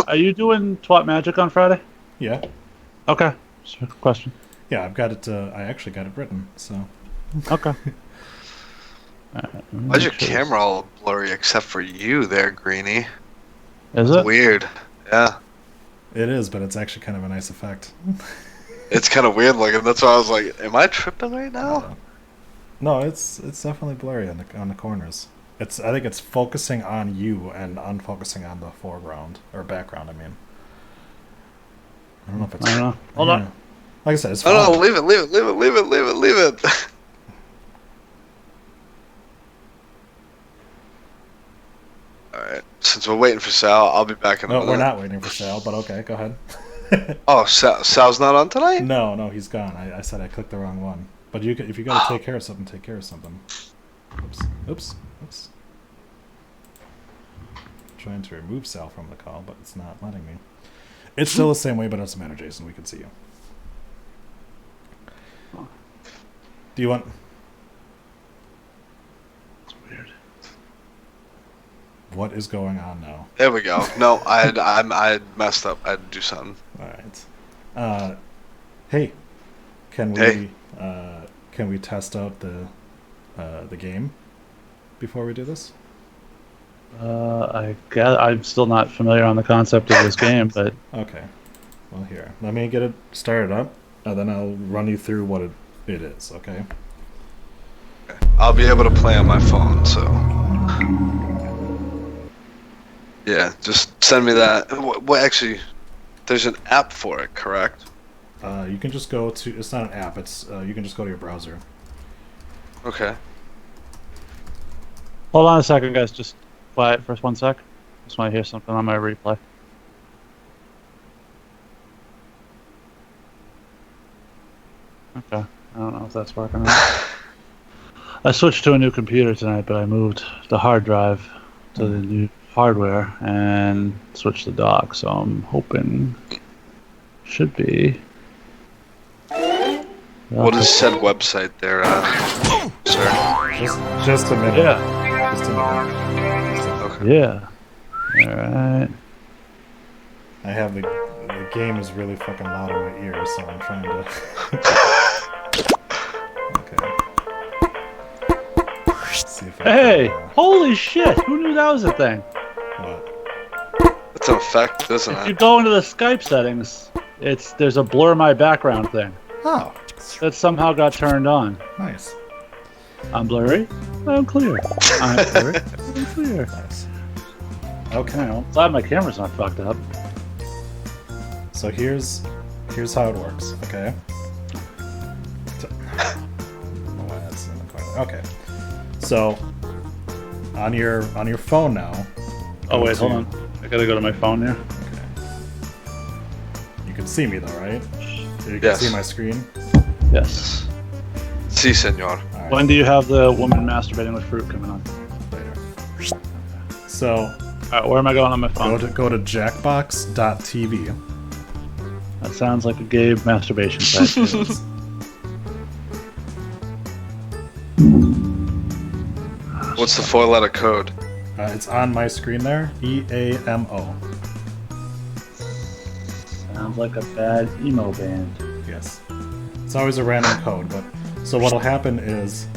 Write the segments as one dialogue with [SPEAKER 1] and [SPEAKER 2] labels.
[SPEAKER 1] Are you doing Twat Magic on Friday?
[SPEAKER 2] Yeah,
[SPEAKER 1] Okay. Just a question.
[SPEAKER 2] yeah, I've got it. I actually got it written. So
[SPEAKER 1] Okay. Alright, let me
[SPEAKER 3] Why's your
[SPEAKER 1] make sure this-
[SPEAKER 3] camera all blurry except for you there, Greenie?
[SPEAKER 1] Is it?
[SPEAKER 3] Weird. Yeah.
[SPEAKER 2] it is, but it's actually kind of a nice effect.
[SPEAKER 3] It's kind of weird looking. That's why I was like, am I tripping right now?
[SPEAKER 2] No, it's definitely blurry on the corners. I think it's focusing on you and unfocusing on the foreground or background. I mean, I don't know if it's.
[SPEAKER 1] I don't know. Hold
[SPEAKER 2] yeah.
[SPEAKER 1] on.
[SPEAKER 2] Like I said, it's
[SPEAKER 3] No,
[SPEAKER 2] fine.
[SPEAKER 3] no, leave it, leave it, leave it, leave it, leave it, leave it. Alright, since we're waiting for Sal, I'll be back in a
[SPEAKER 2] No,
[SPEAKER 3] minute.
[SPEAKER 2] we're not waiting for Sal, but okay, go ahead.
[SPEAKER 3] Oh, Sal's not on tonight?
[SPEAKER 2] No, he's gone. I said I clicked the wrong one. But if you gotta take care of something, take care of something. Oops. Trying to remove Sal from the call, but it's not letting me. It's still the same way, but it doesn't matter, Jason. We can see you. Do you want?
[SPEAKER 1] It's weird.
[SPEAKER 2] What is going on now?
[SPEAKER 3] There we go. No, I had messed up. I had to do something.
[SPEAKER 2] All right. Hey, can we test out the game before we do this?
[SPEAKER 1] I guess I'm still not familiar on the concept of this game, but
[SPEAKER 2] Okay. Well, here, let me get it started up, and then I'll run you through what it is. Okay.
[SPEAKER 3] I'll be able to play on my phone, so. Yeah, just send me that. What actually, there's an app for it, correct?
[SPEAKER 2] You can just go to. It's not an app. It's you can just go to your browser.
[SPEAKER 3] Okay.
[SPEAKER 1] hold on a second, guys. Just quiet for 1 sec. Just want to hear something on my replay. Okay. I don't know if that's working or not. I switched to a new computer tonight, but I moved the hard drive to the new hardware and switched the dock, so I'm hoping should be.
[SPEAKER 3] What is said website there, sir?
[SPEAKER 2] Just a minute.
[SPEAKER 1] Yeah.
[SPEAKER 2] Just a minute.
[SPEAKER 3] Okay.
[SPEAKER 1] Yeah. Alright.
[SPEAKER 2] I have the game is really fucking loud in my ears, so I'm trying to. Okay. Let's see if I
[SPEAKER 1] Hey!
[SPEAKER 2] can,
[SPEAKER 1] Holy shit! Who knew that was a thing?
[SPEAKER 2] what?
[SPEAKER 3] It's an effect, isn't
[SPEAKER 1] If you
[SPEAKER 3] it?
[SPEAKER 1] go into the Skype settings, there's a blur my background thing
[SPEAKER 2] Oh,
[SPEAKER 1] that somehow got turned on.
[SPEAKER 2] nice.
[SPEAKER 1] I'm blurry. I'm clear. I'm blurry. I'm clear.
[SPEAKER 2] Nice.
[SPEAKER 1] Okay,
[SPEAKER 2] Okay.
[SPEAKER 1] well, I'm glad my camera's not fucked up.
[SPEAKER 2] So here's how it works, okay? Why that's in the corner. Okay. So on your phone now.
[SPEAKER 1] Oh
[SPEAKER 2] go
[SPEAKER 1] wait, hold
[SPEAKER 2] to-
[SPEAKER 1] on. I gotta go to my phone here.
[SPEAKER 2] Okay. You can see me though, right? You can
[SPEAKER 3] Yes.
[SPEAKER 2] see my screen.
[SPEAKER 1] Yes.
[SPEAKER 3] Si, senor.
[SPEAKER 2] All right.
[SPEAKER 1] When do you have the woman masturbating with fruit coming on?
[SPEAKER 2] Later. So
[SPEAKER 1] Alright, where am I going on my phone?
[SPEAKER 2] go to jackbox.tv.
[SPEAKER 1] That sounds like a gay masturbation site.
[SPEAKER 3] What's the 4-letter code?
[SPEAKER 2] It's on my screen there. EAMO.
[SPEAKER 1] Sounds like a bad emo band.
[SPEAKER 2] Yes. It's always a random code, but so what'll happen is,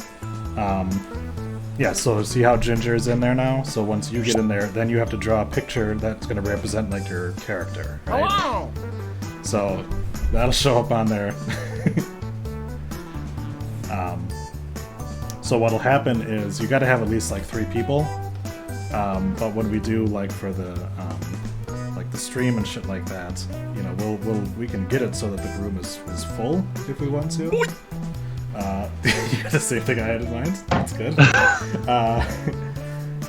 [SPEAKER 2] yeah. So see how Ginger is in there now. So once you get in there, then you have to draw a picture that's going to represent like your character, right?
[SPEAKER 4] Hello!
[SPEAKER 2] So that'll show up on there. So what'll happen is you got to have at least like 3 people. But when we do like for the like the stream and shit like that, you know, we can get it so that the room is full if we want to. You got the same thing I had in mind. That's good.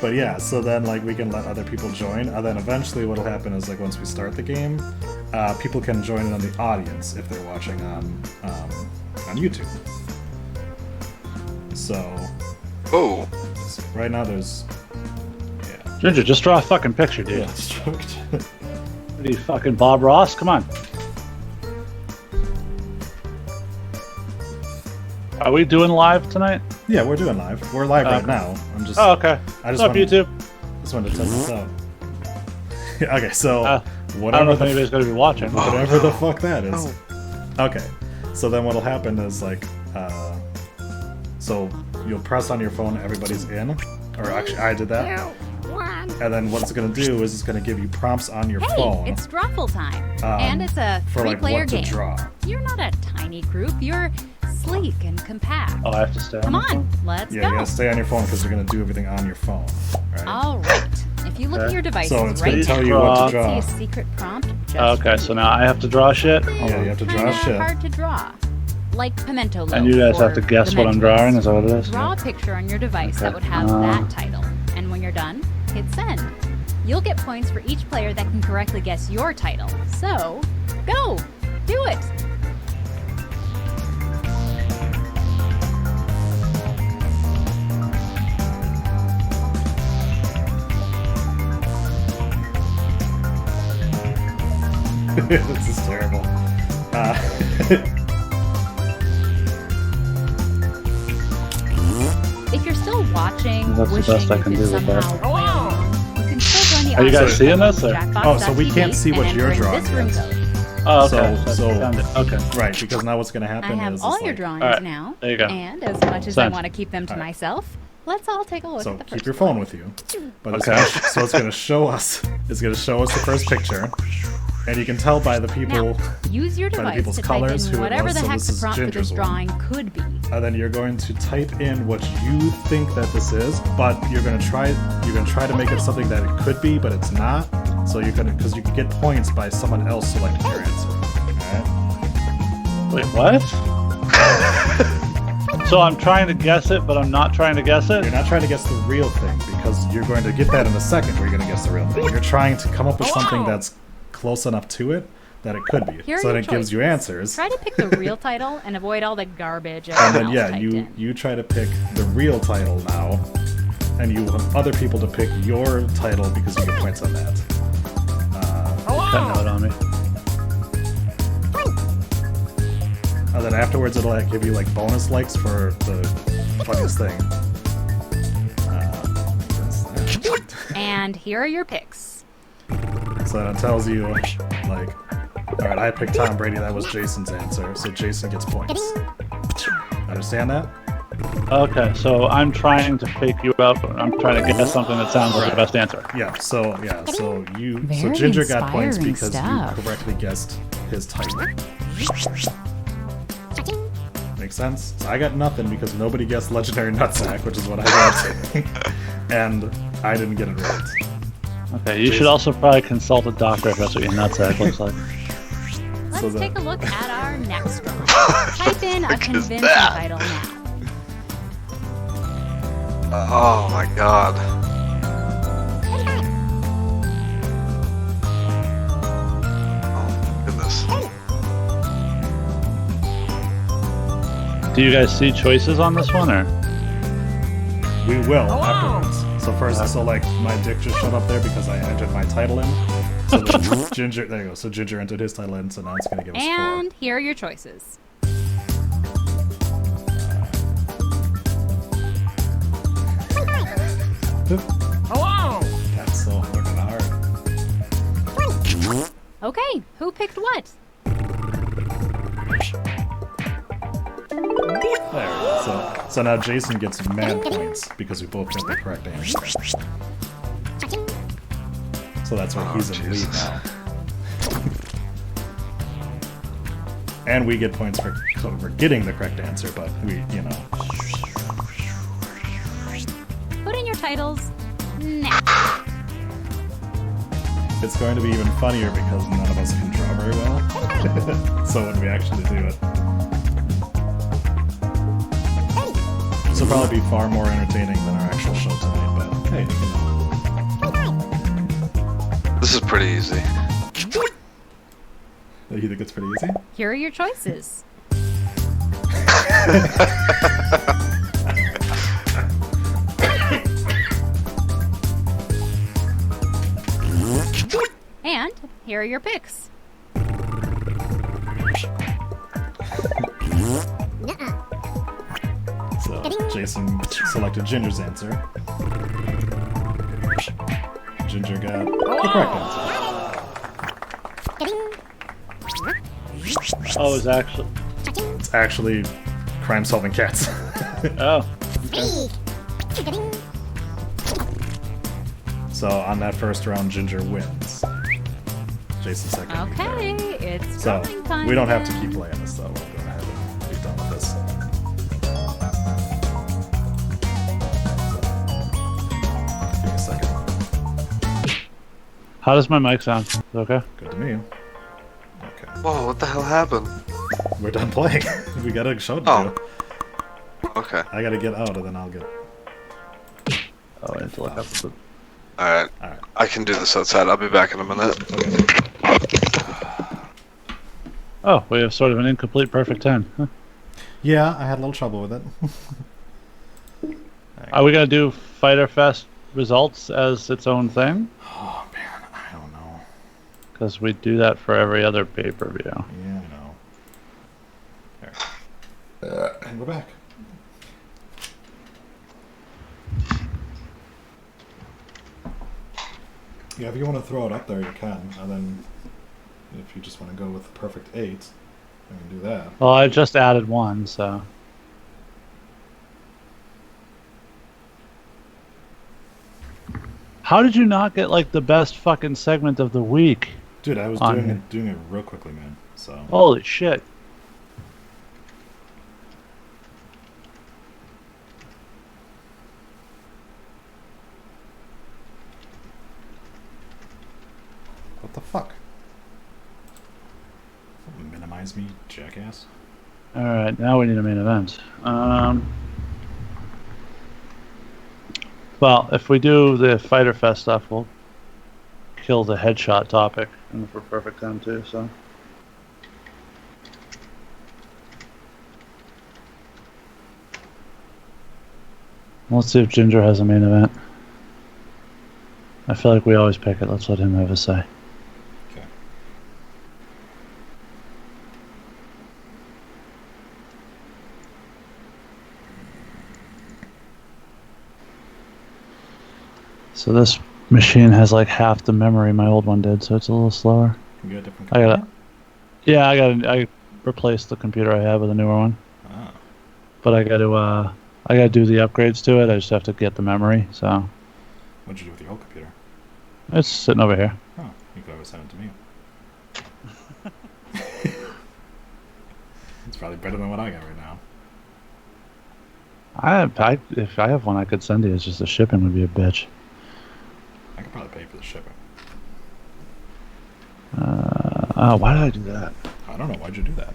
[SPEAKER 2] But yeah, so then like we can let other people join, and then eventually what'll happen is like once we start the game, people can join in on the audience if they're watching on YouTube. So
[SPEAKER 3] Oh,
[SPEAKER 2] right now there's
[SPEAKER 1] Ginger, just draw a fucking picture, dude.
[SPEAKER 2] yeah, stroked.
[SPEAKER 1] What are you, fucking Bob Ross? Come on. Are we doing live tonight?
[SPEAKER 2] Yeah, we're doing live. We're live right
[SPEAKER 1] Okay.
[SPEAKER 2] now. I'm just
[SPEAKER 1] Oh, okay.
[SPEAKER 2] I
[SPEAKER 1] What's
[SPEAKER 2] just
[SPEAKER 1] up,
[SPEAKER 2] wanted,
[SPEAKER 1] YouTube?
[SPEAKER 2] just wanted to test this out. Okay, so
[SPEAKER 1] I don't know
[SPEAKER 2] Whatever
[SPEAKER 1] if
[SPEAKER 2] the
[SPEAKER 1] anybody's going to be watching.
[SPEAKER 2] whatever the fuck that is. Okay, so then what'll happen is like, so you'll press on your phone, everybody's in, or actually I did that, and then what it's gonna do is it's gonna give you prompts on your
[SPEAKER 4] Hey,
[SPEAKER 2] phone
[SPEAKER 4] it's Drawful time. And it's a
[SPEAKER 2] for like
[SPEAKER 4] three-player
[SPEAKER 2] what to
[SPEAKER 4] game.
[SPEAKER 2] draw.
[SPEAKER 4] You're not a tiny group. You're sleek and compact.
[SPEAKER 1] Oh, I have to stay.
[SPEAKER 4] Come
[SPEAKER 1] the phone?
[SPEAKER 4] on, let's
[SPEAKER 2] Yeah,
[SPEAKER 4] go.
[SPEAKER 2] you gotta stay on your phone because you're gonna do everything on your phone. Right?
[SPEAKER 4] All right. If you look at your devices
[SPEAKER 2] So it's
[SPEAKER 4] right
[SPEAKER 2] gonna tell
[SPEAKER 4] now,
[SPEAKER 2] you what to
[SPEAKER 4] see
[SPEAKER 2] draw.
[SPEAKER 4] a secret prompt. Just
[SPEAKER 1] Okay, so now I have to draw shit.
[SPEAKER 2] Yeah, you have to draw
[SPEAKER 4] kinda
[SPEAKER 2] shit.
[SPEAKER 4] hard to draw. Like pimento loaf.
[SPEAKER 1] And you guys have
[SPEAKER 4] or
[SPEAKER 1] to guess
[SPEAKER 4] The
[SPEAKER 1] what I'm
[SPEAKER 4] Mentalist.
[SPEAKER 1] drawing. Is that what it is?
[SPEAKER 4] Draw a picture on your device that
[SPEAKER 1] Okay.
[SPEAKER 4] would have that title. And when you're done, hit send. You'll get points for each player that can correctly guess your title. So, go! Do it!
[SPEAKER 2] This is terrible.
[SPEAKER 4] If you're still watching,
[SPEAKER 1] That's the
[SPEAKER 4] wishing
[SPEAKER 1] best I
[SPEAKER 4] you
[SPEAKER 1] can
[SPEAKER 4] could
[SPEAKER 1] do with that.
[SPEAKER 4] somehow play along, you can still join the
[SPEAKER 1] Are you guys
[SPEAKER 4] audience
[SPEAKER 1] seeing
[SPEAKER 4] on
[SPEAKER 1] this, or-
[SPEAKER 4] Jackbox.tv
[SPEAKER 2] Oh, so we can't see what
[SPEAKER 4] and
[SPEAKER 2] you're
[SPEAKER 4] entering
[SPEAKER 2] drawing
[SPEAKER 4] This room
[SPEAKER 2] yet.
[SPEAKER 4] code.
[SPEAKER 1] Oh, okay.
[SPEAKER 2] So-
[SPEAKER 1] So I found it. Okay.
[SPEAKER 2] Right, because now what's gonna happen
[SPEAKER 4] I have
[SPEAKER 2] is
[SPEAKER 4] all
[SPEAKER 2] it's
[SPEAKER 4] your
[SPEAKER 2] like,
[SPEAKER 4] drawings
[SPEAKER 1] Alright,
[SPEAKER 4] now.
[SPEAKER 1] there you go.
[SPEAKER 4] And as much as I
[SPEAKER 1] Send.
[SPEAKER 4] want to keep them to
[SPEAKER 2] Alright.
[SPEAKER 4] myself, let's all take a look
[SPEAKER 2] so
[SPEAKER 4] at the first
[SPEAKER 2] keep your
[SPEAKER 4] one.
[SPEAKER 2] phone with you. But it's
[SPEAKER 1] Okay.
[SPEAKER 2] so it's gonna show us. It's gonna show us the first picture, and you can tell by the people.
[SPEAKER 4] Now, use your
[SPEAKER 2] by the
[SPEAKER 4] device
[SPEAKER 2] people's
[SPEAKER 4] to
[SPEAKER 2] colors
[SPEAKER 4] type
[SPEAKER 2] who
[SPEAKER 4] in
[SPEAKER 2] it
[SPEAKER 4] whatever
[SPEAKER 2] was,
[SPEAKER 4] the
[SPEAKER 2] so
[SPEAKER 4] heck
[SPEAKER 2] this
[SPEAKER 4] the
[SPEAKER 2] is
[SPEAKER 4] prompt for
[SPEAKER 2] Ginger's
[SPEAKER 4] this
[SPEAKER 2] one.
[SPEAKER 4] drawing could be.
[SPEAKER 2] And then you're going to type in what you think that this is, but you're gonna try to make it something that it could be, but it's not. So you're gonna, because you can get points by someone else selecting your answer. Alright?
[SPEAKER 1] Wait, what? So I'm trying to guess it, but I'm not trying to guess it?
[SPEAKER 2] You're not trying to guess the real thing because you're going to get that in a second. Where you're going to guess the real thing. You're trying to come up with something that's close enough to it that it could be.
[SPEAKER 4] Here are
[SPEAKER 2] So then
[SPEAKER 4] your
[SPEAKER 2] it gives you
[SPEAKER 4] choices.
[SPEAKER 2] answers.
[SPEAKER 4] Try to pick the real title and avoid all the garbage
[SPEAKER 2] And
[SPEAKER 4] everyone
[SPEAKER 2] then
[SPEAKER 4] else typed in.
[SPEAKER 2] you try to pick the real title now, and you want other people to pick your title because you get points on that.
[SPEAKER 1] Cut note on me.
[SPEAKER 2] And then afterwards it'll like, give you like bonus likes for the funniest thing. What's that?
[SPEAKER 4] And here are your picks.
[SPEAKER 2] So then it tells you like, all right, I picked Tom Brady. That was Jason's answer, so Jason gets points. Understand that?
[SPEAKER 1] Okay, so I'm trying to fake you out. I'm trying to guess something that sounds like the best answer.
[SPEAKER 2] Yeah. So so
[SPEAKER 4] Very
[SPEAKER 2] Ginger got points
[SPEAKER 4] inspiring
[SPEAKER 2] because
[SPEAKER 4] stuff.
[SPEAKER 2] you correctly guessed his title. Makes sense? So I got nothing because nobody guessed Legendary Nutsack, which is what I got. And I didn't get it right.
[SPEAKER 1] Okay, you should also probably consult a doctor if that's what your nutsack looks like.
[SPEAKER 4] Let's
[SPEAKER 2] So the-
[SPEAKER 4] take a look at our next drawing. Type in a convincing
[SPEAKER 3] that?
[SPEAKER 4] title now.
[SPEAKER 3] Oh my god. Oh goodness.
[SPEAKER 1] Do you guys see choices on this one, or?
[SPEAKER 2] We will afterwards. So first, so like my dick just showed up there because I entered my title in. So then Ginger, there you go. So Ginger entered his title in, so now it's gonna give us
[SPEAKER 4] And here are your choices.
[SPEAKER 2] Hello. That's so fucking hard.
[SPEAKER 4] Okay, who picked what?
[SPEAKER 2] There. So now Jason gets mad points because we both got the correct answer. So that's why he's in the lead
[SPEAKER 3] Jesus.
[SPEAKER 2] now. And we get points for getting the correct answer, but we,
[SPEAKER 4] Put in your titles now.
[SPEAKER 2] it's going to be even funnier because none of us can draw very well. So when we actually do it, this will probably be far more entertaining than our actual show tonight. But hey,
[SPEAKER 3] This is pretty easy.
[SPEAKER 2] you think it's pretty easy?
[SPEAKER 4] Here are your choices. And here are your picks.
[SPEAKER 2] So Jason selected Ginger's answer. Ginger got the correct answer.
[SPEAKER 1] Oh, it's actually.
[SPEAKER 2] It's actually crime-solving cats.
[SPEAKER 1] Oh.
[SPEAKER 2] So on that first round, Ginger wins. Jason's second.
[SPEAKER 4] Okay, it's
[SPEAKER 2] So
[SPEAKER 4] drawing time.
[SPEAKER 2] we don't have to
[SPEAKER 4] again.
[SPEAKER 2] keep playing this though. We'll go ahead and be done with this. Give me a second.
[SPEAKER 1] How does my mic sound? Is it okay?
[SPEAKER 2] Good to me. Okay.
[SPEAKER 3] Whoa, what the hell happened?
[SPEAKER 2] We're done playing. We got a show to
[SPEAKER 3] Oh.
[SPEAKER 2] do.
[SPEAKER 3] Okay.
[SPEAKER 2] I gotta get out and then I'll get.
[SPEAKER 1] Oh, I need to look up the.
[SPEAKER 3] Alright.
[SPEAKER 2] Alright.
[SPEAKER 3] I can do this outside. I'll be back in a minute.
[SPEAKER 1] Oh, we have sort of an incomplete perfect 10. Huh.
[SPEAKER 2] Yeah, I had a little trouble with it.
[SPEAKER 1] Are we gonna do Fighter Fest results as its own thing?
[SPEAKER 2] Oh man, I don't know.
[SPEAKER 1] Because we do that for every other pay-per-view.
[SPEAKER 2] Yeah, I know. And we're back. Yeah, if you want to throw it up there, you can. And then if you just want to go with the perfect 8, you can do that.
[SPEAKER 1] Well, I just added one, so. How did you not get like the best fucking segment of the week?
[SPEAKER 2] Dude, I was
[SPEAKER 1] On
[SPEAKER 2] doing it real quickly, man. So
[SPEAKER 1] Holy shit.
[SPEAKER 2] what the fuck? Minimize me, jackass.
[SPEAKER 1] Alright, now we need a main event. Well, if we do the Fighter Fest stuff, we'll kill the headshot topic and for perfect 10 too, so. Let's see if Ginger has a main event. I feel like we always pick it. Let's let him have a say.
[SPEAKER 2] Okay.
[SPEAKER 1] So this machine has like half the memory my old one did, so it's a little slower.
[SPEAKER 2] You got a different
[SPEAKER 1] I
[SPEAKER 2] computer?
[SPEAKER 1] got I replaced the computer I have with a newer one,
[SPEAKER 2] Ah,
[SPEAKER 1] but I got to do the upgrades to it. I just have to get the memory, so
[SPEAKER 2] what'd you do with your old computer?
[SPEAKER 1] it's sitting over here.
[SPEAKER 2] Oh, you could always send it to me. It's probably better than what I got right now.
[SPEAKER 1] If I have one, I could send you. It's just the shipping would be a bitch.
[SPEAKER 2] I could probably pay for the shipping.
[SPEAKER 1] Why did I do that?
[SPEAKER 2] I don't know. Why'd you do that?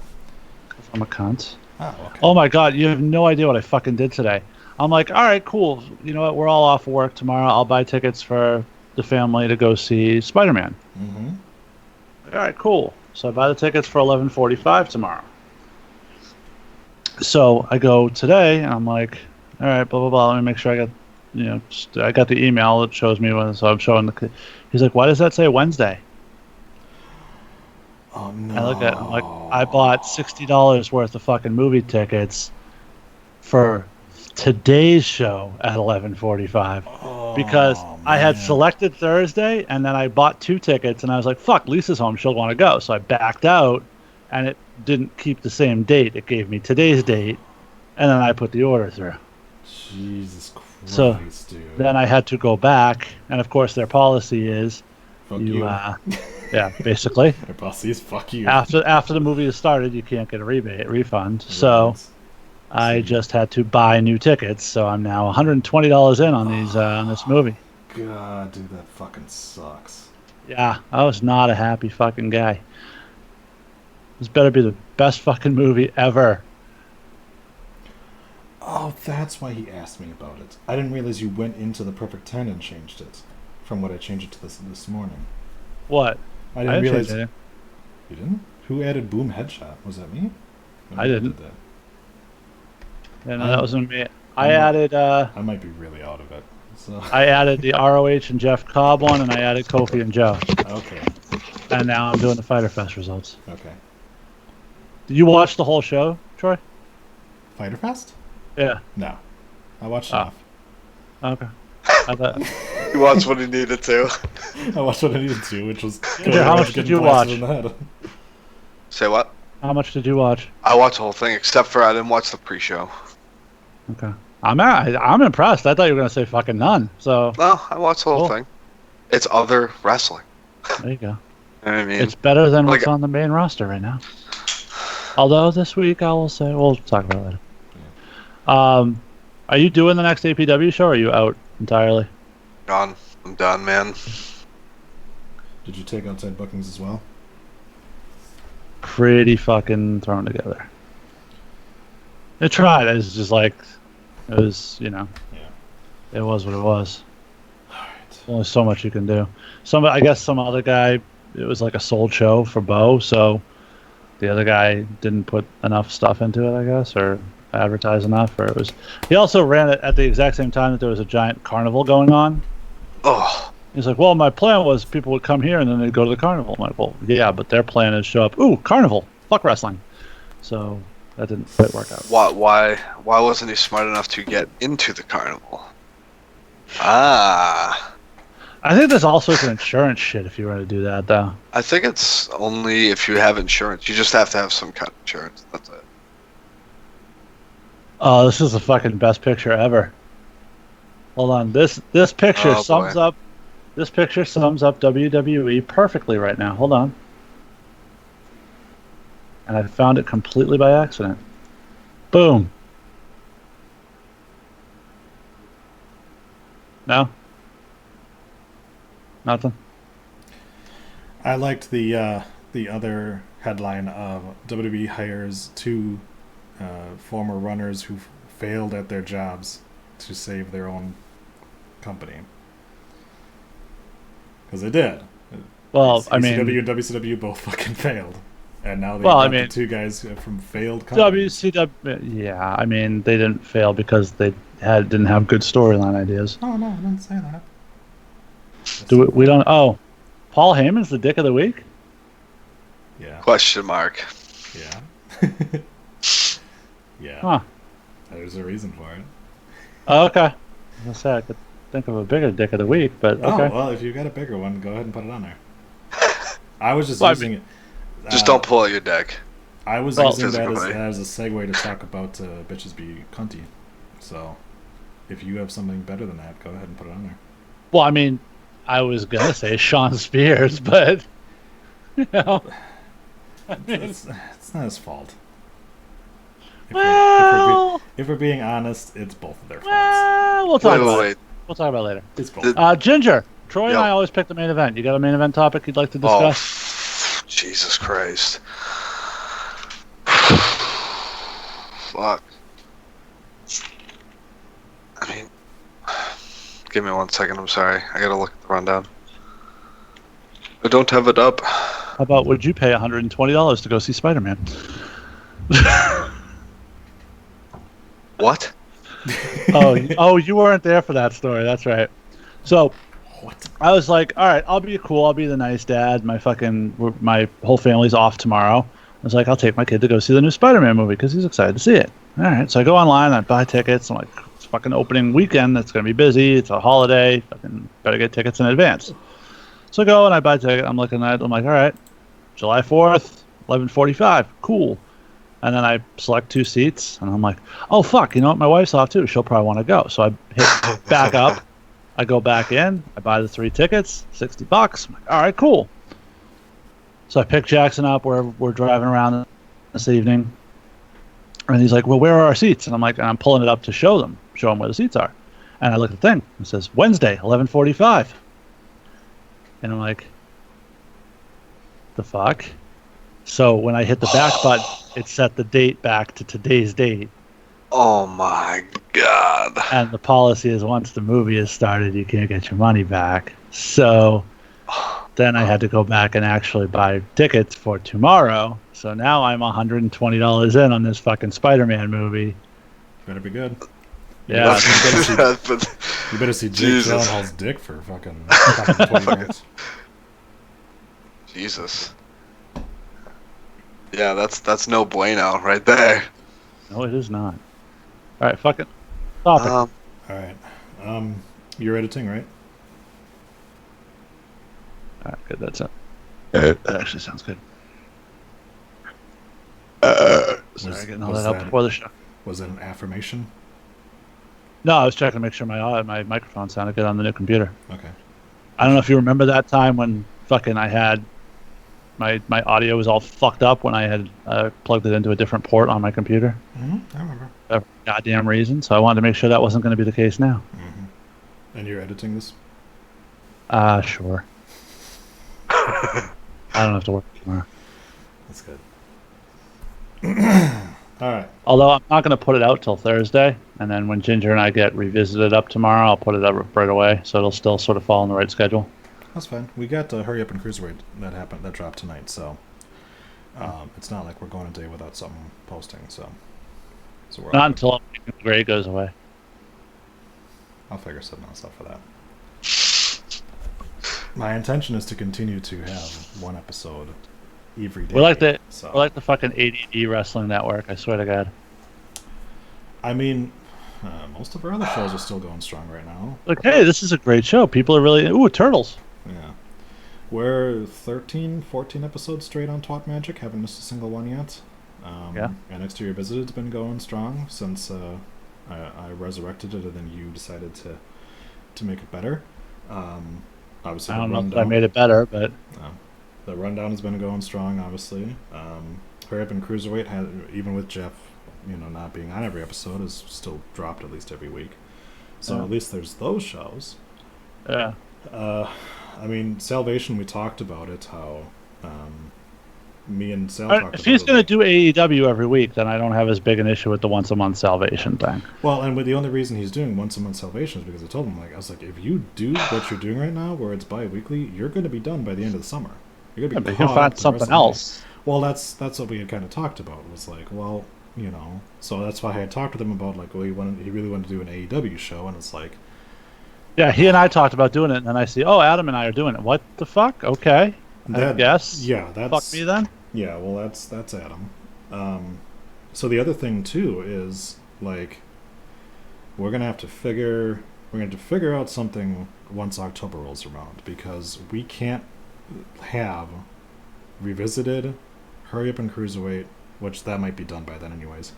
[SPEAKER 1] Because I'm a cunt.
[SPEAKER 2] Oh, okay.
[SPEAKER 1] Oh my god, you have no idea what I fucking did today. I'm like, all right, cool. You know what? We're all off work tomorrow. I'll buy tickets for the family to go see Spider-Man.
[SPEAKER 2] Mm-hmm.
[SPEAKER 1] All right, cool. So I buy the tickets for 11:45 tomorrow. So I go today, and I'm like, all right, blah blah blah. Let me make sure I got, I got the email that shows me when. So I'm showing the. He's like, why does that say Wednesday?
[SPEAKER 2] Oh no.
[SPEAKER 1] I look at it, I'm like, I bought $60 worth of fucking movie tickets for today's show at 11:45 because I had selected Thursday and then I bought 2 tickets and I was like, fuck, Lisa's home, she'll want to go. So I backed out and it didn't keep the same date. It gave me today's date and then I put the order through.
[SPEAKER 2] Jesus Christ,
[SPEAKER 1] So,
[SPEAKER 2] dude.
[SPEAKER 1] Then I had to go back and of course their policy is
[SPEAKER 2] Fuck you.
[SPEAKER 1] yeah, basically.
[SPEAKER 2] Their policy is fuck you.
[SPEAKER 1] After the movie has started, you can't get a refund. So I just had to buy new tickets. So I'm now $120 in on these on this movie.
[SPEAKER 2] God, dude, that fucking sucks.
[SPEAKER 1] Yeah, I was not a happy fucking guy. This better be the best fucking movie ever.
[SPEAKER 2] Oh, that's why he asked me about it. I didn't realize you went into the Perfect 10 and changed it from what I changed it to this morning.
[SPEAKER 1] What?
[SPEAKER 2] I didn't realize.
[SPEAKER 1] change it.
[SPEAKER 2] You didn't? Who added Boom Headshot? Was that me?
[SPEAKER 1] I didn't.
[SPEAKER 2] Did that?
[SPEAKER 1] Yeah, no, that wasn't me. I added
[SPEAKER 2] I might be really out of it. So.
[SPEAKER 1] I added the ROH and Jeff Cobb one, and I added Kofi and Joe.
[SPEAKER 2] Okay.
[SPEAKER 1] And now I'm doing the Fighter Fest results.
[SPEAKER 2] Okay.
[SPEAKER 1] Did you watch the whole show, Troy?
[SPEAKER 2] Fighter Fest?
[SPEAKER 1] Yeah.
[SPEAKER 2] No. I watched
[SPEAKER 1] Oh.
[SPEAKER 2] enough.
[SPEAKER 1] Okay. I thought.
[SPEAKER 3] He watched what he needed to.
[SPEAKER 2] I watched what I needed to, which was
[SPEAKER 1] Ginger, how much did you watch?
[SPEAKER 3] Say what?
[SPEAKER 1] How much did you watch?
[SPEAKER 3] I watched the whole thing, except for I didn't watch the pre-show.
[SPEAKER 1] Okay. I'm impressed. I thought you were gonna say fucking none. So
[SPEAKER 3] No, I watched the whole
[SPEAKER 1] Cool.
[SPEAKER 3] thing. It's other wrestling.
[SPEAKER 1] there you go.
[SPEAKER 3] You know what I mean,
[SPEAKER 1] It's better than
[SPEAKER 3] like-
[SPEAKER 1] what's on the main roster right now. Although this week I will say we'll talk about it later. Are you doing the next APW show or are you out entirely?
[SPEAKER 3] gone. I'm done, man.
[SPEAKER 2] Did you take outside bookings as well?
[SPEAKER 1] Pretty fucking thrown together. I tried. It's just like it was,
[SPEAKER 2] Yeah.
[SPEAKER 1] it was what it was.
[SPEAKER 2] Alright.
[SPEAKER 1] There's only so much you can do. I guess some other guy, it was like a sold show for Bo, so the other guy didn't put enough stuff into it, I guess, or advertise enough, or it was. He also ran it at the exact same time that there was a giant carnival going on.
[SPEAKER 3] Oh,
[SPEAKER 1] He's like, well, my plan was people would come here and then they'd go to the carnival. I'm like, well, yeah, but their plan is show up. Ooh, carnival, fuck wrestling. So that didn't quite work out.
[SPEAKER 3] why wasn't he smart enough to get into the carnival? Ah,
[SPEAKER 1] I think there's all sorts of insurance shit if you were to do that, though.
[SPEAKER 3] I think it's only if you have insurance. You just have to have some kind of insurance. That's it.
[SPEAKER 1] Oh, this is the fucking best picture ever. Hold on, this picture
[SPEAKER 3] Oh,
[SPEAKER 1] sums
[SPEAKER 3] boy.
[SPEAKER 1] up. This picture sums up WWE perfectly right now. Hold on. And I found it completely by accident. Boom. No? Nothing?
[SPEAKER 2] I liked the other headline of WWE hires 2 former runners who failed at their jobs to save their own company. Because they did.
[SPEAKER 1] Well, I
[SPEAKER 2] ECW
[SPEAKER 1] mean,
[SPEAKER 2] and WCW both fucking failed, and now they
[SPEAKER 1] Well, I
[SPEAKER 2] got the
[SPEAKER 1] mean-
[SPEAKER 2] 2 guys from failed companies.
[SPEAKER 1] WCW. Yeah, I mean, they didn't fail because they didn't have good storyline ideas.
[SPEAKER 2] Oh no, I didn't say that.
[SPEAKER 1] We don't. Oh, Paul Heyman's the dick of the week.
[SPEAKER 2] Yeah.
[SPEAKER 3] Question mark.
[SPEAKER 2] Yeah. Yeah.
[SPEAKER 1] Huh.
[SPEAKER 2] There's a reason for it.
[SPEAKER 1] Oh, okay. I was gonna say I could think of a bigger dick of the week, but okay.
[SPEAKER 2] Oh well, if you got a bigger one, go ahead and put it on there. I was just
[SPEAKER 1] Well, I
[SPEAKER 2] using it.
[SPEAKER 3] Just don't pull out your deck.
[SPEAKER 2] I was
[SPEAKER 1] Well,
[SPEAKER 2] using that
[SPEAKER 3] physically.
[SPEAKER 2] as a segue to talk about bitches be cunty. So, if you have something better than that, go ahead and put it on there.
[SPEAKER 1] Well, I mean, I was gonna say Sean Spears, but you know, I mean,
[SPEAKER 2] It's not his fault.
[SPEAKER 1] well,
[SPEAKER 2] If we're being honest, it's both of their faults.
[SPEAKER 1] we'll talk
[SPEAKER 3] Wait,
[SPEAKER 1] about
[SPEAKER 3] wait,
[SPEAKER 1] it. We'll talk about it later.
[SPEAKER 2] It's both.
[SPEAKER 1] Ginger, Troy and
[SPEAKER 3] Yo.
[SPEAKER 1] I always pick the main event. You got a main event topic you'd like to
[SPEAKER 3] Oh,
[SPEAKER 1] discuss?
[SPEAKER 3] Jesus Christ. Fuck. I mean, give me 1 second. I'm sorry. I gotta look at the rundown. I don't have it up.
[SPEAKER 1] How about would you pay $120 to go see Spider-Man?
[SPEAKER 3] What?
[SPEAKER 1] Oh, you weren't there for that story. That's right. So
[SPEAKER 2] What?
[SPEAKER 1] I was like, all right, I'll be cool. I'll be the nice dad. My whole family's off tomorrow. I was like, I'll take my kid to go see the new Spider-Man movie because he's excited to see it. All right, so I go online, I buy tickets. I'm like, it's fucking opening weekend. It's gonna be busy. It's a holiday. Fucking better get tickets in advance. So I go and I buy a ticket. I'm looking at it. I'm like, all right, July 4th, 11:45. Cool. And then I select 2 seats, and I'm like, oh fuck, you know what? My wife's off too. She'll probably want to go. So I hit back up. I go back in. I buy the 3 tickets, $60. I'm like, all right, cool. So I pick Jackson up. We're driving around this evening, and he's like, well, where are our seats? And I'm like, and I'm pulling it up to show him where the seats are. And I look at the thing. It says Wednesday, 11:45. And I'm like, the fuck? So when I hit the back button, it set the date back to today's date.
[SPEAKER 3] Oh my god.
[SPEAKER 1] And the policy is once the movie is started, you can't get your money back. So then I had to go back and actually buy tickets for tomorrow. So now I'm $120 in on this fucking Spider-Man movie.
[SPEAKER 2] Better be good.
[SPEAKER 1] Yeah.
[SPEAKER 3] But-
[SPEAKER 2] You better see Jake
[SPEAKER 3] Jesus.
[SPEAKER 2] Gyllenhaal's dick for fucking 20 minutes.
[SPEAKER 3] Jesus. Yeah, that's no bueno right there.
[SPEAKER 1] No, it is not. All right, fucking topic.
[SPEAKER 2] All right. You're editing, right?
[SPEAKER 1] All right, good. That's it. That actually sounds good. Sorry, getting all
[SPEAKER 2] was
[SPEAKER 1] that out before the show.
[SPEAKER 2] Was it an affirmation?
[SPEAKER 1] No, I was checking to make sure my microphone sounded good on the new computer.
[SPEAKER 2] Okay.
[SPEAKER 1] I don't know if you remember that time when fucking I had my audio was all fucked up when I had plugged it into a different port on my computer.
[SPEAKER 2] Mm-hmm. I remember.
[SPEAKER 1] For goddamn reason. So I wanted to make sure that wasn't going to be the case now.
[SPEAKER 2] Mm-hmm. And you're editing this?
[SPEAKER 1] Sure. I don't have to work tomorrow.
[SPEAKER 2] That's good. All right.
[SPEAKER 1] Although I'm not going to put it out till Thursday, and then when Ginger and I get revisited up tomorrow, I'll put it up right away, so it'll still sort of fall in the right schedule.
[SPEAKER 2] That's fine. We got Hurry Up and Cruiserweight that dropped tonight, so it's not like we're going a day without something posting. So we're
[SPEAKER 1] Not until Gray goes away.
[SPEAKER 2] I'll figure something else out for that. My intention is to continue to have one episode every day.
[SPEAKER 1] We're like the fucking ADD Wrestling Network. I swear to God.
[SPEAKER 2] I mean, most of our other shows are still going strong right now.
[SPEAKER 1] Like, hey, this is a great show. People are really Turtles.
[SPEAKER 2] Yeah. We're 13, 14 episodes straight on Twat Magic. Haven't missed a single one yet.
[SPEAKER 1] Yeah.
[SPEAKER 2] And Next to Your Visited's been going strong since I resurrected it and then you decided to make it better. Obviously,
[SPEAKER 1] I don't know if I made it better, but
[SPEAKER 2] the rundown has been going strong. Obviously, Hurry Up and Cruiserweight, even with Jeff, not being on every episode, has still dropped at least every week. So at least there's those shows.
[SPEAKER 1] Yeah.
[SPEAKER 2] I mean, Salvation. We talked about it. How me and Sal talked about it.
[SPEAKER 1] If he's going to do AEW every week, then I don't have as big an issue with the once a month Salvation thing.
[SPEAKER 2] Well, and the only reason he's doing once a month Salvation is because I told him, I was like, if you do what you're doing right now, where it's bi-weekly, you're going to be done by the end of the summer. You're going to be
[SPEAKER 1] But you can find something else.
[SPEAKER 2] Well, that's what we had kind of talked about. Was like, well, so that's why I had talked with him about he really wanted to do an AEW show, and it's like,
[SPEAKER 1] yeah, he and I talked about doing it, and then I see, Adam and I are doing it. What the fuck? Okay, I guess.
[SPEAKER 2] Yeah, that's
[SPEAKER 1] fuck me then.
[SPEAKER 2] Yeah, well, that's Adam. So the other thing too is we're gonna have to figure out something once October rolls around, because we can't have Revisited, Hurry Up and Cruiserweight, which that might be done by then anyways,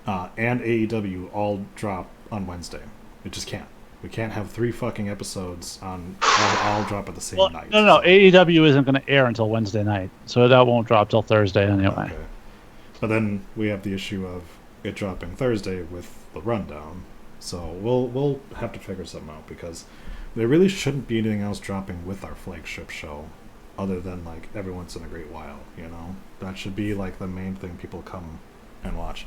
[SPEAKER 2] and AEW all drop on Wednesday. It just can't. We can't have 3 fucking episodes all drop at the same night.
[SPEAKER 1] No. AEW isn't going to air until Wednesday night, so that won't drop till Thursday anyway.
[SPEAKER 2] Okay. But then we have the issue of it dropping Thursday with the rundown. So we'll have to figure something out, because there really shouldn't be anything else dropping with our flagship show, other than every once in a great while. That should be the main thing people come and watch.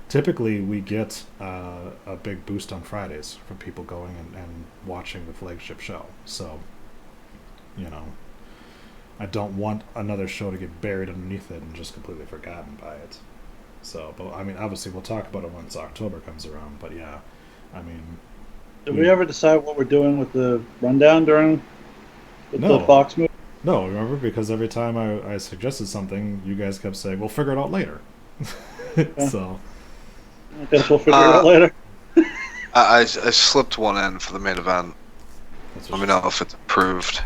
[SPEAKER 2] Typically, we get a big boost on Fridays from people going and watching the flagship show. So, I don't want another show to get buried underneath it and just completely forgotten by it. So, but I mean, obviously, we'll talk about it once October comes around. But yeah, I mean,
[SPEAKER 1] did we ever decide what we're doing with the rundown during the Fox movie?
[SPEAKER 2] No, remember, because every time I suggested something, you guys kept saying, "We'll figure it out later."
[SPEAKER 1] Yeah.
[SPEAKER 2] So.
[SPEAKER 1] I guess we'll figure it out later.
[SPEAKER 3] I slipped one in for the main event. Let me know if it's approved.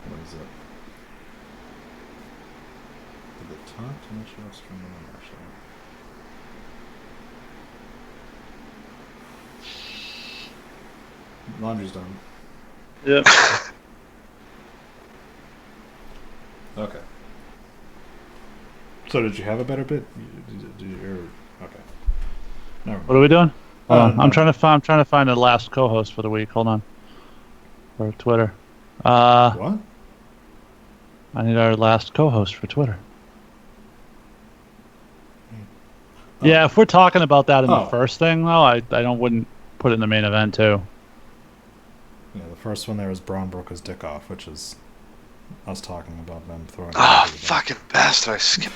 [SPEAKER 2] What is it? Did it talk to me? Stream actually. Laundry's done.
[SPEAKER 1] Yep.
[SPEAKER 2] Okay. So did you have a better bit? Okay. Never mind.
[SPEAKER 1] What are we doing?
[SPEAKER 2] No.
[SPEAKER 1] I'm trying to find the last co-host for the week. Hold on. For Twitter.
[SPEAKER 2] What?
[SPEAKER 1] I need our last co-host for Twitter. Yeah, if we're talking about that in the first thing, though, I wouldn't put it in the main event too.
[SPEAKER 2] Yeah, the first one there is Braun broke his dick off, which is us talking about them throwing.
[SPEAKER 3] Fucking bastard! I skipped.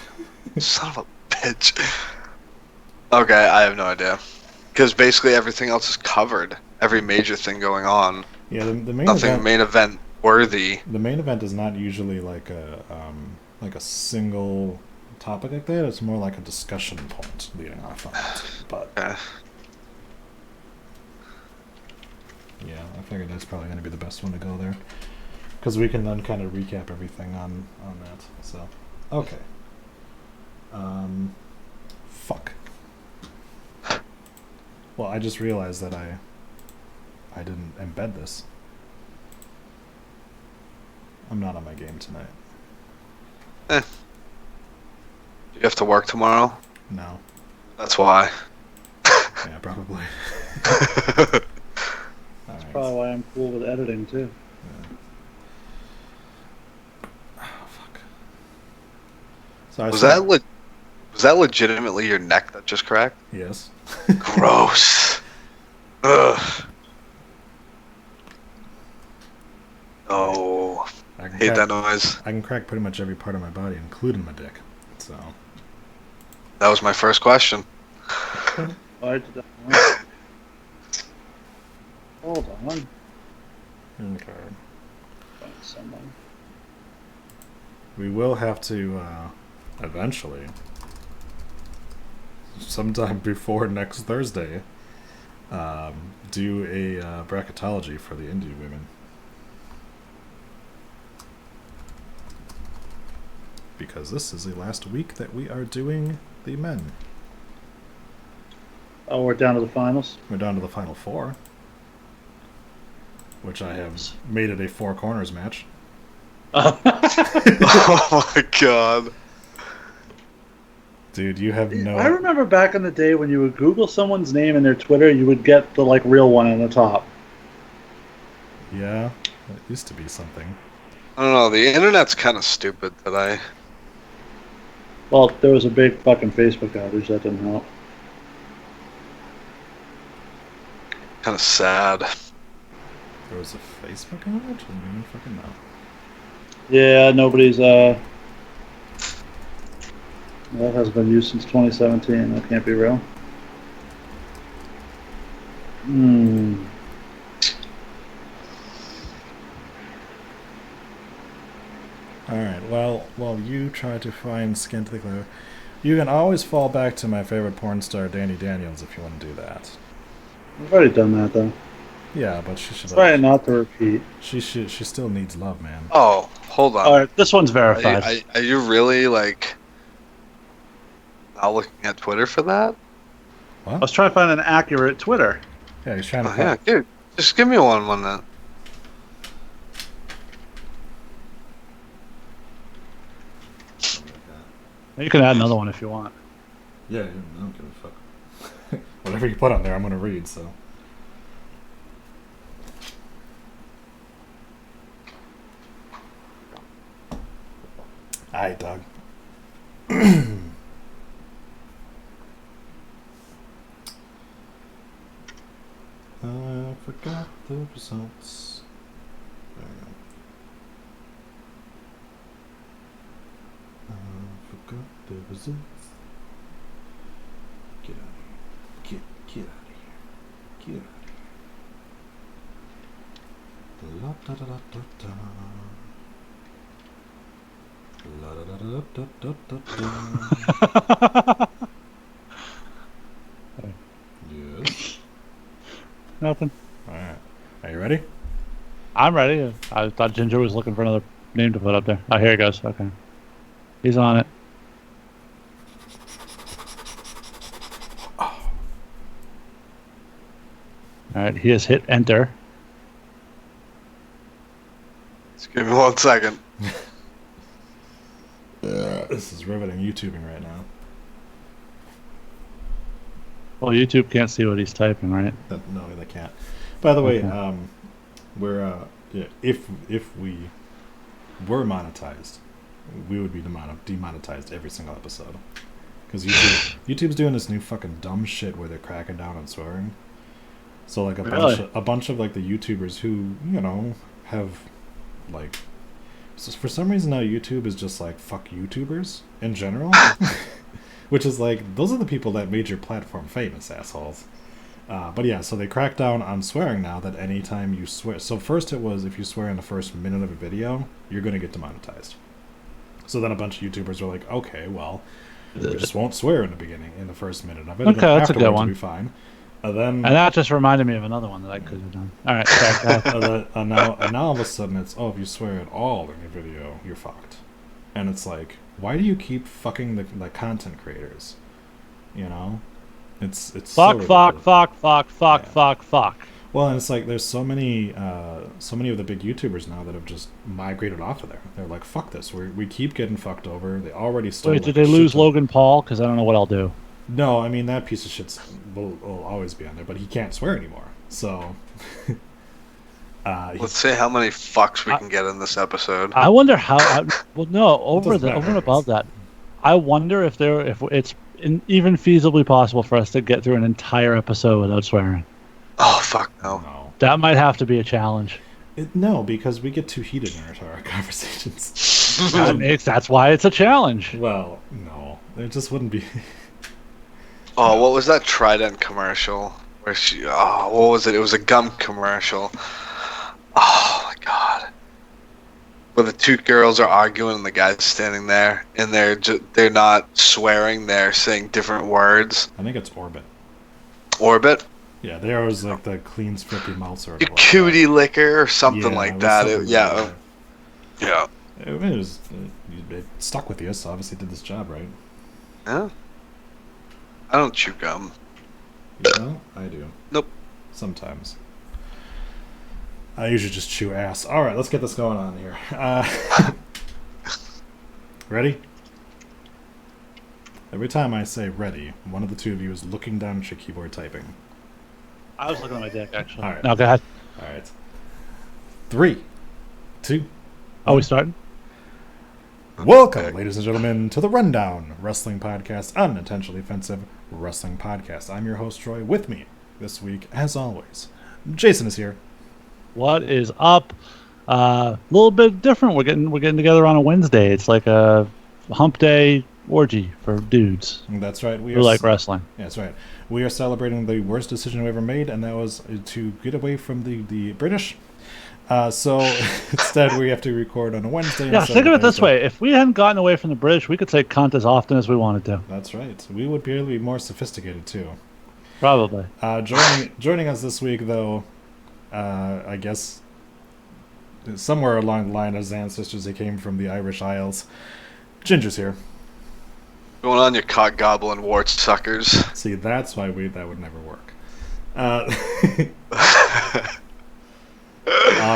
[SPEAKER 3] Son of a bitch. Okay, I have no idea. Because basically everything else is covered. Every major thing going on.
[SPEAKER 2] Yeah, the main
[SPEAKER 3] nothing
[SPEAKER 2] event,
[SPEAKER 3] main event worthy.
[SPEAKER 2] The main event is not usually like a single topic like that. It's more like a discussion point leading off on it. But yeah, I figured that's probably going to be the best one to go there, because we can then kind of recap everything on that. So okay. Fuck. Well, I just realized that I didn't embed this. I'm not on my game tonight.
[SPEAKER 3] You have to work tomorrow?
[SPEAKER 2] No.
[SPEAKER 3] That's why.
[SPEAKER 2] Yeah, probably.
[SPEAKER 1] That's probably why I'm cool with editing too.
[SPEAKER 2] Oh, fuck. So I
[SPEAKER 3] Was
[SPEAKER 2] saw-
[SPEAKER 3] that legitimately your neck that just cracked?
[SPEAKER 2] Yes.
[SPEAKER 3] Gross. Ugh. Oh,
[SPEAKER 2] I can
[SPEAKER 3] hate
[SPEAKER 2] crack,
[SPEAKER 3] that noise.
[SPEAKER 2] I can crack pretty much every part of my body, including my dick. So.
[SPEAKER 3] That was my first question.
[SPEAKER 1] Hold on.
[SPEAKER 2] Okay.
[SPEAKER 1] Find someone.
[SPEAKER 2] We will have to eventually, sometime before next Thursday, do a bracketology for the indie women. Because this is the last week that we are doing the men.
[SPEAKER 1] Oh, we're down to the finals.
[SPEAKER 2] We're down to the final four, which I have made it a four corners match.
[SPEAKER 3] Oh my god.
[SPEAKER 2] Dude, you have no.
[SPEAKER 1] I remember back in the day when you would Google someone's name in their Twitter, you would get the like real one on the top.
[SPEAKER 2] Yeah, it used to be something.
[SPEAKER 3] I don't know, the internet's kind of stupid today.
[SPEAKER 1] Well, there was a big fucking Facebook outage that didn't help.
[SPEAKER 3] Kind of sad.
[SPEAKER 2] There was a Facebook outage? I didn't even fucking know.
[SPEAKER 1] Yeah, nobody's that hasn't been used since 2017. That can't be real.
[SPEAKER 2] Alright, well, while you try to find Scantily Claire, you can always fall back to my favorite porn star, Danny Daniels, if you want to do that.
[SPEAKER 1] We've already done that though.
[SPEAKER 2] Yeah, but she should.
[SPEAKER 1] Try not to repeat.
[SPEAKER 2] She still needs love, man.
[SPEAKER 3] Oh, hold on.
[SPEAKER 1] All right, this one's verified.
[SPEAKER 3] Are you really, like, not looking at Twitter for that?
[SPEAKER 1] I was trying to find an accurate Twitter.
[SPEAKER 2] Yeah, he's trying to.
[SPEAKER 3] Oh, yeah, dude. Just give me one then.
[SPEAKER 1] You can add another one if you want.
[SPEAKER 2] Yeah, I don't give a fuck. Whatever you put on there, I'm gonna read. So. Alright, dog. I forgot the results. There we go. I forgot the results. Get out of here. Get out of here. Get out of here. La da da da da da. La da da da da da da da. Yes.
[SPEAKER 1] Nothing.
[SPEAKER 2] Alright. Are you ready?
[SPEAKER 1] I'm ready. I thought Ginger was looking for another name to put up there. Oh, here he goes. Okay. He's on it. Oh. Alright, he has hit enter.
[SPEAKER 3] Just give me 1 second.
[SPEAKER 2] This is riveting YouTubing right now.
[SPEAKER 1] Well, YouTube can't see what he's typing, right?
[SPEAKER 2] No, they can't. By the way,
[SPEAKER 1] Okay.
[SPEAKER 2] we're if we were monetized, we would be demonetized every single episode. Because YouTube's doing this new fucking dumb shit where they're cracking down on swearing. So like a bunch of like the YouTubers who have like, so for some reason now YouTube is just like fuck YouTubers in general. Which is like, those are the people that made your platform famous, assholes. But yeah, so they crack down on swearing now, that anytime you swear. So first it was, if you swear in the first minute of a video, you're going to get demonetized. So then a bunch of YouTubers are like, okay, well, we just won't swear in the beginning, in the first minute of it.
[SPEAKER 1] Okay, that's a good one.
[SPEAKER 2] It'll be fine. And
[SPEAKER 1] that just reminded me of another one that I could have done. All right, sorry,
[SPEAKER 2] now all of a sudden it's, if you swear at all in your video, you're fucked. And it's like, why do you keep fucking the content creators? You know, it's
[SPEAKER 1] Fuck,
[SPEAKER 2] so
[SPEAKER 1] fuck,
[SPEAKER 2] ridiculous.
[SPEAKER 1] fuck, fuck, fuck,
[SPEAKER 2] Yeah.
[SPEAKER 1] fuck, fuck.
[SPEAKER 2] Well, and it's like there's so many of the big YouTubers now that have just migrated off of there. They're like, fuck this. We keep getting fucked over. They already stole.
[SPEAKER 1] Wait,
[SPEAKER 2] like,
[SPEAKER 1] did they
[SPEAKER 2] a shit
[SPEAKER 1] lose
[SPEAKER 2] ton-
[SPEAKER 1] Logan Paul? Because I don't know what I'll do.
[SPEAKER 2] No, I mean that piece of shit will always be on there, but he can't swear anymore. So,
[SPEAKER 3] Let's see how many fucks we can get in this episode.
[SPEAKER 1] I wonder how. Well, no, over
[SPEAKER 2] Doesn't matter.
[SPEAKER 1] and above that, I wonder if it's even feasibly possible for us to get through an entire episode without swearing.
[SPEAKER 3] Oh fuck no.
[SPEAKER 2] no.
[SPEAKER 1] That might have to be a challenge.
[SPEAKER 2] No, because we get too heated in our conversations.
[SPEAKER 1] That's why it's a challenge.
[SPEAKER 2] Well, no, it just wouldn't be.
[SPEAKER 3] Oh, what was that Trident commercial? Where she? Oh, what was it? It was a gum commercial. Oh my god. Where the two girls are arguing and the guy's standing there, and they're not swearing. They're saying different words.
[SPEAKER 2] I think it's Orbit.
[SPEAKER 3] Orbit,
[SPEAKER 2] Yeah, they always like the clean, strippy mouths or
[SPEAKER 3] your cootie liquor or something
[SPEAKER 2] Yeah,
[SPEAKER 3] like
[SPEAKER 2] it was
[SPEAKER 3] that.
[SPEAKER 2] something
[SPEAKER 3] Yeah,
[SPEAKER 2] like
[SPEAKER 3] yeah.
[SPEAKER 2] that. It was it stuck with you, so obviously did this job right.
[SPEAKER 3] Yeah. I don't chew gum.
[SPEAKER 2] You know, I do.
[SPEAKER 3] Nope.
[SPEAKER 2] Sometimes. I usually just chew ass. All right, let's get this going on here. Ready? Every time I say ready, one of the two of you is looking down at your keyboard typing.
[SPEAKER 1] I was looking at my dick, actually.
[SPEAKER 2] All right.
[SPEAKER 1] No, go ahead.
[SPEAKER 2] All right. 3, 2.
[SPEAKER 1] Are we starting?
[SPEAKER 2] Welcome, ladies and gentlemen, to the Rundown Wrestling Podcast, unintentionally offensive wrestling podcast. I'm your host, Troy. With me this week, as always, Jason is here.
[SPEAKER 1] What is up? A little bit different. We're getting together on a Wednesday. It's like a hump day orgy for dudes
[SPEAKER 2] That's right. We
[SPEAKER 1] who like wrestling.
[SPEAKER 2] Yeah, that's right. We are celebrating the worst decision we ever made, and that was to get away from the British. So instead, we have to record on a Wednesday.
[SPEAKER 1] Yeah,
[SPEAKER 2] instead
[SPEAKER 1] think of it
[SPEAKER 2] Thursday.
[SPEAKER 1] this way: if we hadn't gotten away from the British, we could say cunt as often as we wanted to.
[SPEAKER 2] That's right. We would be more sophisticated too.
[SPEAKER 1] Probably.
[SPEAKER 2] Joining us this week, though, I guess somewhere along the line of his ancestors, they came from the Irish Isles. Ginger's here.
[SPEAKER 3] Going on, your cock goblin wart suckers.
[SPEAKER 2] See, that's why that would never work. All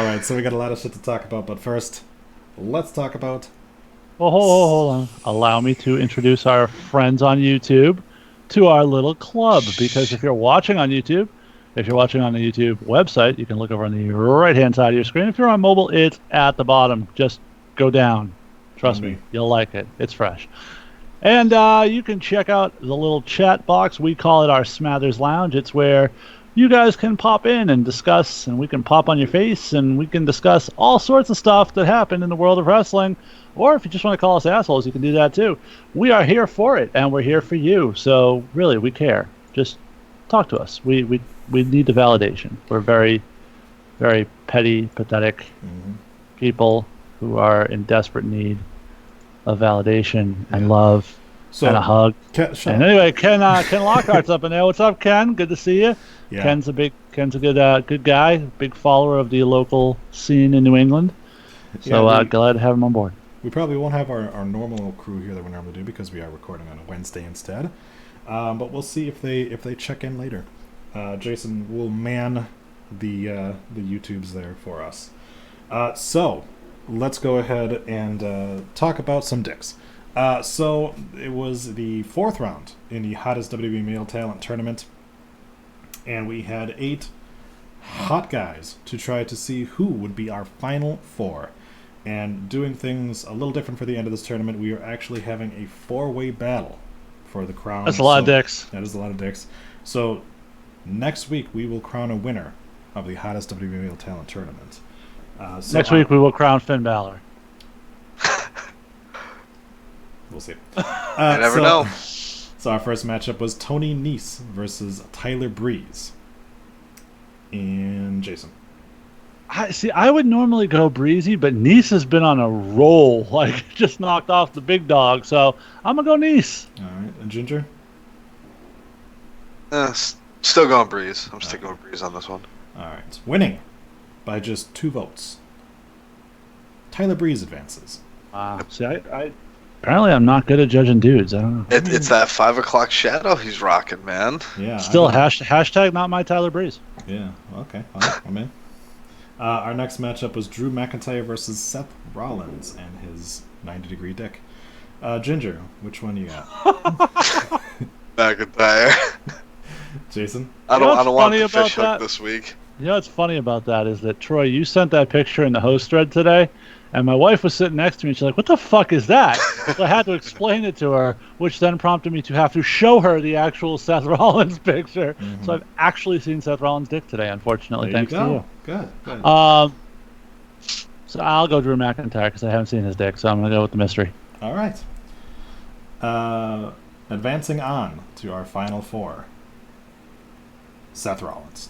[SPEAKER 2] right, so we got a lot of shit to talk about, but first, let's talk about.
[SPEAKER 1] Well, hold on. Allow me to introduce our friends on YouTube to our little club. Because if you're watching on YouTube, if you're watching on the YouTube website, you can look over on the right-hand side of your screen. If you're on mobile, it's at the bottom. Just go down. Trust me, you'll like it. It's fresh. And you can check out the little chat box. We call it our Smathers Lounge. It's where you guys can pop in and discuss, and we can pop on your face, and we can discuss all sorts of stuff that happened in the world of wrestling. Or if you just want to call us assholes, you can do that too. We are here for it, and we're here for you. So really, we care. Just talk to us. We need the validation. We're very, very petty, pathetic people who are in desperate need of validation and love and a hug.
[SPEAKER 2] Shut
[SPEAKER 1] And
[SPEAKER 2] up.
[SPEAKER 1] anyway, Ken Lockhart's up in there. What's up, Ken? Good to see you.
[SPEAKER 2] Yeah.
[SPEAKER 1] Ken's a good guy, big follower of the local scene in New England. So
[SPEAKER 2] Yeah,
[SPEAKER 1] glad to have him on board.
[SPEAKER 2] we probably won't have our normal crew here that we normally do because we are recording on a Wednesday instead. But we'll see if they check in later. Jason will man the YouTubes there for us. So let's go ahead and talk about some dicks. So it was the 4th round in the hottest WWE male talent tournament, and we had 8 hot guys to try to see who would be our final 4. And doing things a little different for the end of this tournament, we are actually having a 4-way battle for the crown.
[SPEAKER 1] That's a lot of dicks.
[SPEAKER 2] That is a lot of dicks. So next week we will crown a winner of the hottest WWE male talent tournament.
[SPEAKER 1] Next week we will crown Finn Balor.
[SPEAKER 2] We'll see.
[SPEAKER 3] You never know.
[SPEAKER 2] So our first matchup was Tony Nese versus Tyler Breeze. And Jason.
[SPEAKER 1] I would normally go Breezy, but Nice has been on a roll, like just knocked off the big dog. So I'm gonna go Nice.
[SPEAKER 2] All right. And Ginger?
[SPEAKER 3] Still going Breeze. I'm sticking with Breeze on this one.
[SPEAKER 2] All right. Winning by just 2 votes. Tyler Breeze advances.
[SPEAKER 1] See, Apparently, I'm not good at judging dudes. I don't know.
[SPEAKER 3] It's that 5 o'clock shadow he's rocking, man.
[SPEAKER 2] Yeah.
[SPEAKER 1] Still, hashtag not my Tyler Breeze.
[SPEAKER 2] Yeah. Okay. Well, I'm in. Our next matchup was Drew McIntyre versus Seth Rollins and his 90-degree dick. Ginger, which one you got?
[SPEAKER 3] McIntyre.
[SPEAKER 2] Jason?
[SPEAKER 3] I
[SPEAKER 1] You know what's
[SPEAKER 3] don't want
[SPEAKER 1] funny
[SPEAKER 3] the fish
[SPEAKER 1] about
[SPEAKER 3] hook
[SPEAKER 1] that?
[SPEAKER 3] this week.
[SPEAKER 1] You know what's funny about that is that, Troy, you sent that picture in the host thread today, and my wife was sitting next to me, and she's like, what the fuck is that? So I had to explain it to her, which then prompted me to have to show her the actual Seth Rollins picture.
[SPEAKER 2] Mhm.
[SPEAKER 1] So I've actually seen Seth Rollins' dick today, unfortunately,
[SPEAKER 2] There you
[SPEAKER 1] thanks
[SPEAKER 2] go.
[SPEAKER 1] to you.
[SPEAKER 2] Good.
[SPEAKER 1] So I'll go Drew McIntyre because I haven't seen his dick, so I'm going to go with the mystery.
[SPEAKER 2] All right. Advancing on to our final four. Seth Rollins.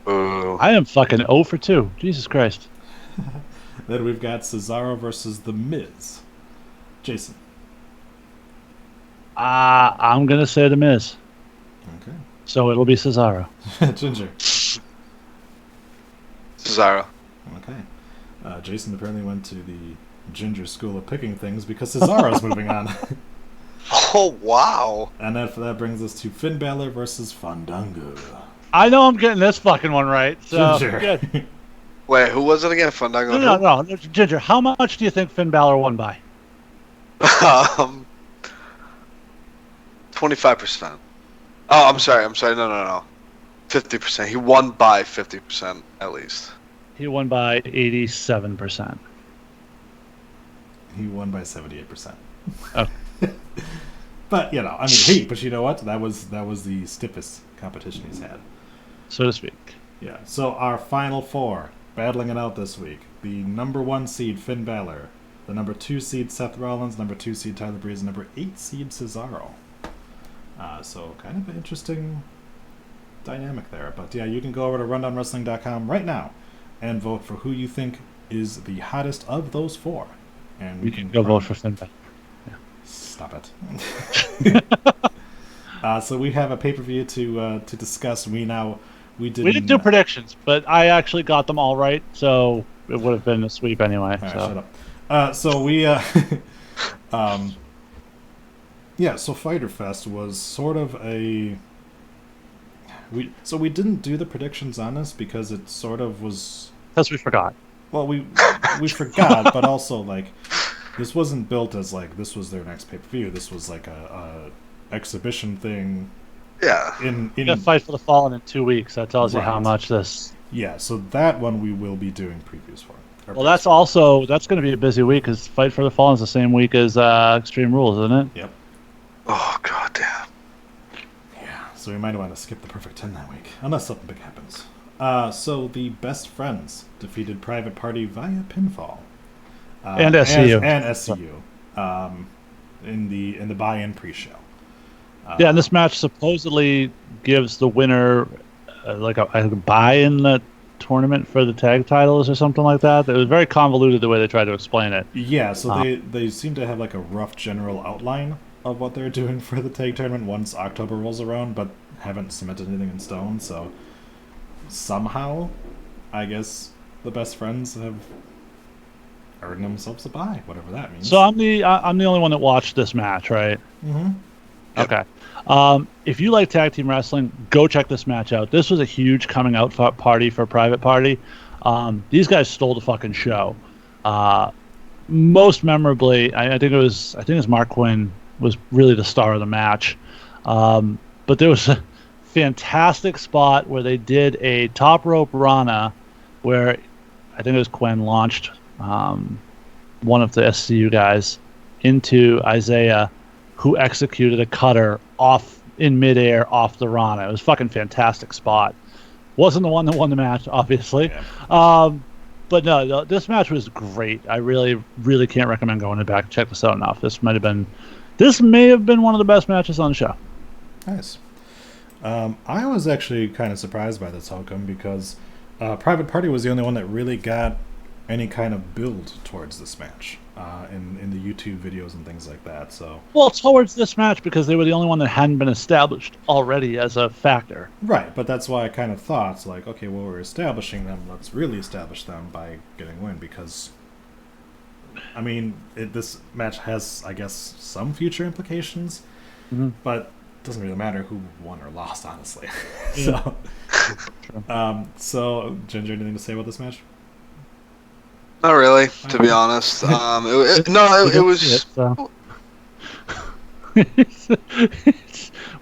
[SPEAKER 3] Ooh.
[SPEAKER 1] I am fucking 0 for 2. Jesus Christ.
[SPEAKER 2] Then we've got Cesaro versus The Miz. Jason.
[SPEAKER 1] I'm going to say The Miz.
[SPEAKER 2] Okay.
[SPEAKER 1] So it'll be Cesaro.
[SPEAKER 2] Ginger.
[SPEAKER 3] Cesaro.
[SPEAKER 2] Okay. Jason apparently went to the Ginger school of picking things because Cesaro's moving on.
[SPEAKER 3] Oh, wow.
[SPEAKER 2] And that brings us to Finn Balor versus Fandango.
[SPEAKER 1] I know I'm getting this fucking one right. So
[SPEAKER 2] Ginger.
[SPEAKER 1] good.
[SPEAKER 3] Wait, who was it again? Fandango?
[SPEAKER 1] No. Ginger, how much do you think Finn Balor won by?
[SPEAKER 3] 25%. Oh, I'm sorry. No. 50%. He won by 50% at least.
[SPEAKER 1] He won by 87%.
[SPEAKER 2] He won by 78%.
[SPEAKER 1] Oh.
[SPEAKER 2] But you know, I mean, hey, but you know what? That was the stiffest competition he's had.
[SPEAKER 1] So to speak.
[SPEAKER 2] Yeah. So our final four battling it out this week: the number 1 seed Finn Balor, the number 2 seed Seth Rollins, number 2 seed Tyler Breeze, and number 8 seed Cesaro. So kind of an interesting dynamic there. But yeah, you can go over to rundownwrestling.com right now and vote for who you think is the hottest of those four. And
[SPEAKER 1] You can go vote for Finn Balor.
[SPEAKER 2] Stop it. So we have a pay-per-view to discuss. We didn't
[SPEAKER 1] do predictions, but I actually got them all right, so it would have been a sweep anyway.
[SPEAKER 2] All right,
[SPEAKER 1] So.
[SPEAKER 2] shut up. So we so Fyter Fest was sort of a we didn't do the predictions on this because it sort of was,
[SPEAKER 1] Because we forgot.
[SPEAKER 2] well, we forgot, but also like this wasn't built as like this was their next pay-per-view. This was like a exhibition thing.
[SPEAKER 3] Yeah.
[SPEAKER 2] In
[SPEAKER 1] We got Fight for the Fallen in 2 weeks. That tells you how
[SPEAKER 2] Right.
[SPEAKER 1] much this.
[SPEAKER 2] Yeah, so that one we will be doing previews for.
[SPEAKER 1] Well, that's going to be a busy week because Fight for the Fallen is the same week as Extreme Rules, isn't it?
[SPEAKER 2] Yep.
[SPEAKER 3] Oh, goddamn.
[SPEAKER 2] Yeah, so we might want to skip the Perfect 10 that week, unless something big happens. So the Best Friends defeated Private Party via pinfall.
[SPEAKER 1] And SCU.
[SPEAKER 2] And SCU. In the buy-in pre-show.
[SPEAKER 1] Yeah, and this match supposedly gives the winner like a buy in the tournament for the tag titles or something like that. It was very convoluted the way they tried to explain it.
[SPEAKER 2] Yeah, so they seem to have like a rough general outline of what they're doing for the tag tournament once October rolls around, but haven't cemented anything in stone. So somehow, I guess the Best Friends have earned themselves a bye, whatever that means.
[SPEAKER 1] So I'm the only one that watched this match, right?
[SPEAKER 2] Mm-hmm.
[SPEAKER 1] Okay. If you like tag team wrestling, go check this match out. This was a huge coming out party for Private Party. These guys stole the fucking show. Most memorably, I think it was Mark Quinn was really the star of the match. But there was a fantastic spot where they did a top rope Rana, where I think it was Quinn launched one of the SCU guys into Isaiah, who executed a cutter off in midair off the Rana. It was a fucking fantastic spot. Wasn't the one that won the match, obviously.
[SPEAKER 2] Yeah.
[SPEAKER 1] But no, this match was great. I really, really can't recommend going back and check this out enough. This may have been one of the best matches on the show.
[SPEAKER 2] Nice. I was actually kind of surprised by this outcome because Private Party was the only one that really got any kind of build towards this match in the YouTube videos and things like that. So
[SPEAKER 1] Well, towards this match because they were the only one that hadn't been established already as a factor.
[SPEAKER 2] right, but that's why I kind of thought like, okay, well, we're establishing them. Let's really establish them by getting a win because I mean, this match has, I guess, some future implications, but it doesn't really matter who won or lost, honestly. So, so, Ginger, anything to say about this match?
[SPEAKER 3] Not really, to be honest. It was.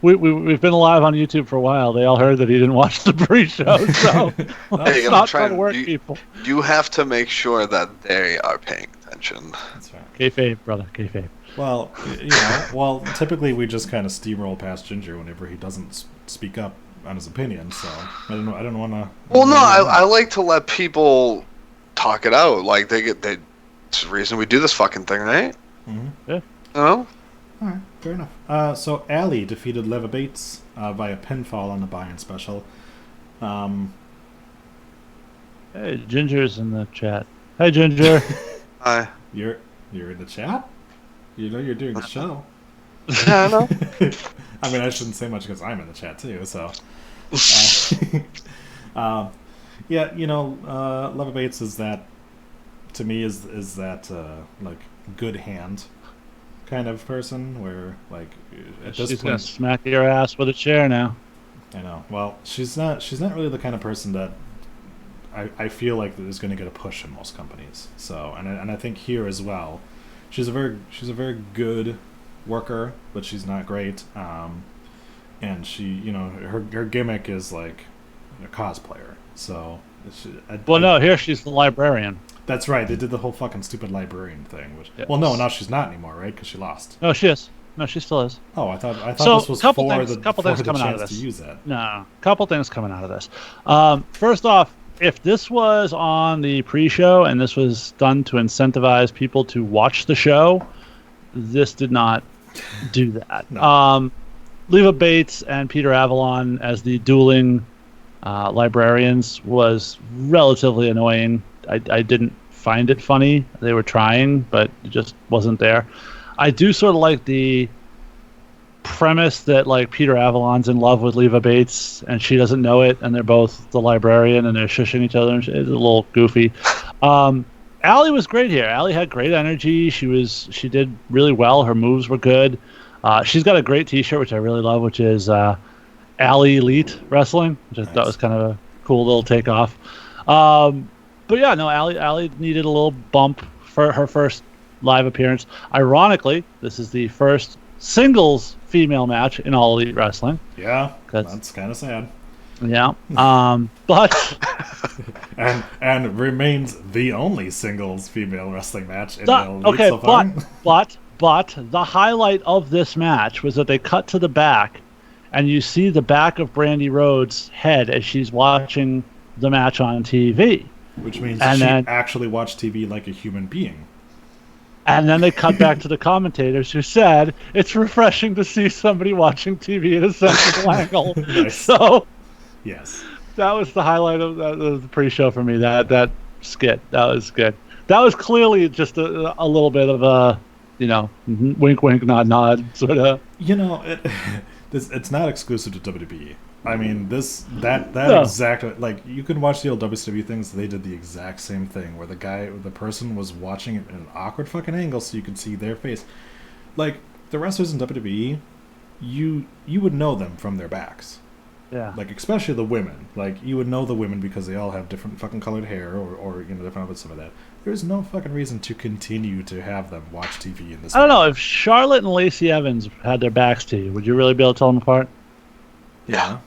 [SPEAKER 1] We've been live on YouTube for a while. They all heard that he didn't watch the pre-show, so let's not try to work people.
[SPEAKER 3] You have to make sure that they are paying attention.
[SPEAKER 2] That's right.
[SPEAKER 1] Kayfabe, brother, kayfabe.
[SPEAKER 2] Well, typically we just kind of steamroll past Ginger whenever he doesn't speak up on his opinion. So I don't want to.
[SPEAKER 3] Well, no, I like to let people talk it out. Like it's the reason we do this fucking thing, right?
[SPEAKER 2] Mm-hmm.
[SPEAKER 1] Yeah.
[SPEAKER 3] You know?
[SPEAKER 2] All right, fair enough. So Allie defeated Leva Bates via pinfall on the buy-in special.
[SPEAKER 1] Hey, Ginger's in the chat. Hey, Ginger.
[SPEAKER 3] Hi.
[SPEAKER 2] You're in the chat? You know you're doing the show.
[SPEAKER 3] Yeah, I know.
[SPEAKER 2] I mean, I shouldn't say much because I'm in the chat too. So, yeah, Leva Bates is that, to me, is that like good hand kind of person where, like, at this
[SPEAKER 1] She's
[SPEAKER 2] point,
[SPEAKER 1] gonna smack your ass with a chair now.
[SPEAKER 2] I know. Well, she's not really the kind of person that I feel like is going to get a push in most companies. So, and I think here as well, she's a very good worker, but she's not great. And she, her gimmick is like a cosplayer. So,
[SPEAKER 1] Here she's the librarian.
[SPEAKER 2] That's right. They did the whole fucking stupid librarian thing. Which,
[SPEAKER 1] yes.
[SPEAKER 2] Well, no, now she's not anymore, right? Because she lost.
[SPEAKER 1] No, she is. No, she still is.
[SPEAKER 2] Oh, I thought
[SPEAKER 1] So,
[SPEAKER 2] this was
[SPEAKER 1] couple
[SPEAKER 2] for
[SPEAKER 1] things
[SPEAKER 2] the
[SPEAKER 1] coming out of
[SPEAKER 2] chance
[SPEAKER 1] this.
[SPEAKER 2] to use that.
[SPEAKER 1] No, couple things coming out of this. First off, if this was on the pre-show and this was done to incentivize people to watch the show, this did not do that.
[SPEAKER 2] No.
[SPEAKER 1] Leva Bates and Peter Avalon as the dueling librarians was relatively annoying. I didn't find it funny. They were trying, but it just wasn't there. I do sort of like the premise that, like, Peter Avalon's in love with Leva Bates and she doesn't know it, and they're both the librarian and they're shushing each other. It's a little goofy. Allie was great here. Allie had great energy. She did really well. Her moves were good. She's got a great T-shirt, which I really love, which is Allie Elite Wrestling, which I thought was kind of a cool little takeoff. But yeah, no, Allie needed a little bump for her first live appearance. Ironically, this is the first singles female match in All Elite Wrestling.
[SPEAKER 2] Yeah, that's kind of sad.
[SPEAKER 1] Yeah, but
[SPEAKER 2] and remains the only singles female wrestling match in All Elite so far.
[SPEAKER 1] But the highlight of this match was that they cut to the back, and you see the back of Brandy Rhodes' head as she's watching the match on TV.
[SPEAKER 2] Which means she actually watched TV like a human being.
[SPEAKER 1] And then they cut back to the commentators who said, it's refreshing to see somebody watching TV at a sensible angle.
[SPEAKER 2] Nice.
[SPEAKER 1] So,
[SPEAKER 2] yes,
[SPEAKER 1] that was the highlight of the pre-show for me, that skit. That was good. That was clearly just a little bit of a, wink, wink, nod, nod, sort of.
[SPEAKER 2] It's not exclusive to WWE. I mean, that
[SPEAKER 1] No.
[SPEAKER 2] exactly, like, you can watch the old WCW things. They did the exact same thing where the person was watching it in an awkward fucking angle so you could see their face. Like, the wrestlers in WWE, you would know them from their backs.
[SPEAKER 1] Yeah.
[SPEAKER 2] Like, especially the women. Like, you would know the women because they all have different fucking colored hair or different outfits, some of that. There's no fucking reason to continue to have them watch TV in this.
[SPEAKER 1] I don't know, if Charlotte and Lacey Evans had their backs to you, would you really be able to tell them apart?
[SPEAKER 2] Yeah.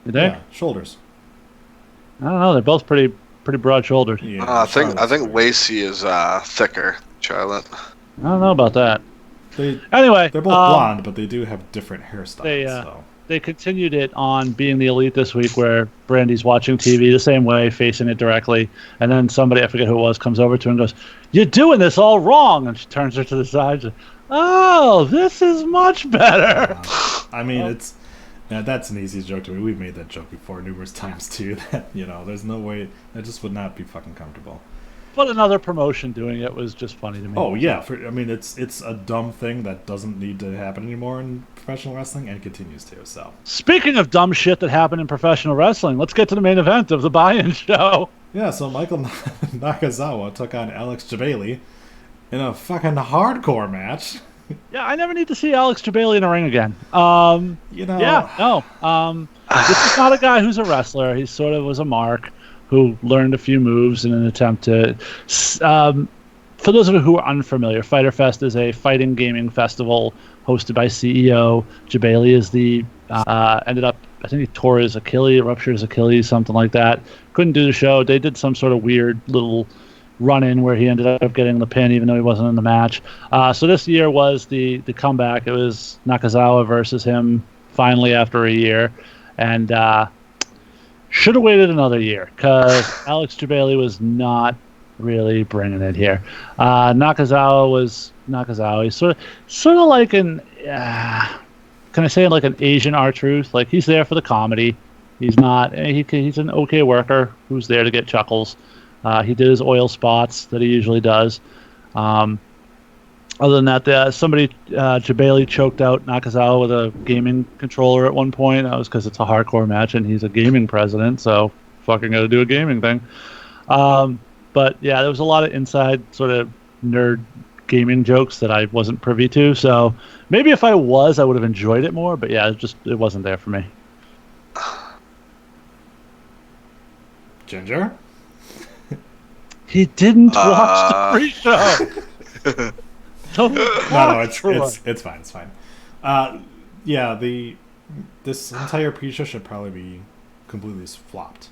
[SPEAKER 1] You think?
[SPEAKER 2] Yeah, shoulders.
[SPEAKER 1] I don't know. They're both pretty broad-shouldered.
[SPEAKER 2] Yeah,
[SPEAKER 3] I think Lacey is thicker than Charlotte.
[SPEAKER 1] I don't know about that.
[SPEAKER 2] Anyway, they're both blonde, but they do have different hairstyles.
[SPEAKER 1] They continued it on Being the Elite this week, where Brandy's watching TV the same way, facing it directly, and then somebody, I forget who it was, comes over to her and goes, "You're doing this all wrong," and she turns her to the side. Says, "Oh, this is much better."
[SPEAKER 2] I mean, that's an easy joke to me. We've made that joke before numerous times too. That there's no way that just would not be fucking comfortable.
[SPEAKER 1] But another promotion doing it was just funny to me.
[SPEAKER 2] Oh yeah, it's a dumb thing that doesn't need to happen anymore in professional wrestling, and continues to. So
[SPEAKER 1] speaking of dumb shit that happened in professional wrestling, let's get to the main event of the buy-in show.
[SPEAKER 2] Yeah, so Michael Nakazawa took on Alex Jabali in a fucking hardcore match.
[SPEAKER 1] Yeah, I never need to see Alex Jabali in a ring again.
[SPEAKER 2] You know,
[SPEAKER 1] Yeah, no. This is not a guy who's a wrestler. He sort of was a mark who learned a few moves in an attempt to. For those of you who are unfamiliar, Fighter Fest is a fighting gaming festival hosted by CEO. Jabali is the ended up. I think he tore his Achilles, ruptured his Achilles, something like that. Couldn't do the show. They did some sort of weird little run-in where he ended up getting the pin even though he wasn't in the match. So this year was the comeback. It was Nakazawa versus him finally after a year. And should have waited another year because Alex Jabali was not really bringing it here. Nakazawa was Nakazawa. He's sort of like an... can I say like an Asian R-Truth? Like, he's there for the comedy. He's not... He's an okay worker who's there to get chuckles. He did his oil spots that he usually does. Other than that, Jabali choked out Nakazawa with a gaming controller at one point. That was because it's a hardcore match and he's a gaming president, so fucking got to do a gaming thing. But yeah, there was a lot of inside sort of nerd gaming jokes that I wasn't privy to. So maybe if I was, I would have enjoyed it more. But yeah, it wasn't there for me.
[SPEAKER 2] Ginger?
[SPEAKER 1] He didn't watch the pre-show.
[SPEAKER 2] No, it's fine. It's fine. Yeah, this entire pre-show should probably be completely flopped.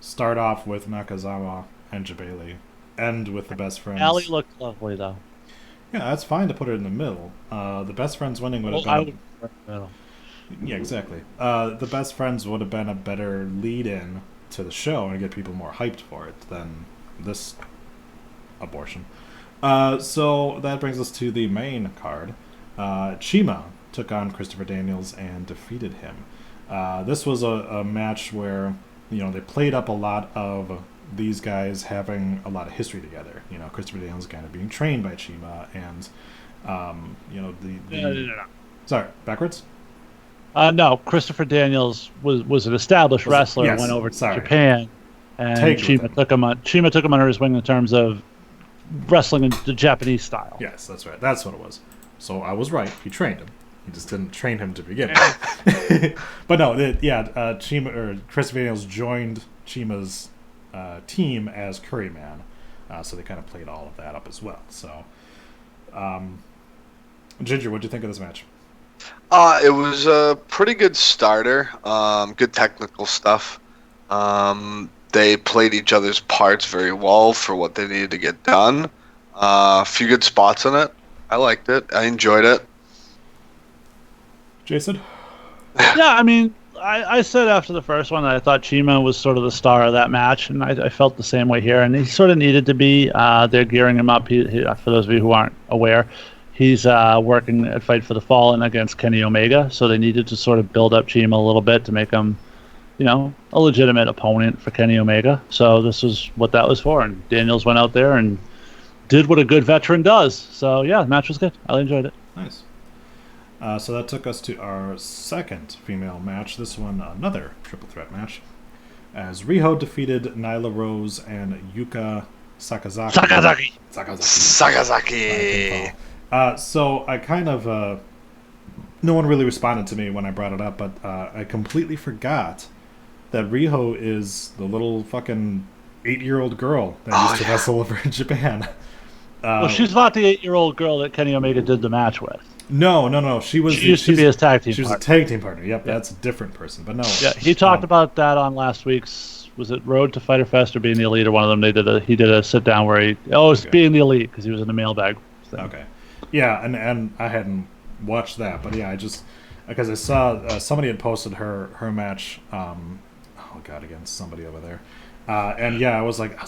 [SPEAKER 2] Start off with Nakazawa and Jabali, end with the best friends.
[SPEAKER 1] Ali looked lovely though.
[SPEAKER 2] Yeah, that's fine to put it in the middle. The best friends winning would have been.
[SPEAKER 1] I would put it in the middle.
[SPEAKER 2] Yeah, exactly. The best friends would have been a better lead-in to the show and get people more hyped for it than this abortion. So that brings us to the main card. Chima took on Christopher Daniels and defeated him. This was a match where, they played up a lot of these guys having a lot of history together. Christopher Daniels kind of being trained by Chima and,
[SPEAKER 1] No.
[SPEAKER 2] Sorry, backwards?
[SPEAKER 1] No, Christopher Daniels was an established wrestler and went over to Japan, and Chima took him under his wing in terms of wrestling in the Japanese style.
[SPEAKER 2] Yes, that's right. That's what it was. So I was right. He trained him. He just didn't train him to begin with. But no, Chima or Christopher Daniels joined Chima's team as Curryman, so they kind of played all of that up as well. So, Ginger, what do you think of this match?
[SPEAKER 3] It was a pretty good starter. Good technical stuff. They played each other's parts very well for what they needed to get done. A few good spots in it. I liked it. I enjoyed it.
[SPEAKER 2] Jason?
[SPEAKER 1] Yeah, I mean, I said after the first one that I thought Chima was sort of the star of that match, and I felt the same way here. And he sort of needed to be. They're gearing him up. For those of you who aren't aware, he's working at Fight for the Fallen against Kenny Omega, so they needed to sort of build up Chima a little bit to make him, a legitimate opponent for Kenny Omega. So this was what that was for, and Daniels went out there and did what a good veteran does. So yeah, the match was good. I enjoyed it.
[SPEAKER 2] Nice. So that took us to our second female match. This one, another triple threat match, as Riho defeated Nyla Rose and Yuka Sakazaki.
[SPEAKER 3] Sakazaki.
[SPEAKER 2] So I kind of no one really responded to me when I brought it up, but I completely forgot that Riho is the little fucking 8-year-old girl that used to wrestle over in Japan.
[SPEAKER 1] Well, she's not the 8-year-old girl that Kenny Omega did the match with.
[SPEAKER 2] No. She used to be
[SPEAKER 1] his tag team partner.
[SPEAKER 2] She was a tag team partner. Yep, that's a different person. But no.
[SPEAKER 1] Yeah, he talked about that on last week's, was it Road to Fighter Fest or Being the Elite or one of them? He did a sit down where it's Being the Elite because he was in the mailbag thing.
[SPEAKER 2] Okay. Yeah, and I hadn't watched that, but yeah, I just because I saw somebody had posted her match. Against somebody over there, and yeah, I was like,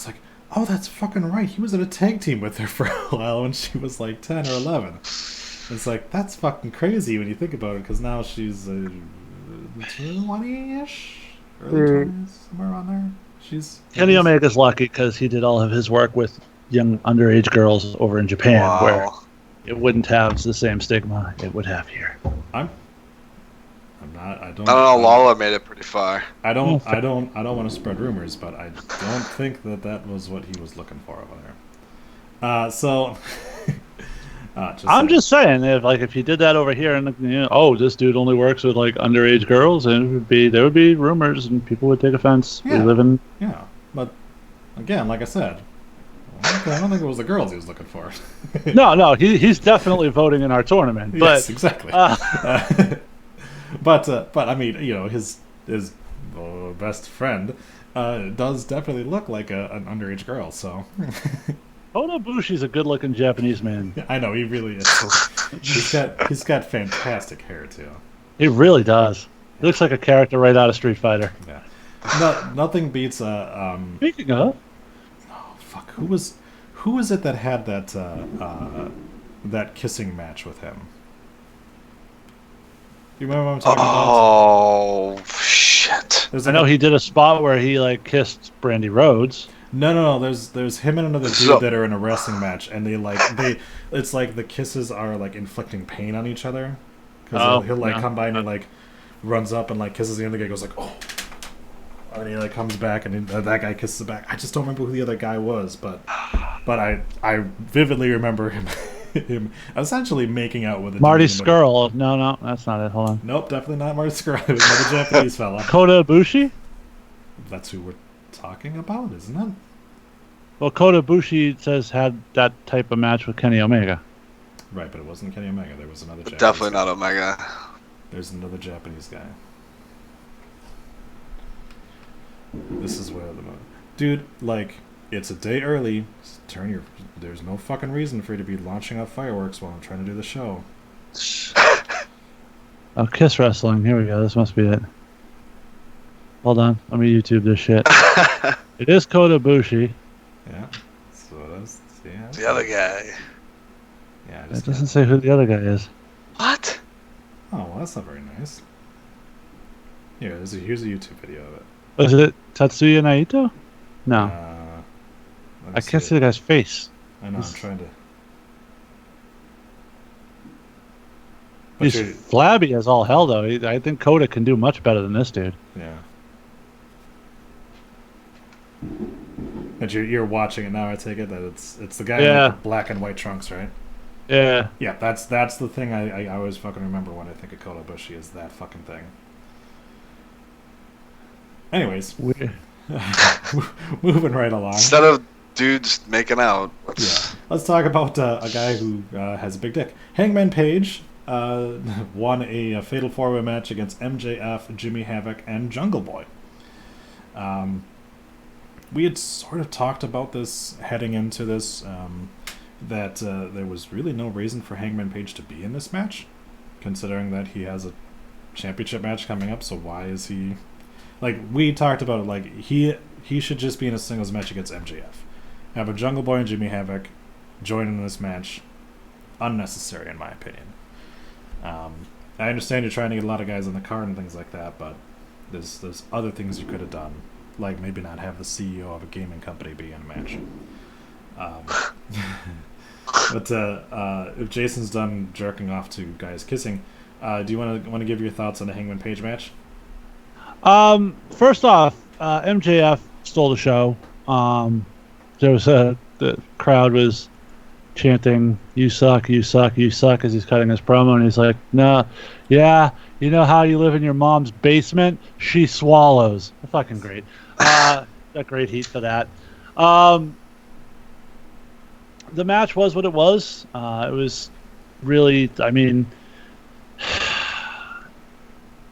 [SPEAKER 2] oh, that's fucking right. He was in a tag team with her for a while when she was like 10 or 11. It's like that's fucking crazy when you think about it, because now she's 20-ish, early 20s, somewhere around there.
[SPEAKER 1] Kenny Omega's lucky because he did all of his work with young underage girls over in Japan, where it wouldn't have the same stigma it would have here.
[SPEAKER 2] I don't
[SPEAKER 3] know. Lawler made it pretty far.
[SPEAKER 2] I don't want to spread rumors, but I don't think that was what he was looking for over there.
[SPEAKER 1] I'm just saying, if he did that over here, and this dude only works with like underage girls, and there would be rumors, and people would take offense.
[SPEAKER 2] Yeah.
[SPEAKER 1] We live in.
[SPEAKER 2] Yeah, but again, like I said, I don't think it was the girls he was looking for.
[SPEAKER 1] No, he's definitely voting in our tournament. But,
[SPEAKER 2] yes, exactly. But I mean, his best friend does definitely look like an underage girl. So
[SPEAKER 1] Kota Ibushi's a good-looking Japanese man.
[SPEAKER 2] I know he really is. He's got fantastic hair too.
[SPEAKER 1] He really does. He looks like a character right out of Street Fighter.
[SPEAKER 2] Yeah. Nothing beats
[SPEAKER 1] Speaking of,
[SPEAKER 2] oh fuck, who was it that had that kissing match with him? Do you remember what I'm talking about?
[SPEAKER 3] Oh shit!
[SPEAKER 2] I
[SPEAKER 1] know he did a spot where he like kissed Brandy Rhodes.
[SPEAKER 2] No. There's him and another dude that are in a wrestling match, and it's like the kisses are like inflicting pain on each other. Because he'll come by and he like runs up and like kisses the other guy, goes like, oh, and he like comes back and that guy kisses back. I just don't remember who the other guy was, but I vividly remember him essentially making out with
[SPEAKER 1] Marty Scurll. No, that's not it. Hold on.
[SPEAKER 2] Nope, definitely not Marty Scurll. It was another Japanese fella.
[SPEAKER 1] Kota Ibushi?
[SPEAKER 2] That's who we're talking about, isn't it?
[SPEAKER 1] Well, Kota Ibushi says had that type of match with Kenny Omega.
[SPEAKER 2] Right, but it wasn't Kenny Omega. There was another Japanese
[SPEAKER 3] Definitely
[SPEAKER 2] guy.
[SPEAKER 3] not Omega.
[SPEAKER 2] There's another Japanese guy. This is where dude, like, it's a day early. There's no fucking reason for you to be launching off fireworks while I'm trying to do the show.
[SPEAKER 1] Oh, Kiss Wrestling. Here we go. This must be it. Hold on. Let me YouTube this shit. It is Kota Ibushi.
[SPEAKER 2] Yeah. So it is. Yeah.
[SPEAKER 3] The other guy.
[SPEAKER 2] Yeah.
[SPEAKER 1] It doesn't say who the other guy is.
[SPEAKER 3] What?
[SPEAKER 2] Oh, well, that's not very nice. Here's a YouTube video of it.
[SPEAKER 1] Was it Tatsuya Naito? No.
[SPEAKER 2] Let me
[SPEAKER 1] I can't see the guy's face.
[SPEAKER 2] I know, I'm trying to...
[SPEAKER 1] He's flabby as all hell, though. I think Kota can do much better than this dude.
[SPEAKER 2] Yeah. And you're watching it now, I take it, that it's the guy in like the black and white trunks, right?
[SPEAKER 1] Yeah.
[SPEAKER 2] Yeah, that's the thing I always fucking remember when I think of Kota Ibushi, is that fucking thing. Anyways. Moving right along.
[SPEAKER 3] Instead of dudes making out.
[SPEAKER 2] Let's talk about a guy who has a big dick. Hangman Page won a fatal four-way match against MJF, Jimmy Havoc, and Jungle Boy. We had sort of talked about this heading into this, that there was really no reason for Hangman Page to be in this match, considering that he has a championship match coming up. So why is he... Like, we talked about it, like, he should just be in a singles match against MJF. Have a Jungle Boy and Jimmy Havoc join in this match. Unnecessary, in my opinion. I understand you're trying to get a lot of guys on the card and things like that, but there's other things you could have done. Like, maybe not have the CEO of a gaming company be in a match. But if Jason's done jerking off to guys kissing, do you want to give your thoughts on the Hangman Page match?
[SPEAKER 1] First off, MJF stole the show. There was the crowd was chanting, "You suck, you suck, you suck," as he's cutting his promo, and he's like, "No, yeah, you know how you live in your mom's basement? She swallows." Fucking great. Got great heat for that. The match was what it was. It was really, I mean,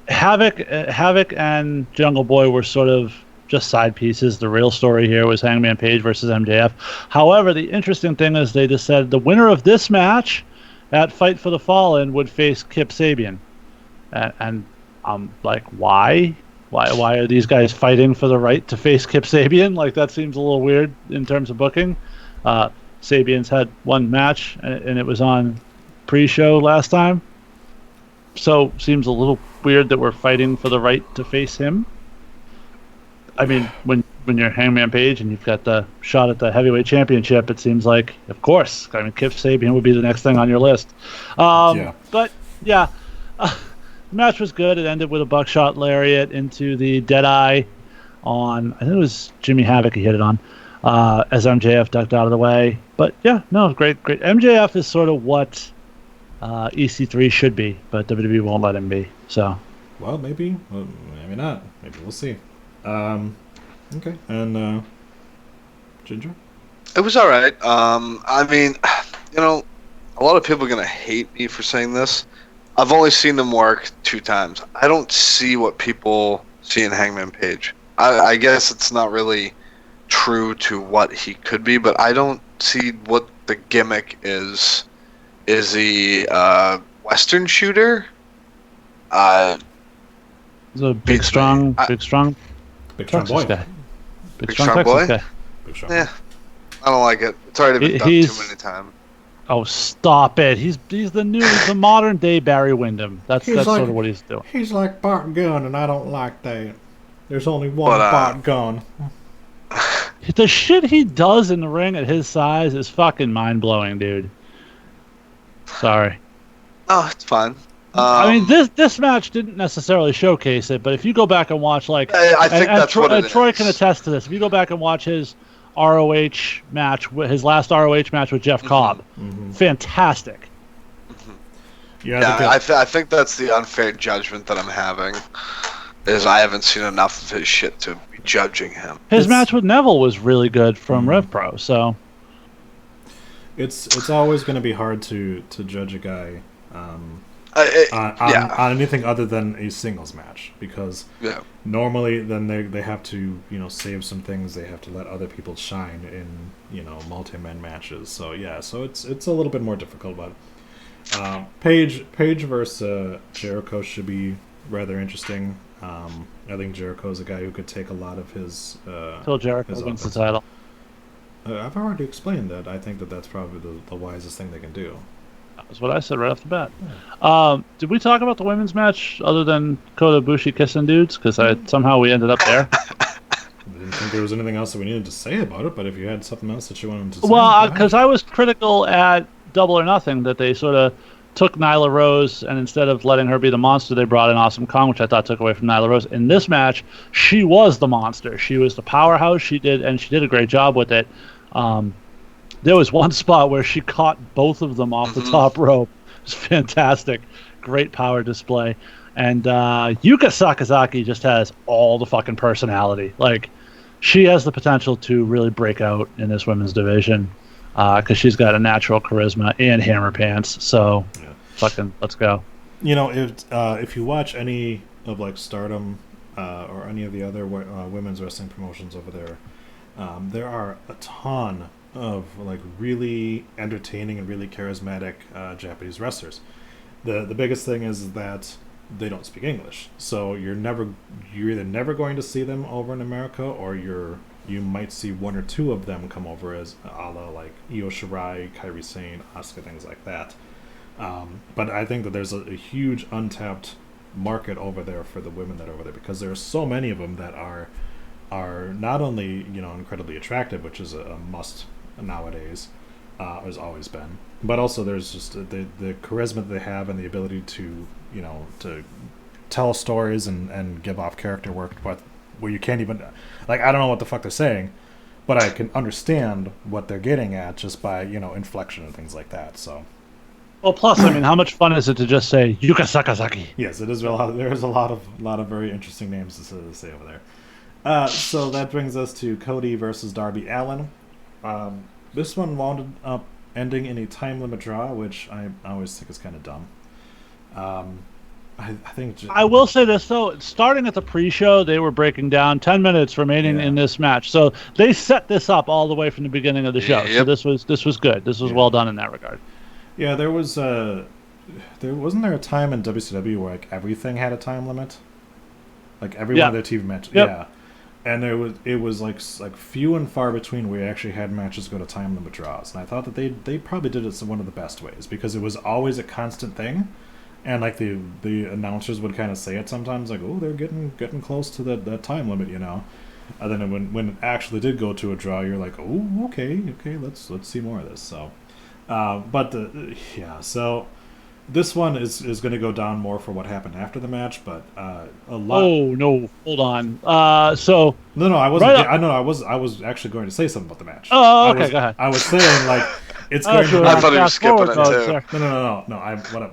[SPEAKER 1] Havoc and Jungle Boy were sort of just side pieces. The real story here was Hangman Page versus MJF. However, the interesting thing is they just said the winner of this match at Fight for the Fallen would face Kip Sabian. And I'm like, why? Why are these guys fighting for the right to face Kip Sabian? Like, that seems a little weird in terms of booking. Sabian's had one match, and it was on pre-show last time. So, seems a little weird that we're fighting for the right to face him. I mean, when you're Hangman Page and you've got the shot at the heavyweight championship, it seems like, of course, I mean, Kip Sabian would be the next thing on your list. But yeah, the match was good. It ended with a buckshot lariat into the Deadeye on, I think it was Jimmy Havoc he hit it on, as MJF ducked out of the way. But yeah, no, great. MJF is sort of what EC3 should be, but WWE won't let him be. So,
[SPEAKER 2] well, maybe not. Maybe we'll see. Okay, and Ginger.
[SPEAKER 3] It was all right. I mean, a lot of people are gonna hate me for saying this. I've only seen them work 2 times. I don't see what people see in Hangman Page. I guess it's not really true to what he could be, but I don't see what the gimmick is. Is he a Western shooter?
[SPEAKER 1] He's a big, strong
[SPEAKER 2] boy.
[SPEAKER 1] Big strong
[SPEAKER 3] Big
[SPEAKER 1] strong
[SPEAKER 3] strong boy?
[SPEAKER 1] Texas guy.
[SPEAKER 2] Big strong.
[SPEAKER 3] Yeah, I don't like it. It's already been done too many times.
[SPEAKER 1] Oh, stop it! He's the modern day Barry Windham. That's sort of what he's doing.
[SPEAKER 2] He's like Bart Gunn, and I don't like that. There's only one Bart Gunn.
[SPEAKER 1] The shit he does in the ring at his size is fucking mind blowing, dude. Sorry.
[SPEAKER 3] Oh, it's fine.
[SPEAKER 1] I mean, this match didn't necessarily showcase it, but if you go back and watch, like,
[SPEAKER 3] I think that's what it
[SPEAKER 1] Troy
[SPEAKER 3] is.
[SPEAKER 1] can attest to this. If you go back and watch his ROH match, his last ROH match with Jeff Cobb, fantastic.
[SPEAKER 2] Yeah,
[SPEAKER 3] I think that's the unfair judgment that I'm having. Is I haven't seen enough of his shit to be judging him.
[SPEAKER 1] His match with Neville was really good from Rev Pro, so
[SPEAKER 2] it's always going to be hard to judge a guy on anything other than a singles match, because normally then they have to save some things. They have to let other people shine in multi-man matches. So it's a little bit more difficult. But Page versus Jericho should be rather interesting. I think Jericho's a guy who could take a lot of his
[SPEAKER 1] until Jericho wins the title.
[SPEAKER 2] I've already explained that. I think that's probably the wisest thing they can do.
[SPEAKER 1] That's what I said right off the bat. Did we talk about the women's match other than Kota Ibushi kissing dudes? Because somehow we ended up there.
[SPEAKER 2] I didn't think there was anything else that we needed to say about it, but if you had something else that you wanted to say...
[SPEAKER 1] Well, because I was critical at Double or Nothing that they sort of took Nyla Rose, and instead of letting her be the monster, they brought in Awesome Kong, which I thought took away from Nyla Rose. In this match, she was the monster. She was the powerhouse. She did a great job with it. There was one spot where she caught both of them off the top rope. It was fantastic. Great power display. And Yuka Sakazaki just has all the fucking personality. Like, she has the potential to really break out in this women's division because she's got a natural charisma and hammer pants. So, fucking let's go.
[SPEAKER 2] If you watch any of like Stardom or any of the other women's wrestling promotions over there, there are a ton of like really entertaining and really charismatic Japanese wrestlers. The biggest thing is that they don't speak English, so you're either never going to see them over in America, or you might see one or two of them come over as a la like Io Shirai, Kairi Sane, Asuka, things like that. But I think that there's a huge untapped market over there for the women that are over there, because there are so many of them that are not only incredibly attractive, which is a must nowadays, has always been, but also there's just the charisma that they have and the ability to to tell stories and give off character work, but where you can't even I don't know what the fuck they're saying, but I can understand what they're getting at just by inflection and things like that. So.
[SPEAKER 1] Well, plus, I mean, how much fun is it to just say Yuka Sakazaki?
[SPEAKER 2] Yes, it is. There's a lot of very interesting names to say over there. So that brings us to Cody versus Darby Allin. This one wound up ending in a time limit draw, which I always think is kind of dumb. I think.
[SPEAKER 1] I will say this though: starting at the pre-show, they were breaking down 10 minutes remaining in this match, so they set this up all the way from the beginning of the show.
[SPEAKER 3] Yep.
[SPEAKER 1] So this was good. This was well done in that regard.
[SPEAKER 2] Yeah, there wasn't there a time in WCW where like everything had a time limit, like every one of their TV matches.
[SPEAKER 1] Yep.
[SPEAKER 2] Yeah, and it was like few and far between where you actually had matches go to time limit draws, and I thought that they probably did it in one of the best ways, because it was always a constant thing, and like the announcers would kind of say it sometimes, like, oh, they're getting close to that time limit, and then when it actually did go to a draw, you're like, oh, okay, let's see more of this. So. So this one is going to go down more for what happened after the match, but a lot.
[SPEAKER 1] Oh no, hold on. So
[SPEAKER 2] No, I wasn't.
[SPEAKER 1] Right
[SPEAKER 2] I was actually going to say something about the match.
[SPEAKER 1] Oh, okay, go ahead.
[SPEAKER 2] I was saying like it's going
[SPEAKER 1] sure,
[SPEAKER 2] to.
[SPEAKER 3] I thought he was
[SPEAKER 1] fast forward
[SPEAKER 3] skipping it,
[SPEAKER 1] mode,
[SPEAKER 3] too.
[SPEAKER 1] sir.
[SPEAKER 2] No.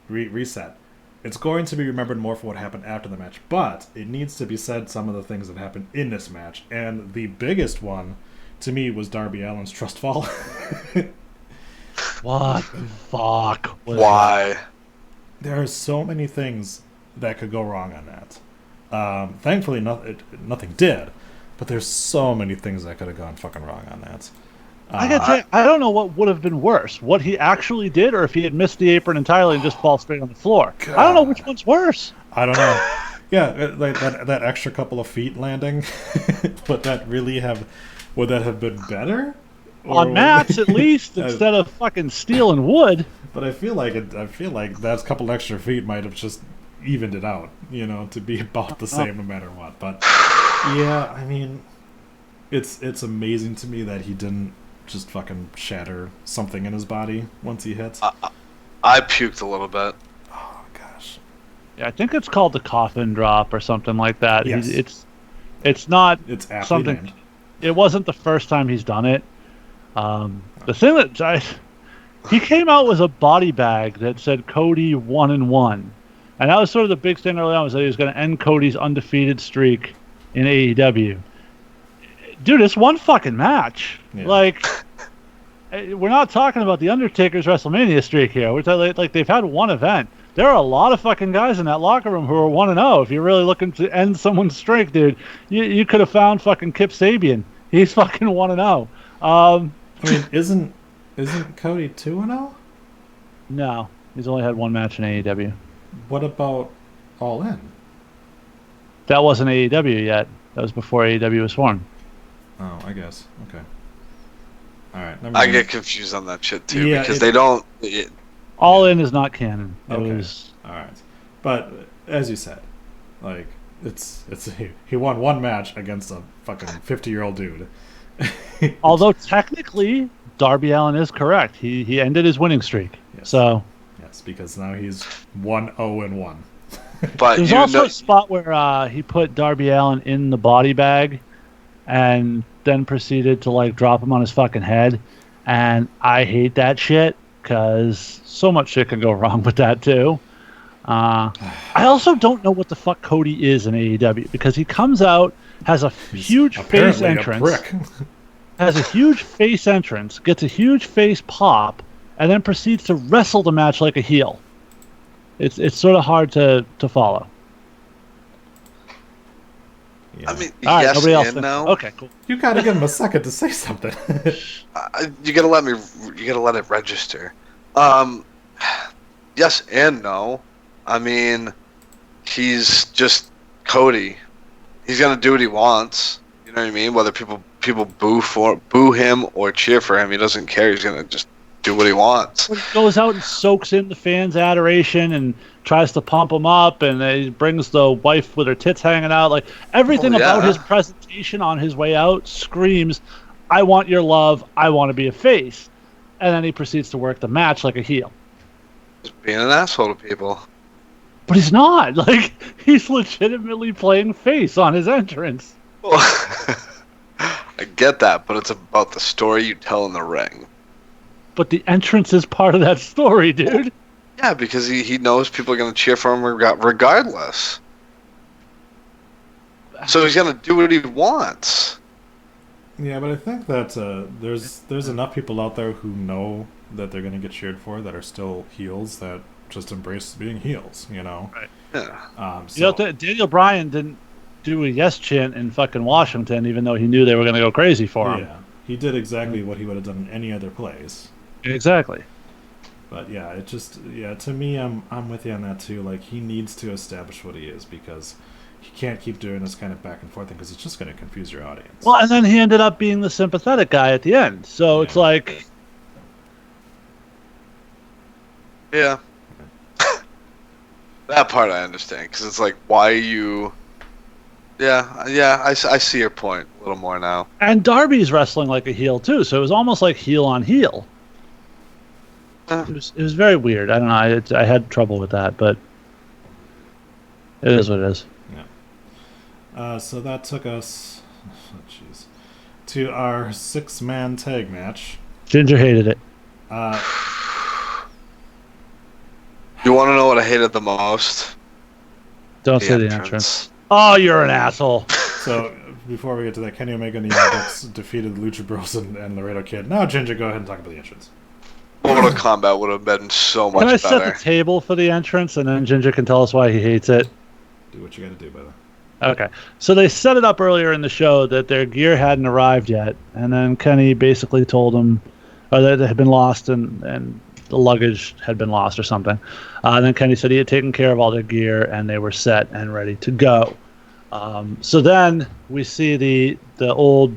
[SPEAKER 2] Reset. It's going to be remembered more for what happened after the match, but it needs to be said some of the things that happened in this match, and the biggest one to me was Darby Allin's trust fall.
[SPEAKER 1] What the fuck? was
[SPEAKER 3] Why?
[SPEAKER 2] There are so many things that could go wrong on that. Thankfully, nothing did, but there's so many things that could have gone fucking wrong on that.
[SPEAKER 1] I gotta tell you, I don't know what would have been worse, what he actually did, or if he had missed the apron entirely and just fall straight on the floor. I don't know which one's worse.
[SPEAKER 2] I don't know. Yeah, like that extra couple of feet landing, would that have been better?
[SPEAKER 1] On mats, at least, instead of fucking steel and wood.
[SPEAKER 2] But I feel like that couple extra feet might have just evened it out, to be about the same no matter what. But yeah, I mean, it's amazing to me that he didn't just fucking shatter something in his body once he hits.
[SPEAKER 3] I puked a little bit.
[SPEAKER 2] Oh gosh.
[SPEAKER 1] Yeah, I think it's called the coffin drop or something like that.
[SPEAKER 2] Yes.
[SPEAKER 1] It's not
[SPEAKER 2] It's aptly
[SPEAKER 1] something.
[SPEAKER 2] named.
[SPEAKER 1] It wasn't the first time he's done it. The thing that he came out with a body bag that said Cody 1-1, and that was sort of the big thing early on, was that he was going to end Cody's undefeated streak in AEW. Dude, it's one fucking match.
[SPEAKER 2] Yeah.
[SPEAKER 1] Like, we're not talking about the Undertaker's WrestleMania streak here. We're talking like they've had one event. There are a lot of fucking guys in that locker room who are 1-0. If you're really looking to end someone's streak, dude, you could have found fucking Kip Sabian. He's fucking 1-0.
[SPEAKER 2] I mean, isn't Cody 2-0?
[SPEAKER 1] No, he's only had one match in AEW.
[SPEAKER 2] What about All In?
[SPEAKER 1] That wasn't AEW yet. That was before AEW was formed.
[SPEAKER 2] Oh, I guess. Okay. All right.
[SPEAKER 3] I get confused on that shit too
[SPEAKER 2] Yeah,
[SPEAKER 3] because they don't.
[SPEAKER 1] All In is not canon. It
[SPEAKER 2] Okay.
[SPEAKER 1] was
[SPEAKER 2] All right, but as you said, like it's he won one match against a fucking 50-year-old dude.
[SPEAKER 1] although technically Darby Allin is correct. He ended his winning streak.
[SPEAKER 2] Yes.
[SPEAKER 1] So
[SPEAKER 2] Yes, because now he's 1-0-1.
[SPEAKER 3] But
[SPEAKER 1] there's also a spot where he put Darby Allin in the body bag and then proceeded to like drop him on his fucking head, and I hate that shit because so much shit can go wrong with that too. I also don't know what the fuck Cody is in AEW because he comes out, has a huge face
[SPEAKER 2] Apparently a
[SPEAKER 1] entrance,
[SPEAKER 2] prick.
[SPEAKER 1] has a huge face entrance, gets a huge face pop, and then proceeds to wrestle the match like a heel. It's sort of hard to follow.
[SPEAKER 2] Yeah.
[SPEAKER 3] I mean,
[SPEAKER 1] All right,
[SPEAKER 3] yes
[SPEAKER 1] nobody else.
[SPEAKER 3] and no.
[SPEAKER 1] Okay, cool.
[SPEAKER 2] You gotta give him a second to say something.
[SPEAKER 3] You gotta let it register. Yes and no. I mean, he's just Cody. He's gonna do what he wants. You know what I mean? Whether people boo him or cheer for him, he doesn't care. He's gonna just do what he wants.
[SPEAKER 1] When he goes out and soaks in the fans' adoration and tries to pump them up, and he brings the wife with her tits hanging out. Like everything about his presentation on his way out screams, "I want your love. I want to be a face," and then he proceeds to work the match like a heel.
[SPEAKER 3] Just being an asshole to people.
[SPEAKER 1] But he's not. Like he's legitimately playing face on his entrance.
[SPEAKER 3] Well, I get that, but it's about the story you tell in the ring.
[SPEAKER 1] But the entrance is part of that story, dude.
[SPEAKER 3] Yeah, because he knows people are going to cheer for him regardless. So he's going to do what he wants.
[SPEAKER 2] Yeah, but I think that there's enough people out there who know that they're gonna get cheered for that are still heels that just embrace being heels.
[SPEAKER 1] Right.
[SPEAKER 3] Yeah.
[SPEAKER 1] You know, Daniel Bryan didn't do a yes chant in fucking Washington, even though he knew they were going to go crazy for him.
[SPEAKER 2] Yeah, he did exactly what he would have done in any other place.
[SPEAKER 1] Exactly.
[SPEAKER 2] But yeah, it just to me, I'm with you on that too. Like he needs to establish what he is because he can't keep doing this kind of back and forth thing because it's just going to confuse your audience.
[SPEAKER 1] Well, and then he ended up being the sympathetic guy at the end. So it's like,
[SPEAKER 3] Yeah. That part I understand, because it's like, why are you... Yeah, I see your point a little more now.
[SPEAKER 1] and Darby's wrestling like a heel too, so it was almost like heel on heel. It was very weird. I don't know. I had trouble with that, but it is what it is.
[SPEAKER 2] So that took us, to our 6-man tag match.
[SPEAKER 1] Ginger hated it.
[SPEAKER 3] You want to know what I hated the most?
[SPEAKER 1] Don't say the entrance. Oh, you're an asshole.
[SPEAKER 2] So before we get to that, Kenny Omega and the Young Bucks defeated Lucha Bros and Laredo Kid. Now, Ginger, go ahead and talk about the entrance.
[SPEAKER 3] Mortal Kombat would have been so much
[SPEAKER 1] Can I
[SPEAKER 3] better.
[SPEAKER 1] set the table for the entrance, and then Ginger can tell us why he hates it?
[SPEAKER 2] Do what you got to do, brother.
[SPEAKER 1] Okay. So they set it up earlier in the show that their gear hadn't arrived yet, and then Kenny basically told them that it had been lost and the luggage had been lost or something. And then Kenny said he had taken care of all their gear and they were set and ready to go. So then we see the old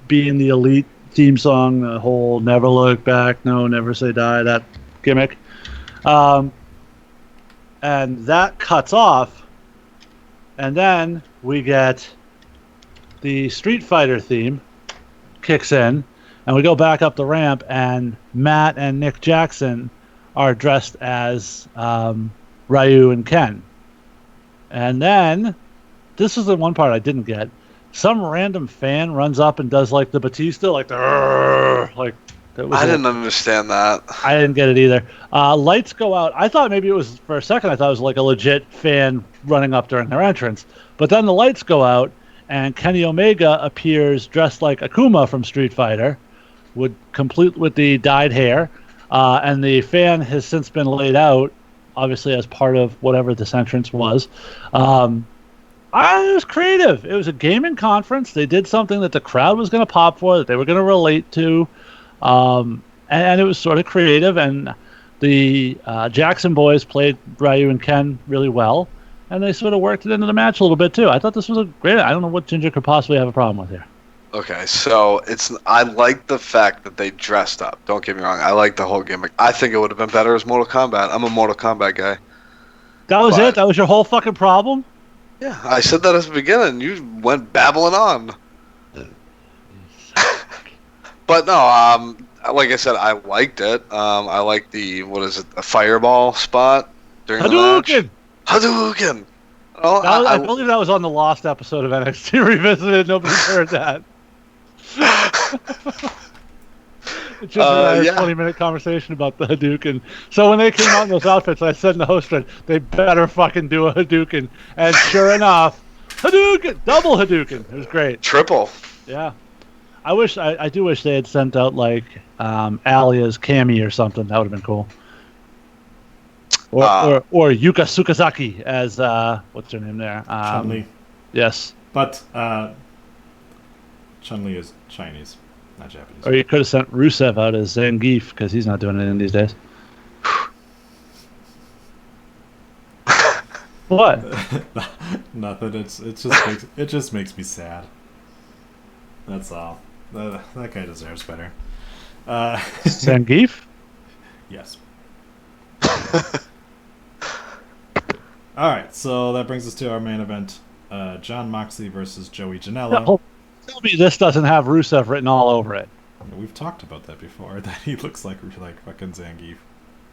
[SPEAKER 1] Being the Elite theme song, the whole never look back, no, never say die, that gimmick. And that cuts off. And then we get the Street Fighter theme kicks in, and we go back up the ramp, and Matt and Nick Jackson are dressed as Ryu and Ken. And then, this is the one part I didn't get. Some random fan runs up and does like the Batista, like the like.
[SPEAKER 3] I didn't understand that.
[SPEAKER 1] I didn't get it either. Lights go out. I thought maybe it was, for a second, I thought it was like a legit fan running up during their entrance. But then the lights go out, and Kenny Omega appears dressed like Akuma from Street Fighter, complete with the dyed hair. And the fan has since been laid out, obviously as part of whatever this entrance was. It was creative. It was a gaming conference. They did something that the crowd was going to pop for, that they were going to relate to. And it was sort of creative, and the Jackson boys played Ryu and Ken really well, and they sort of worked it into the match a little bit too. I thought this was a great. I don't know what Ginger could possibly have a problem with here.
[SPEAKER 3] Okay, so I like the fact that they dressed up. Don't get me wrong. I like the whole gimmick. I think it would have been better as Mortal Kombat. I'm a Mortal Kombat guy.
[SPEAKER 1] That was it? That was your whole fucking problem?
[SPEAKER 3] Yeah, I said that at the beginning. You went babbling on. But no, like I said, I liked it. I liked the a fireball spot during the match. Hadouken! Oh,
[SPEAKER 1] I believe that was on the lost episode of NXT Revisited. Nobody's heard that. It's just a 20-minute conversation about the Hadouken. So when they came out in those outfits, I said in the host thread, they better fucking do a Hadouken. And sure enough, Hadouken! Double Hadouken! It was great.
[SPEAKER 3] Triple.
[SPEAKER 1] Yeah. I do wish they had sent out like Alia's Cammy or something. That would have been cool. Or Yuka Tsukazaki as what's her name there?
[SPEAKER 2] Chun-Li.
[SPEAKER 1] Yes.
[SPEAKER 2] But Chun-Li is Chinese, not Japanese.
[SPEAKER 1] Or you could have sent Rusev out as Zangief because he's not doing anything these days. What?
[SPEAKER 2] Nothing. It just makes me sad. That's all. That guy deserves better.
[SPEAKER 1] Zangief?
[SPEAKER 2] Yes. Alright, so that brings us to our main event. Jon Moxley versus Joey Janela.
[SPEAKER 1] Tell me this doesn't have Rusev written all over it.
[SPEAKER 2] We've talked about that before, that he looks like fucking Zangief.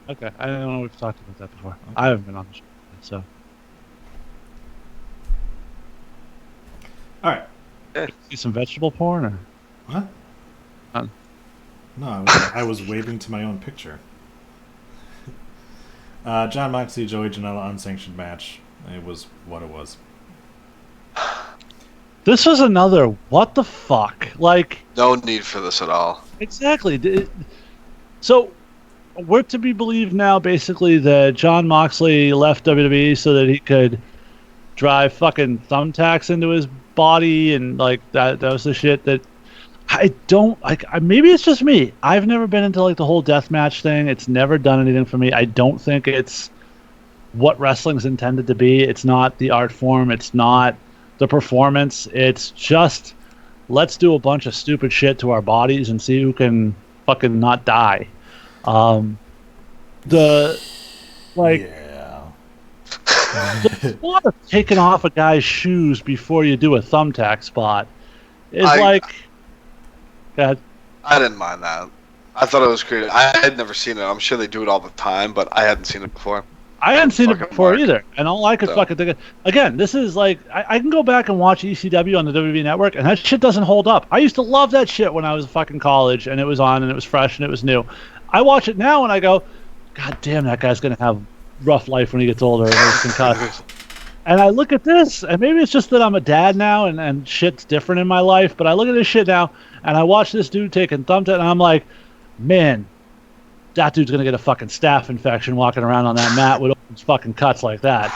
[SPEAKER 1] Okay, I don't know we've talked about that before. Okay. I haven't been on the show, so.
[SPEAKER 2] Alright.
[SPEAKER 1] See some vegetable porn, or
[SPEAKER 2] what? No, I was waving to my own picture. Jon Moxley, Joey Janela, unsanctioned match. It was what it was.
[SPEAKER 1] This was another what the fuck? Like,
[SPEAKER 3] no need for this at all.
[SPEAKER 1] Exactly. So we're to be believed now, basically, that Jon Moxley left WWE so that he could drive fucking thumbtacks into his body, and like that was the shit that I don't like. Maybe it's just me. I've never been into like the whole deathmatch thing. It's never done anything for me. I don't think it's what wrestling's intended to be. It's not the art form. It's not the performance. It's just let's do a bunch of stupid shit to our bodies and see who can fucking not die. The thought of taking off a guy's shoes before you do a thumbtack spot is like. Go ahead.
[SPEAKER 3] I didn't mind that. I thought it was creative. I had never seen it. I'm sure they do it all the time, but I hadn't seen it before.
[SPEAKER 1] I hadn't seen it
[SPEAKER 3] Fucking
[SPEAKER 1] before
[SPEAKER 3] Mark.
[SPEAKER 1] either, and all I could
[SPEAKER 3] So-
[SPEAKER 1] fucking think of, again, this is like, I can go back and watch ECW on the WWE Network, and that shit doesn't hold up. I used to love that shit when I was fucking college, and it was on, and it was fresh, and it was new. I watch it now, and I go, God damn, that guy's going to have rough life when he gets older. And he's concussed. And I look at this, and maybe it's just that I'm a dad now, and shit's different in my life, but I look at this shit now, and I watch this dude taking thumbs at, and I'm like, man, that dude's gonna get a fucking staph infection walking around on that mat with all these fucking cuts like that.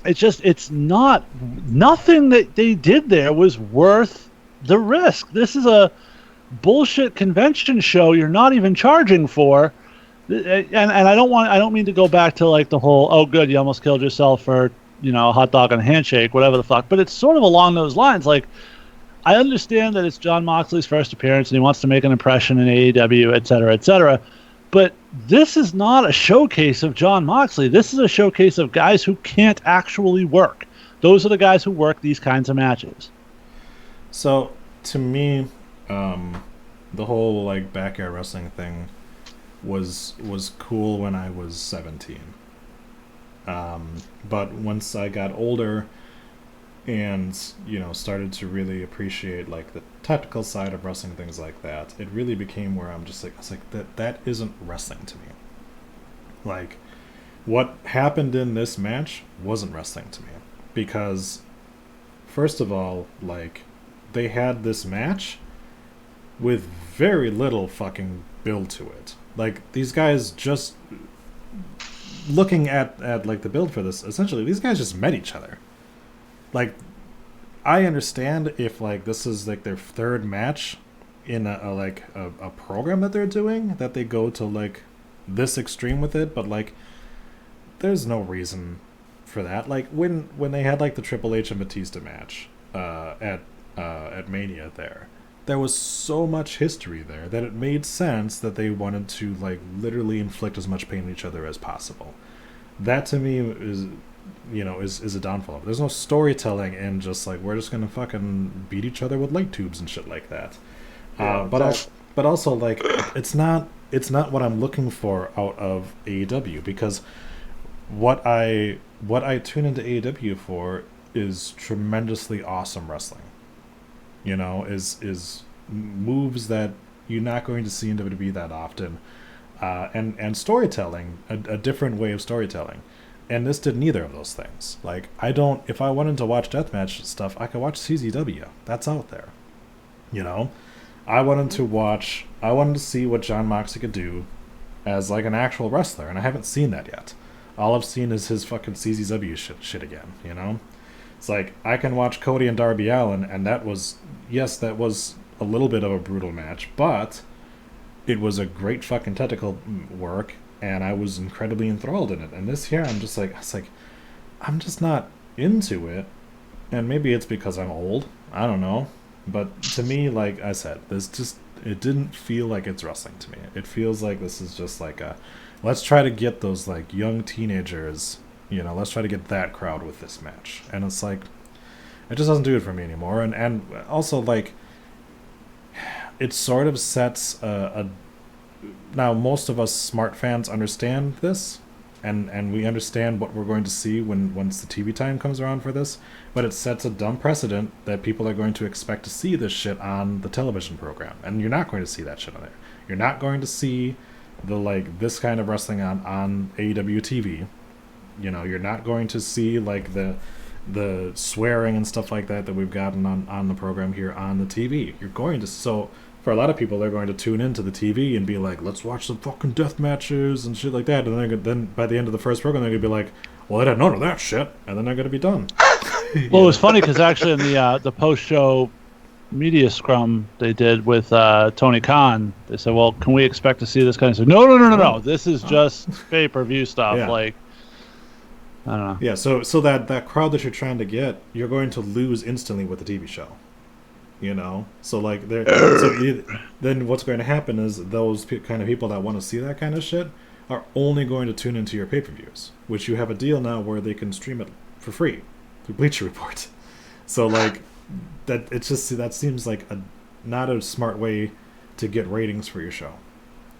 [SPEAKER 1] It's not, nothing that they did there was worth the risk. This is a bullshit convention show you're not even charging for, and I don't mean to go back to like the whole, oh good, you almost killed yourself for, you know, a hot dog and a handshake, whatever the fuck, but it's sort of along those lines. Like, I understand that it's Jon Moxley's first appearance and he wants to make an impression in AEW, et cetera, but this is not a showcase of Jon Moxley. This is a showcase of guys who can't actually work. Those are the guys who work these kinds of matches.
[SPEAKER 2] So, to me, the whole like backyard wrestling thing was cool when I was 17. But once I got older and, you know, started to really appreciate like the technical side of wrestling, things like that, it really became where I'm just like, I was like, that isn't wrestling to me. Like, what happened in this match wasn't wrestling to me, because first of all, like, they had this match with very little fucking build to it. Like, these guys just, looking at like the build for this, essentially these guys just met each other. Like, I understand if like this is like their third match in a program that they're doing, that they go to like this extreme with it, but like there's no reason for that. Like when they had like the Triple H and Batista match at Mania, there was so much history there that it made sense that they wanted to like literally inflict as much pain on each other as possible. That to me is, you know, is a downfall. There's no storytelling and just like, we're just gonna fucking beat each other with light tubes and shit like that.
[SPEAKER 3] Yeah,
[SPEAKER 2] But also like, it's not what I'm looking for out of AEW, because what I tune into AEW for is tremendously awesome wrestling. You know, is moves that you're not going to see in WWE that often, and storytelling, a different way of storytelling. And this did neither of those things. Like, if I wanted to watch deathmatch stuff, I could watch CZW. That's out there. You know? I wanted to see what Jon Moxley could do as, like, an actual wrestler, and I haven't seen that yet. All I've seen is his fucking CZW shit again, you know? It's like, I can watch Cody and Darby Allin, and that was a little bit of a brutal match, but it was a great fucking technical work, and I was incredibly enthralled in it. And this here, I'm just not into it. And maybe it's because I'm old. I don't know. But to me, like I said, it didn't feel like it's wrestling to me. It feels like this is just like let's try to get those like young teenagers, you know, let's try to get that crowd with this match. And it's like, it just doesn't do it for me anymore. And also, like, it sort of sets now, most of us smart fans understand this, and we understand what we're going to see once the TV time comes around for this, but it sets a dumb precedent that people are going to expect to see this shit on the television program, and you're not going to see that shit on there. You're not going to see this kind of wrestling on AEW TV. You know, you're not going to see like the swearing and stuff like that we've gotten on the program here on the TV. You're going to, so for a lot of people, they're going to tune into the TV and be like, let's watch some fucking death matches and shit like that. And then by the end of the first program, they're going to be like, well, I didn't know that shit. And then they're going to be done.
[SPEAKER 1] Well, it was funny because actually in the post-show media scrum they did with Tony Khan, they said, well, can we expect to see this kind of stuff? No. This is just pay-per-view stuff.
[SPEAKER 2] Yeah.
[SPEAKER 1] Like, I don't know.
[SPEAKER 2] Yeah, so that crowd that you're trying to get, you're going to lose instantly with the TV show. You know? So, like, then what's going to happen is those kind of people that want to see that kind of shit are only going to tune into your pay-per-views, which you have a deal now where they can stream it for free through Bleacher Report. So, like, that seems like not a smart way to get ratings for your show.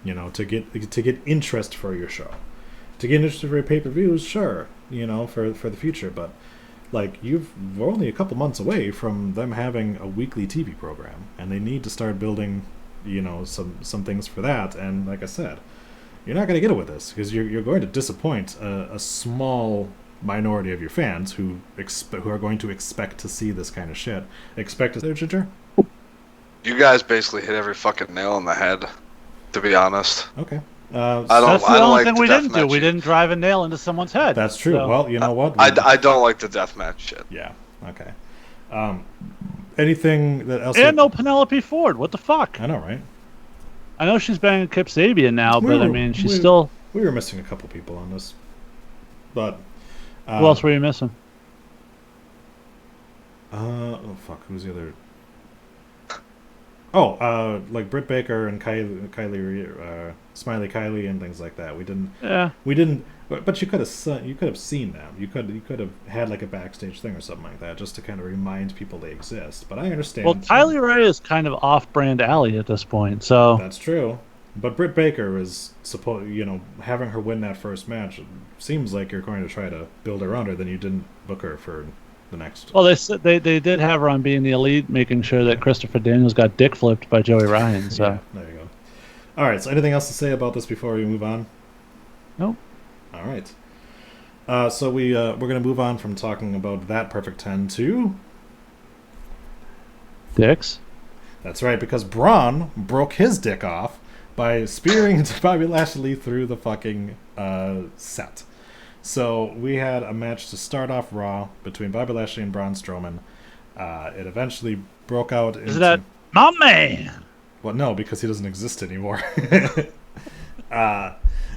[SPEAKER 2] You know, to get interest for your show. To get interest for your pay-per-views, sure, you know, for the future, but like we're only a couple months away from them having a weekly TV program, and they need to start building, you know, some things for that. And like I said, you're not going to get it with this because you're going to disappoint a small minority of your fans who are going to expect to see this kind of shit. Expect to Ginger?
[SPEAKER 3] You guys basically hit every fucking nail on the head, to be honest.
[SPEAKER 2] Okay.
[SPEAKER 1] That's the only thing we didn't do. We didn't drive a nail into someone's head.
[SPEAKER 2] That's true.
[SPEAKER 1] So.
[SPEAKER 2] Well, you know what?
[SPEAKER 3] I don't like the deathmatch shit.
[SPEAKER 2] Yeah. Okay. Anything that else?
[SPEAKER 1] And no Penelope Ford. What the fuck?
[SPEAKER 2] I know, right?
[SPEAKER 1] I know she's banging Kip Sabian now, but I mean, she's still.
[SPEAKER 2] We were missing a couple people on this, but.
[SPEAKER 1] Who else were you missing?
[SPEAKER 2] Oh fuck! Who's the other? Oh, like Britt Baker and Kylie, Smiley Kylie, and things like that. We didn't.
[SPEAKER 1] Yeah.
[SPEAKER 2] We didn't. But you could have seen them. You could have had like a backstage thing or something like that, just to kind of remind people they exist. But I understand.
[SPEAKER 1] Well, Kylie Ray is kind of off-brand alley at this point, so.
[SPEAKER 2] That's true. But Britt Baker is having her win that first match. It seems like you're going to try to build around her. Then you didn't book her for the next.
[SPEAKER 1] Well, they did have her on being the elite, making sure that Christopher Daniels got dick flipped by Joey Ryan. So
[SPEAKER 2] yeah, there you go. All right. So anything else to say about this before we move on?
[SPEAKER 1] Nope.
[SPEAKER 2] All right. So we're going to move on from talking about that Perfect 10 to
[SPEAKER 1] dicks.
[SPEAKER 2] That's right, because Braun broke his dick off by spearing Bobby Lashley through the fucking set. So we had a match to start off Raw between Bobby Lashley and Braun Strowman. It eventually broke out into...
[SPEAKER 1] Is that my man?
[SPEAKER 2] Well, no, because he doesn't exist anymore.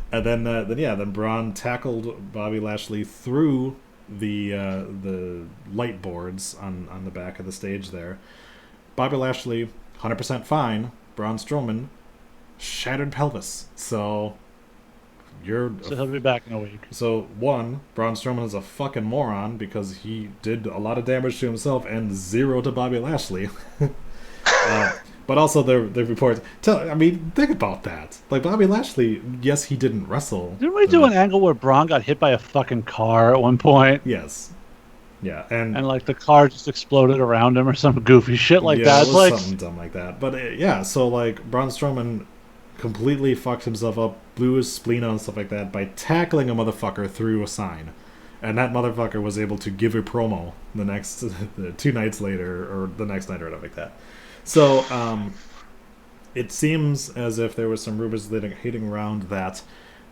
[SPEAKER 2] And then Braun tackled Bobby Lashley through the light boards on the back of the stage there. Bobby Lashley, 100% fine. Braun Strowman, shattered pelvis. So
[SPEAKER 1] he'll be back in a week.
[SPEAKER 2] So one, Braun Strowman is a fucking moron because he did a lot of damage to himself and 0 to Bobby Lashley. But also the reports. Think about that. Like Bobby Lashley, yes, he didn't wrestle.
[SPEAKER 1] Didn't we do an angle where Braun got hit by a fucking car at one point?
[SPEAKER 2] Yes. Yeah, and
[SPEAKER 1] like the car just exploded around him or some goofy shit like that.
[SPEAKER 2] It was like something dumb like that. But so like Braun Strowman completely fucked himself up, blew his spleen out and stuff like that by tackling a motherfucker through a sign. And that motherfucker was able to give a promo the 2 nights later, or the next night, or whatever like that. So, it seems as if there was some rumors hitting around that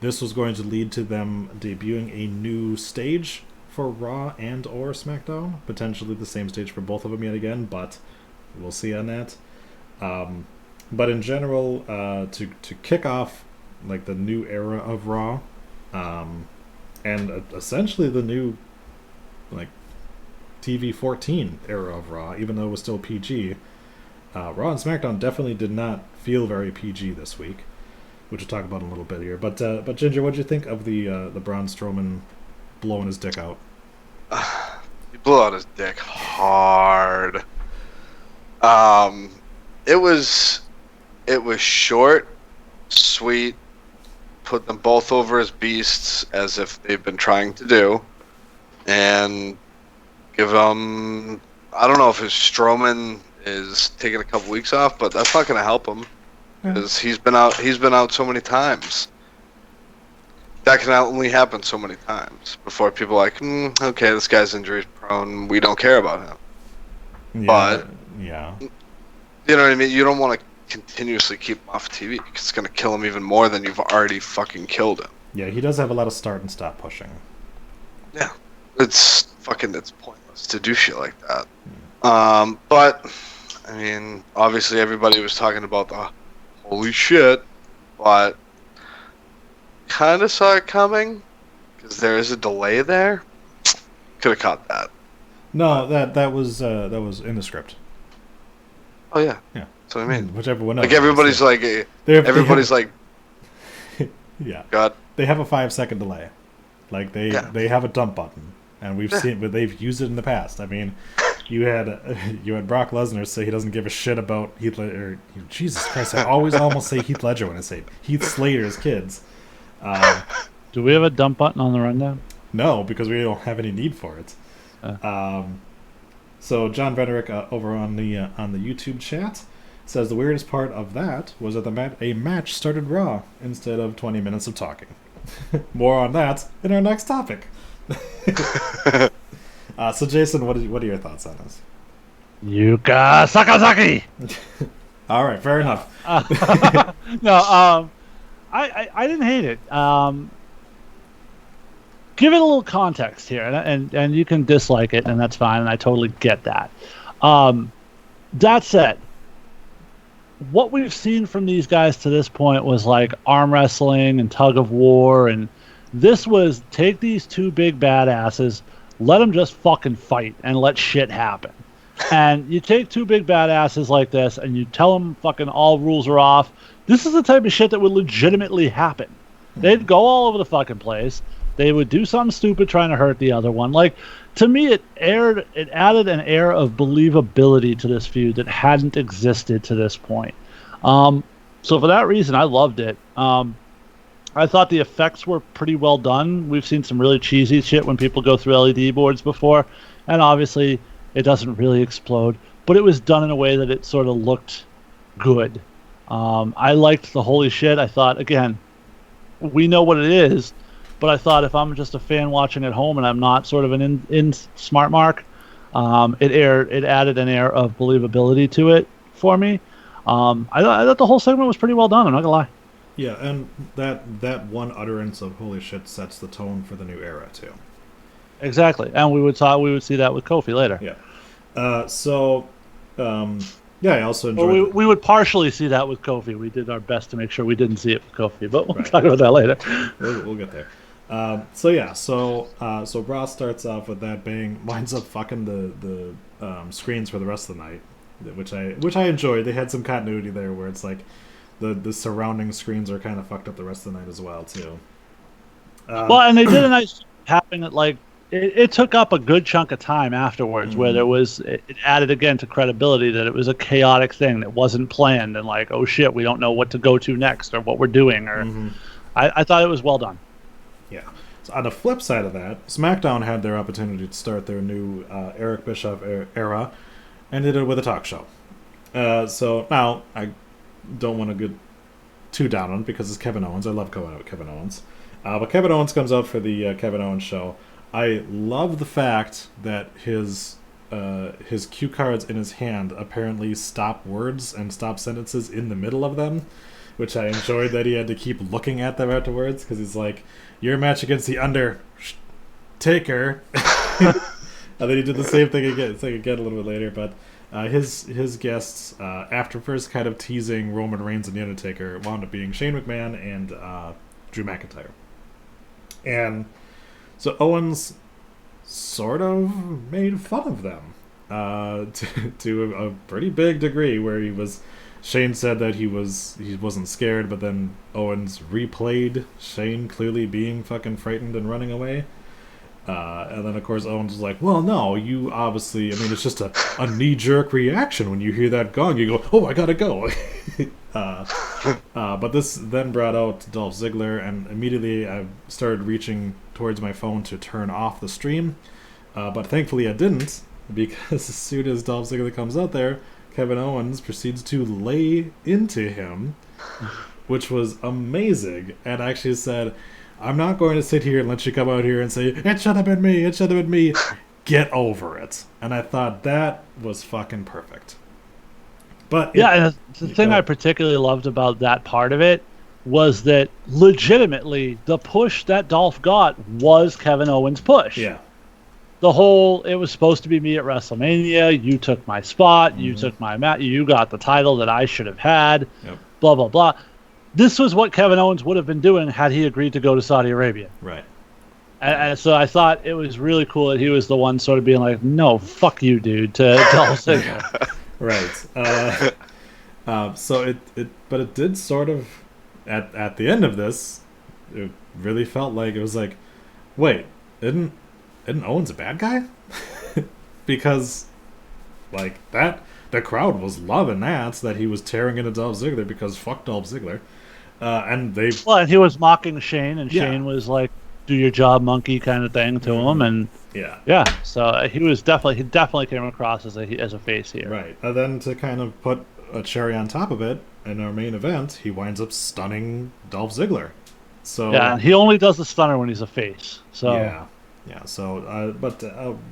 [SPEAKER 2] this was going to lead to them debuting a new stage for Raw and or SmackDown. Potentially the same stage for both of them yet again, but we'll see on that. But in general, to kick off like the new era of Raw, and essentially the new like TV 14 era of Raw, even though it was still PG. Raw and SmackDown definitely did not feel very PG this week, which we'll talk about in a little bit here. But Ginger, what did you think of the Braun Strowman blowing his dick out?
[SPEAKER 3] He blew out his dick hard. It was short, sweet, put them both over as beasts as if they've been trying to do, and give them. I don't know if his Strowman is taking a couple weeks off, but that's not going to help him because he's been out so many times. That can only happen so many times before people are like, okay, this guy's injury prone, we don't care about him.
[SPEAKER 2] Yeah,
[SPEAKER 3] but
[SPEAKER 2] yeah,
[SPEAKER 3] you know what I mean. You don't want to continuously keep him off TV because it's going to kill him even more than you've already fucking killed him.
[SPEAKER 2] Yeah, he does have a lot of start and stop pushing.
[SPEAKER 3] Yeah, it's pointless to do shit like that. But I mean, obviously everybody was talking about the holy shit, but kind of saw it coming because there is a delay there. Could have caught that.
[SPEAKER 2] No, that was in the script.
[SPEAKER 3] Oh yeah,
[SPEAKER 2] yeah.
[SPEAKER 3] That's what I mean.
[SPEAKER 2] Whichever one.
[SPEAKER 3] Like everybody's like, like,
[SPEAKER 2] yeah.
[SPEAKER 3] God.
[SPEAKER 2] They have a 5-second delay. Like they have a dump button, and we've seen, but they've used it in the past. I mean, you had Brock Lesnar say he doesn't give a shit about Heath Ledger. Jesus Christ! I always almost say Heath Ledger when I say Heath Slater's kids.
[SPEAKER 1] Do we have a dump button on the rundown?
[SPEAKER 2] No, because we don't have any need for it. So John Vederick over on the YouTube chat says the weirdest part of that was that a match started Raw instead of 20 minutes of talking. More on that in our next topic. So Jason, what are your thoughts on this?
[SPEAKER 1] Yuka Sakazaki.
[SPEAKER 2] All right, fair enough.
[SPEAKER 1] No, I didn't hate it. Give it a little context here, and you can dislike it, and that's fine, and I totally get that. That said, what we've seen from these guys to this point was like arm wrestling and tug of war, and this was take these two big badasses, let them just fucking fight and let shit happen. And you take two big badasses like this and you tell them fucking all rules are off. This is the type of shit that would legitimately happen. They'd go all over the fucking place. They would do something stupid trying to hurt the other one. Like, to me, it added an air of believability to this feud that hadn't existed to this point. So for that reason, I loved it. I thought the effects were pretty well done. We've seen some really cheesy shit when people go through LED boards before, and obviously it doesn't really explode, but it was done in a way that it sort of looked good. I liked the holy shit. I thought, again, we know what it is, but I thought if I'm just a fan watching at home and I'm not sort of an in smart mark, it added an air of believability to it for me. I thought the whole segment was pretty well done. I'm not gonna lie.
[SPEAKER 2] Yeah, and that one utterance of holy shit sets the tone for the new era too.
[SPEAKER 1] Exactly, and we would see that with Kofi later.
[SPEAKER 2] Yeah. Yeah, I also enjoyed.
[SPEAKER 1] Well, we would partially see that with Kofi. We did our best to make sure we didn't see it with Kofi, but we'll talk about that later.
[SPEAKER 2] We'll get there. So Raw starts off with that bang, winds up fucking the screens for the rest of the night, which I enjoyed. They had some continuity there where it's like the surrounding screens are kind of fucked up the rest of the night as well too.
[SPEAKER 1] Well, and they did a nice job having it like it took up a good chunk of time afterwards, where there was it added again to credibility that it was a chaotic thing that wasn't planned and like, oh shit, we don't know what to go to next or what we're doing. Or I thought it was well done.
[SPEAKER 2] Yeah. So on the flip side of that, SmackDown had their opportunity to start their new Eric Bischoff era, and did it with a talk show. So now I don't want to get too down on it because it's Kevin Owens. I love Kevin Owens. But Kevin Owens comes out for the Kevin Owens show. I love the fact that his cue cards in his hand apparently stop words and stop sentences in the middle of them, which I enjoyed that he had to keep looking at them afterwards because he's like, your match against the Undertaker. And then he did the same thing again a little bit later, but his guests, after first kind of teasing Roman Reigns and the Undertaker, wound up being Shane McMahon and Drew McIntyre. And so Owens sort of made fun of them to a pretty big degree, where Shane said that he wasn't scared, but then Owens replayed Shane clearly being fucking frightened and running away. And then, of course, Owens was like, well, no, you obviously, I mean, it's just a knee-jerk reaction when you hear that gong. You go, oh, I gotta go. But this then brought out Dolph Ziggler, and immediately I started reaching towards my phone to turn off the stream. But thankfully I didn't, because as soon as Dolph Ziggler comes out there, Kevin Owens proceeds to lay into him, which was amazing, and actually said, I'm not going to sit here and let you come out here and say, it should have been me, it should have been me. Get over it. And I thought that was fucking perfect. But
[SPEAKER 1] and the thing I particularly loved about that part of it was that legitimately the push that Dolph got was Kevin Owens' push.
[SPEAKER 2] Yeah.
[SPEAKER 1] The whole, it was supposed to be me at WrestleMania, you took my spot, you took my match, you got the title that I should have had, blah, blah, blah. This was what Kevin Owens would have been doing had he agreed to go to Saudi Arabia.
[SPEAKER 2] Right.
[SPEAKER 1] And so I thought it was really cool that he was the one sort of being like, no, fuck you, dude, to Dolph Ziggler.
[SPEAKER 2] Right. But it did sort of, at the end of this, it really felt like, it was like, wait, isn't Owens a bad guy? Because Like that, the crowd was loving that he was tearing into Dolph Ziggler because fuck Dolph Ziggler, and they
[SPEAKER 1] Well, and he was mocking Shane, and
[SPEAKER 2] Yeah.
[SPEAKER 1] Shane was like, "Do your job, monkey," kind of thing to him, and
[SPEAKER 2] yeah.
[SPEAKER 1] so he definitely came across as a face here.
[SPEAKER 2] Right. And then to kind of put a cherry on top of it, in our main event, he winds up stunning Dolph Ziggler. So
[SPEAKER 1] Yeah, and he only does the stunner when he's a face. So
[SPEAKER 2] yeah. So, but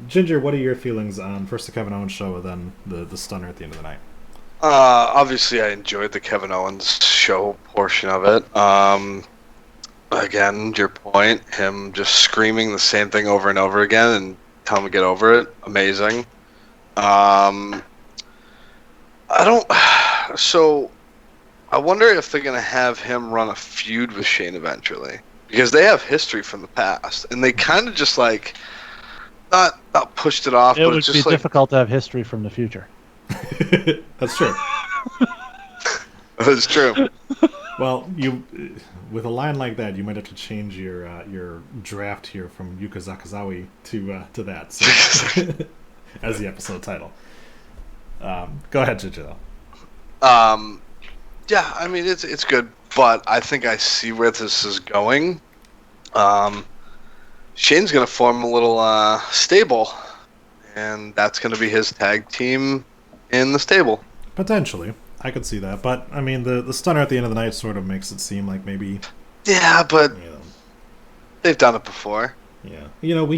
[SPEAKER 2] Ginger, what are your feelings on first the Kevin Owens show, and then the stunner at the end of the night?
[SPEAKER 3] Obviously, I enjoyed the Kevin Owens show portion of it. Again, your point, him just screaming the same thing over and over again and tell him to get over it. Amazing. So, I wonder if they're going to have him run a feud with Shane eventually. Because they have history from the past. And they kind of just like, not pushed it off,
[SPEAKER 1] it
[SPEAKER 3] but
[SPEAKER 1] would
[SPEAKER 3] it's
[SPEAKER 1] be
[SPEAKER 3] just like,
[SPEAKER 1] difficult to have history from the future.
[SPEAKER 2] That's true.
[SPEAKER 3] it's true.
[SPEAKER 2] Well, you with a line like that, you might have to change your draft here from Yuka Sakazawa to that so, as the episode title. Go ahead, Ginger.
[SPEAKER 3] Yeah, I mean it's good, but I think I see where this is going. Shane's gonna form a little stable, and that's gonna be his tag team in the stable.
[SPEAKER 2] Potentially, I could see that, but I mean the stunner at the end of the night sort of makes it seem like maybe.
[SPEAKER 3] Yeah, but
[SPEAKER 2] You know,
[SPEAKER 3] they've done it before.
[SPEAKER 2] yeah, you know, we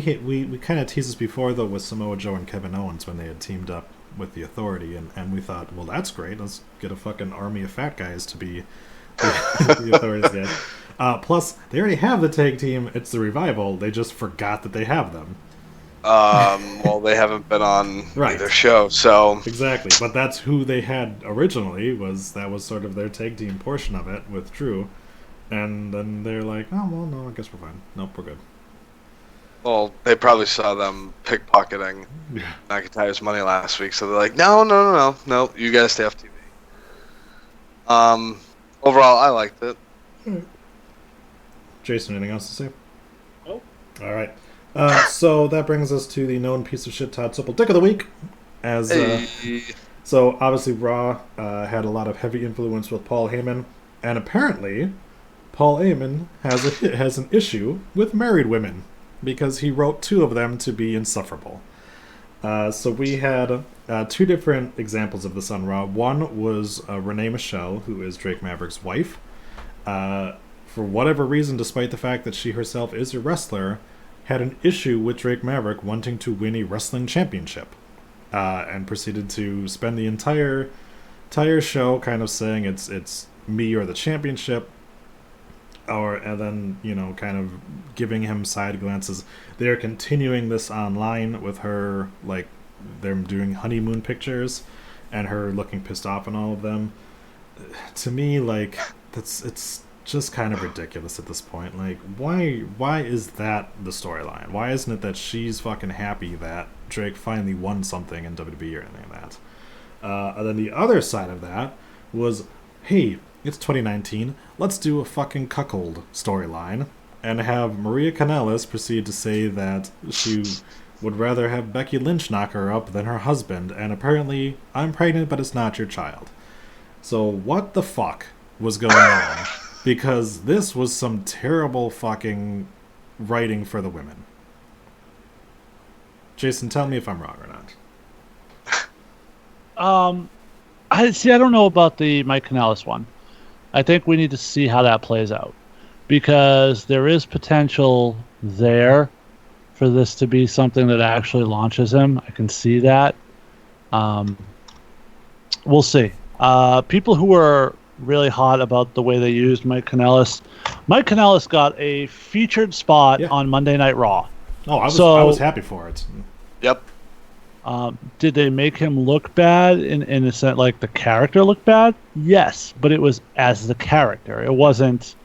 [SPEAKER 2] kind of teased this before though with Samoa Joe and Kevin Owens when they had teamed up with the Authority, and we thought, well, that's great. Let's get a fucking army of fat guys to be the Authority's guys. Plus, they already have the tag team. It's the Revival. They just forgot that they have them.
[SPEAKER 3] Well, they haven't been on
[SPEAKER 2] Right.
[SPEAKER 3] either show, so
[SPEAKER 2] Exactly, but that's who they had originally. That was sort of their tag team portion of it with Drew, and then they're like, oh well, no, I guess we're fine. Nope, we're good.
[SPEAKER 3] well, they probably saw them pickpocketing
[SPEAKER 2] Yeah.
[SPEAKER 3] McIntyre's money last week, so they're like, no, you guys stay off TV. Overall, I liked it.
[SPEAKER 2] Jason, anything else to say?
[SPEAKER 1] Nope.
[SPEAKER 2] All right. So that brings us to the known piece of shit Todd Supple Dick of the Week. As so obviously Raw had a lot of heavy influence with Paul Heyman, and apparently Paul Heyman has an issue with married women because he wrote 2 of them to be insufferable. So we had 2 different examples of this on Raw. One was Renee Michelle, who is Drake Maverick's wife. For whatever reason, despite the fact that she herself is a wrestler, had an issue with Drake Maverick wanting to win a wrestling championship, and proceeded to spend the entire show kind of saying it's me or the championship, and then kind of giving him side glances. They're continuing this online with her, like they're doing honeymoon pictures, and her looking pissed off in all of them. To me, like it's just kind of ridiculous at this point. Like, why is that the storyline? Why isn't it that she's fucking happy that Drake finally won something in WWE or anything like that? And then the other side of that was, hey, it's 2019, let's do a fucking cuckold storyline and have Maria Kanellis proceed to say that she would rather have Becky Lynch knock her up than her husband, and apparently I'm pregnant but it's not your child. So what the fuck was going on? Because this was some terrible fucking writing for the women. Jason, tell me if I'm wrong or not.
[SPEAKER 1] I don't know about the Mike Kanellis one. I think we need to see how that plays out, because there is potential there for this to be something that actually launches him. I can see that. We'll see. People who are really hot about the way they used Mike Kanellis. Mike Kanellis got a featured spot on Monday Night Raw.
[SPEAKER 2] Oh, I was happy for it.
[SPEAKER 3] Yep.
[SPEAKER 1] Did they make him look bad in a sense, like the character looked bad? Yes, but it was as the character. It wasn't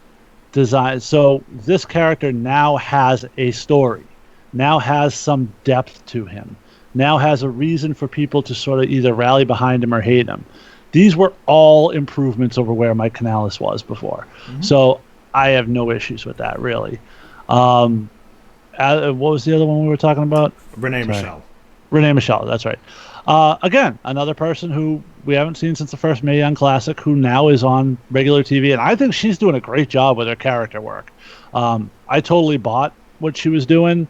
[SPEAKER 1] designed. So this character now has a story, now has some depth to him, now has a reason for people to sort of either rally behind him or hate him. These were all improvements over where Mike Kanellis was before. Mm-hmm. So I have no issues with that, really. What was the other one we were talking about?
[SPEAKER 2] Renee Michelle.
[SPEAKER 1] Renee Michelle, that's right. Again, another person who we haven't seen since the first Mae Young Classic, who now is on regular TV, and I think she's doing a great job with her character work. I totally bought what she was doing.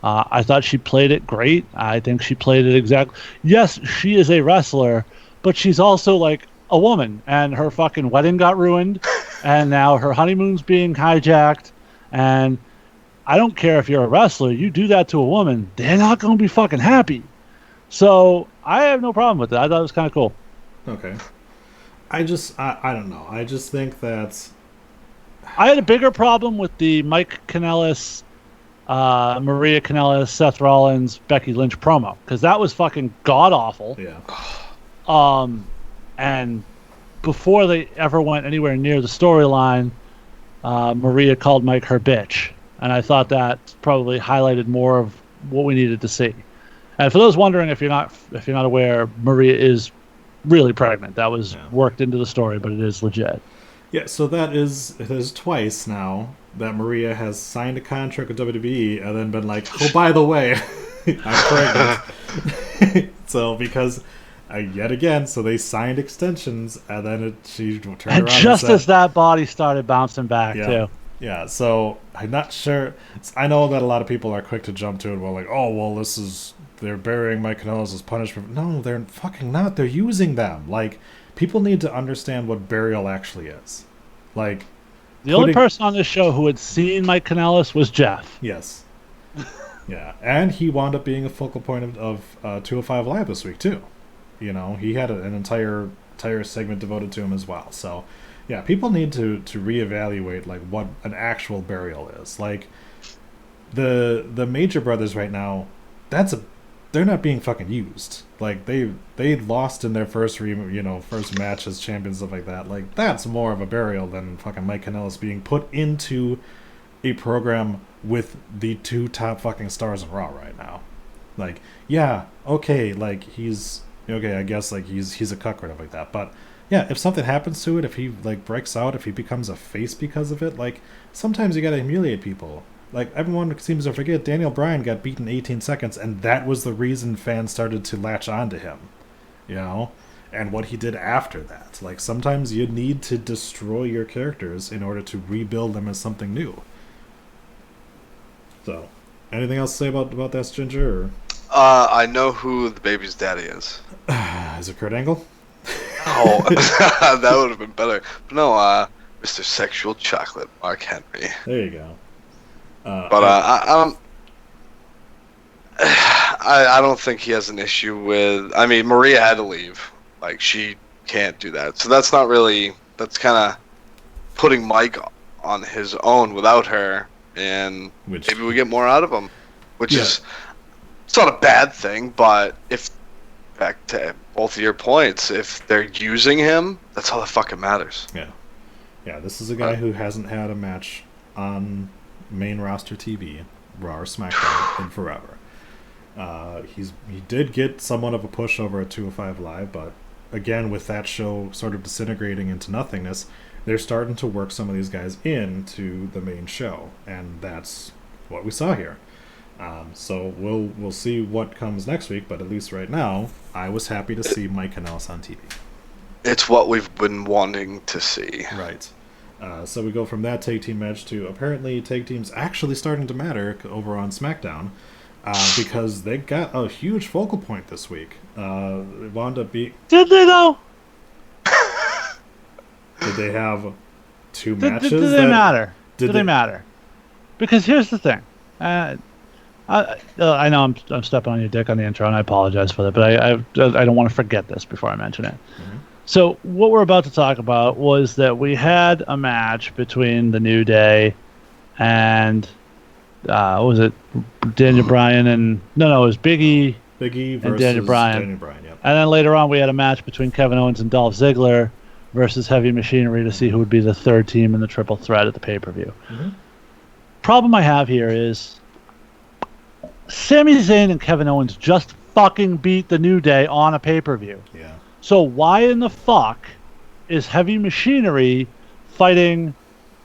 [SPEAKER 1] I thought she played it great. I think she played it exactly. Yes, she is a wrestler, but she's also like a woman, and her fucking wedding got ruined, and now her honeymoon's being hijacked, and I don't care if you're a wrestler, you do that to a woman, they're not going to be fucking happy. So I have no problem with that. I thought it was kind of cool.
[SPEAKER 2] Okay. I don't know. I just think that
[SPEAKER 1] I had a bigger problem with the Mike Kanellis, Maria Kanellis, Seth Rollins, Becky Lynch promo, because that was fucking god awful.
[SPEAKER 2] yeah.
[SPEAKER 1] And before they ever went anywhere near the storyline, Maria called Mike her bitch, and I thought that probably highlighted more of what we needed to see. And for those wondering, if you're not aware, Maria is really pregnant. That was worked into the story, but it is legit.
[SPEAKER 2] Yeah, so it is twice now that Maria has signed a contract with WWE and then been like, oh, by the way, I'm pregnant. So because yet again, so they signed extensions, and then she turned around
[SPEAKER 1] just
[SPEAKER 2] and said,
[SPEAKER 1] as that body started bouncing back too.
[SPEAKER 2] Yeah, so I'm not sure. I know that a lot of people are quick to jump to it. Well, like, oh, well, they're burying Mike Kanellis as punishment. No, they're fucking not. They're using them. Like, people need to understand what burial actually is. Like,
[SPEAKER 1] the only person on this show who had seen Mike Kanellis was Jeff.
[SPEAKER 2] Yes. Yeah, and he wound up being a focal point of 205 Live this week too. You know, he had an entire segment devoted to him as well. So, yeah, people need to reevaluate like what an actual burial is. Like, the Major Brothers right now, they're not being fucking used. Like, they lost in their first match as champions, stuff like that. Like, that's more of a burial than fucking Mike Kanellis being put into a program with the two top fucking stars in Raw right now. Like, yeah, okay, like he's okay, I guess like he's a cuck or stuff like that. But yeah, if something happens to it, if he like breaks out, if he becomes a face because of it, like sometimes you gotta humiliate people. Like, everyone seems to forget Daniel Bryan got beaten 18 seconds, and that was the reason fans started to latch on to him, you know? And what he did after that. Like, sometimes you need to destroy your characters in order to rebuild them as something new. So, anything else to say about that, Ginger? Or?
[SPEAKER 3] I know who the baby's daddy is.
[SPEAKER 2] Is it Kurt Angle?
[SPEAKER 3] Oh, that would have been better. But no, Mr. Sexual Chocolate, Mark Henry.
[SPEAKER 2] There you go.
[SPEAKER 3] But I don't think he has an issue with. I mean, Maria had to leave. Like, she can't do that. So that's not really. That's kind of putting Mike on his own without her, and maybe we get more out of him. Which is, it's not a bad thing, but if back to both of your points, if they're using him, that's all that fucking matters.
[SPEAKER 2] Yeah. This is a guy who hasn't had a match on main roster TV, Raw or SmackDown, in forever. He did get somewhat of a push over at 205 Live, but again, with that show sort of disintegrating into nothingness, they're starting to work some of these guys into the main show, and that's what we saw here. So we'll see what comes next week, but at least right now, I was happy to see Mike Kanellis on TV. It's
[SPEAKER 3] what we've been wanting to see.
[SPEAKER 2] Right. So we go from that tag team match to apparently tag teams actually starting to matter over on SmackDown, because they got a huge focal point this week. It wound up being...
[SPEAKER 1] Did they though?
[SPEAKER 2] Did they have two matches?
[SPEAKER 1] Did they matter? Did they matter? Because here's the thing. I know I'm stepping on your dick on the intro, and I apologize for that, but I don't want to forget this before I mention it. Mm-hmm. So what we're about to talk about was that we had a match between the New Day and what was it? Daniel Bryan and it was Big E
[SPEAKER 2] versus
[SPEAKER 1] and Daniel Bryan.
[SPEAKER 2] Yep.
[SPEAKER 1] And then later on we had a match between Kevin Owens and Dolph Ziggler versus Heavy Machinery to see who would be the third team in the triple threat at the pay-per-view. Mm-hmm. Problem I have here is Sami Zayn and Kevin Owens just fucking beat the New Day on a pay-per-view.
[SPEAKER 2] Yeah.
[SPEAKER 1] So why in the fuck is Heavy Machinery fighting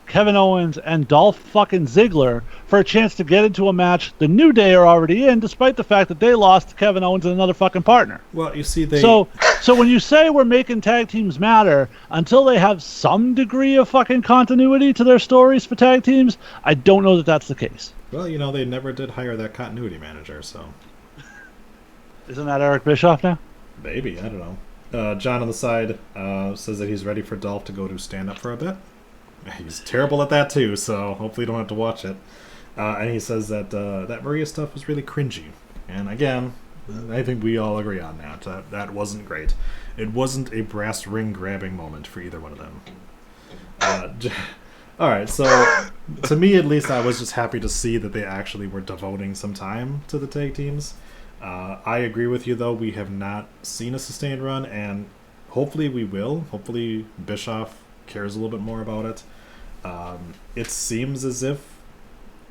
[SPEAKER 1] Kevin Owens and Dolph fucking Ziggler for a chance to get into a match the New Day are already in, despite the fact that they lost to Kevin Owens and another fucking partner.
[SPEAKER 2] Well, you see, they...
[SPEAKER 1] So when you say we're making tag teams matter, until they have some degree of fucking continuity to their stories for tag teams, I don't know that that's the case.
[SPEAKER 2] Well, you know, they never did hire that continuity manager, so...
[SPEAKER 1] Isn't that Eric Bischoff now?
[SPEAKER 2] Maybe, I don't know. John on the side says that he's ready for Dolph to go to stand-up for a bit. He's terrible at that too, so hopefully you don't have to watch it. And he says that that Maria stuff was really cringy. And again, I think we all agree on that. That wasn't great. It wasn't a brass ring grabbing moment for either one of them. Alright, so to me at least, I was just happy to see that they actually were devoting some time to the tag teams. I agree with you, though. We have not seen a sustained run, and hopefully we will. Hopefully Bischoff cares a little bit more about it. It seems as if,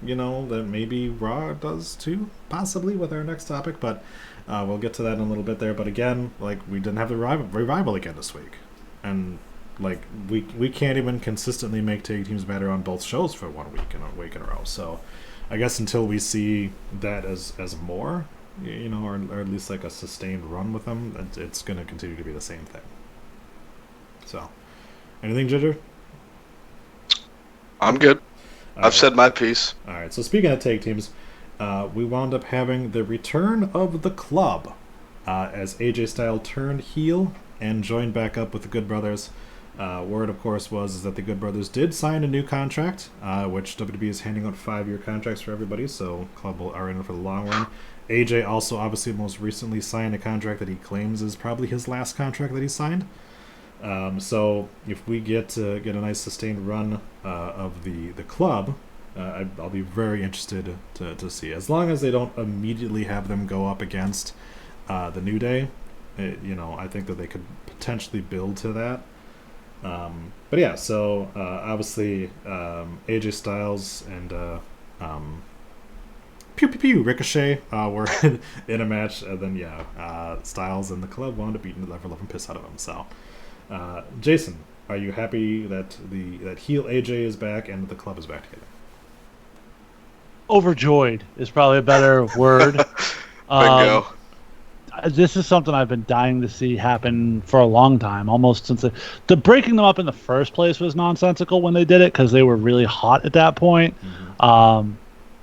[SPEAKER 2] you know, that maybe Raw does too, possibly, with our next topic, but we'll get to that in a little bit there. But again, like, we didn't have the revival again this week. And, like, we can't even consistently make tag teams matter on both shows for 1 week in a row. So I guess until we see that as more, you know, or at least like a sustained run with them, it's going to continue to be the same thing. So, anything, Ginger?
[SPEAKER 3] I'm good. I've said my piece.
[SPEAKER 2] All right, so speaking of tag teams, we wound up having the return of the Club as AJ Styles turned heel and joined back up with the Good Brothers. Word, of course, was that the Good Brothers did sign a new contract, which WWE is handing out 5-year contracts for everybody, so Club are in it for the long run. AJ also obviously most recently signed a contract that he claims is probably his last contract that he signed. So if we get a nice sustained run of the Club, I'll be very interested to see. As long as they don't immediately have them go up against the New Day, you know, I think that they could potentially build to that. But yeah, so obviously AJ Styles and Ricochet were in a match, and then Styles and the Club wound up beating the ever-loving piss out of him. So, Jason, are you happy that that heel AJ is back and the Club is back together?
[SPEAKER 1] Overjoyed is probably a better word.
[SPEAKER 3] Bingo.
[SPEAKER 1] This is something I've been dying to see happen for a long time, almost since the breaking them up in the first place was nonsensical when they did it because they were really hot at that point. Mm-hmm.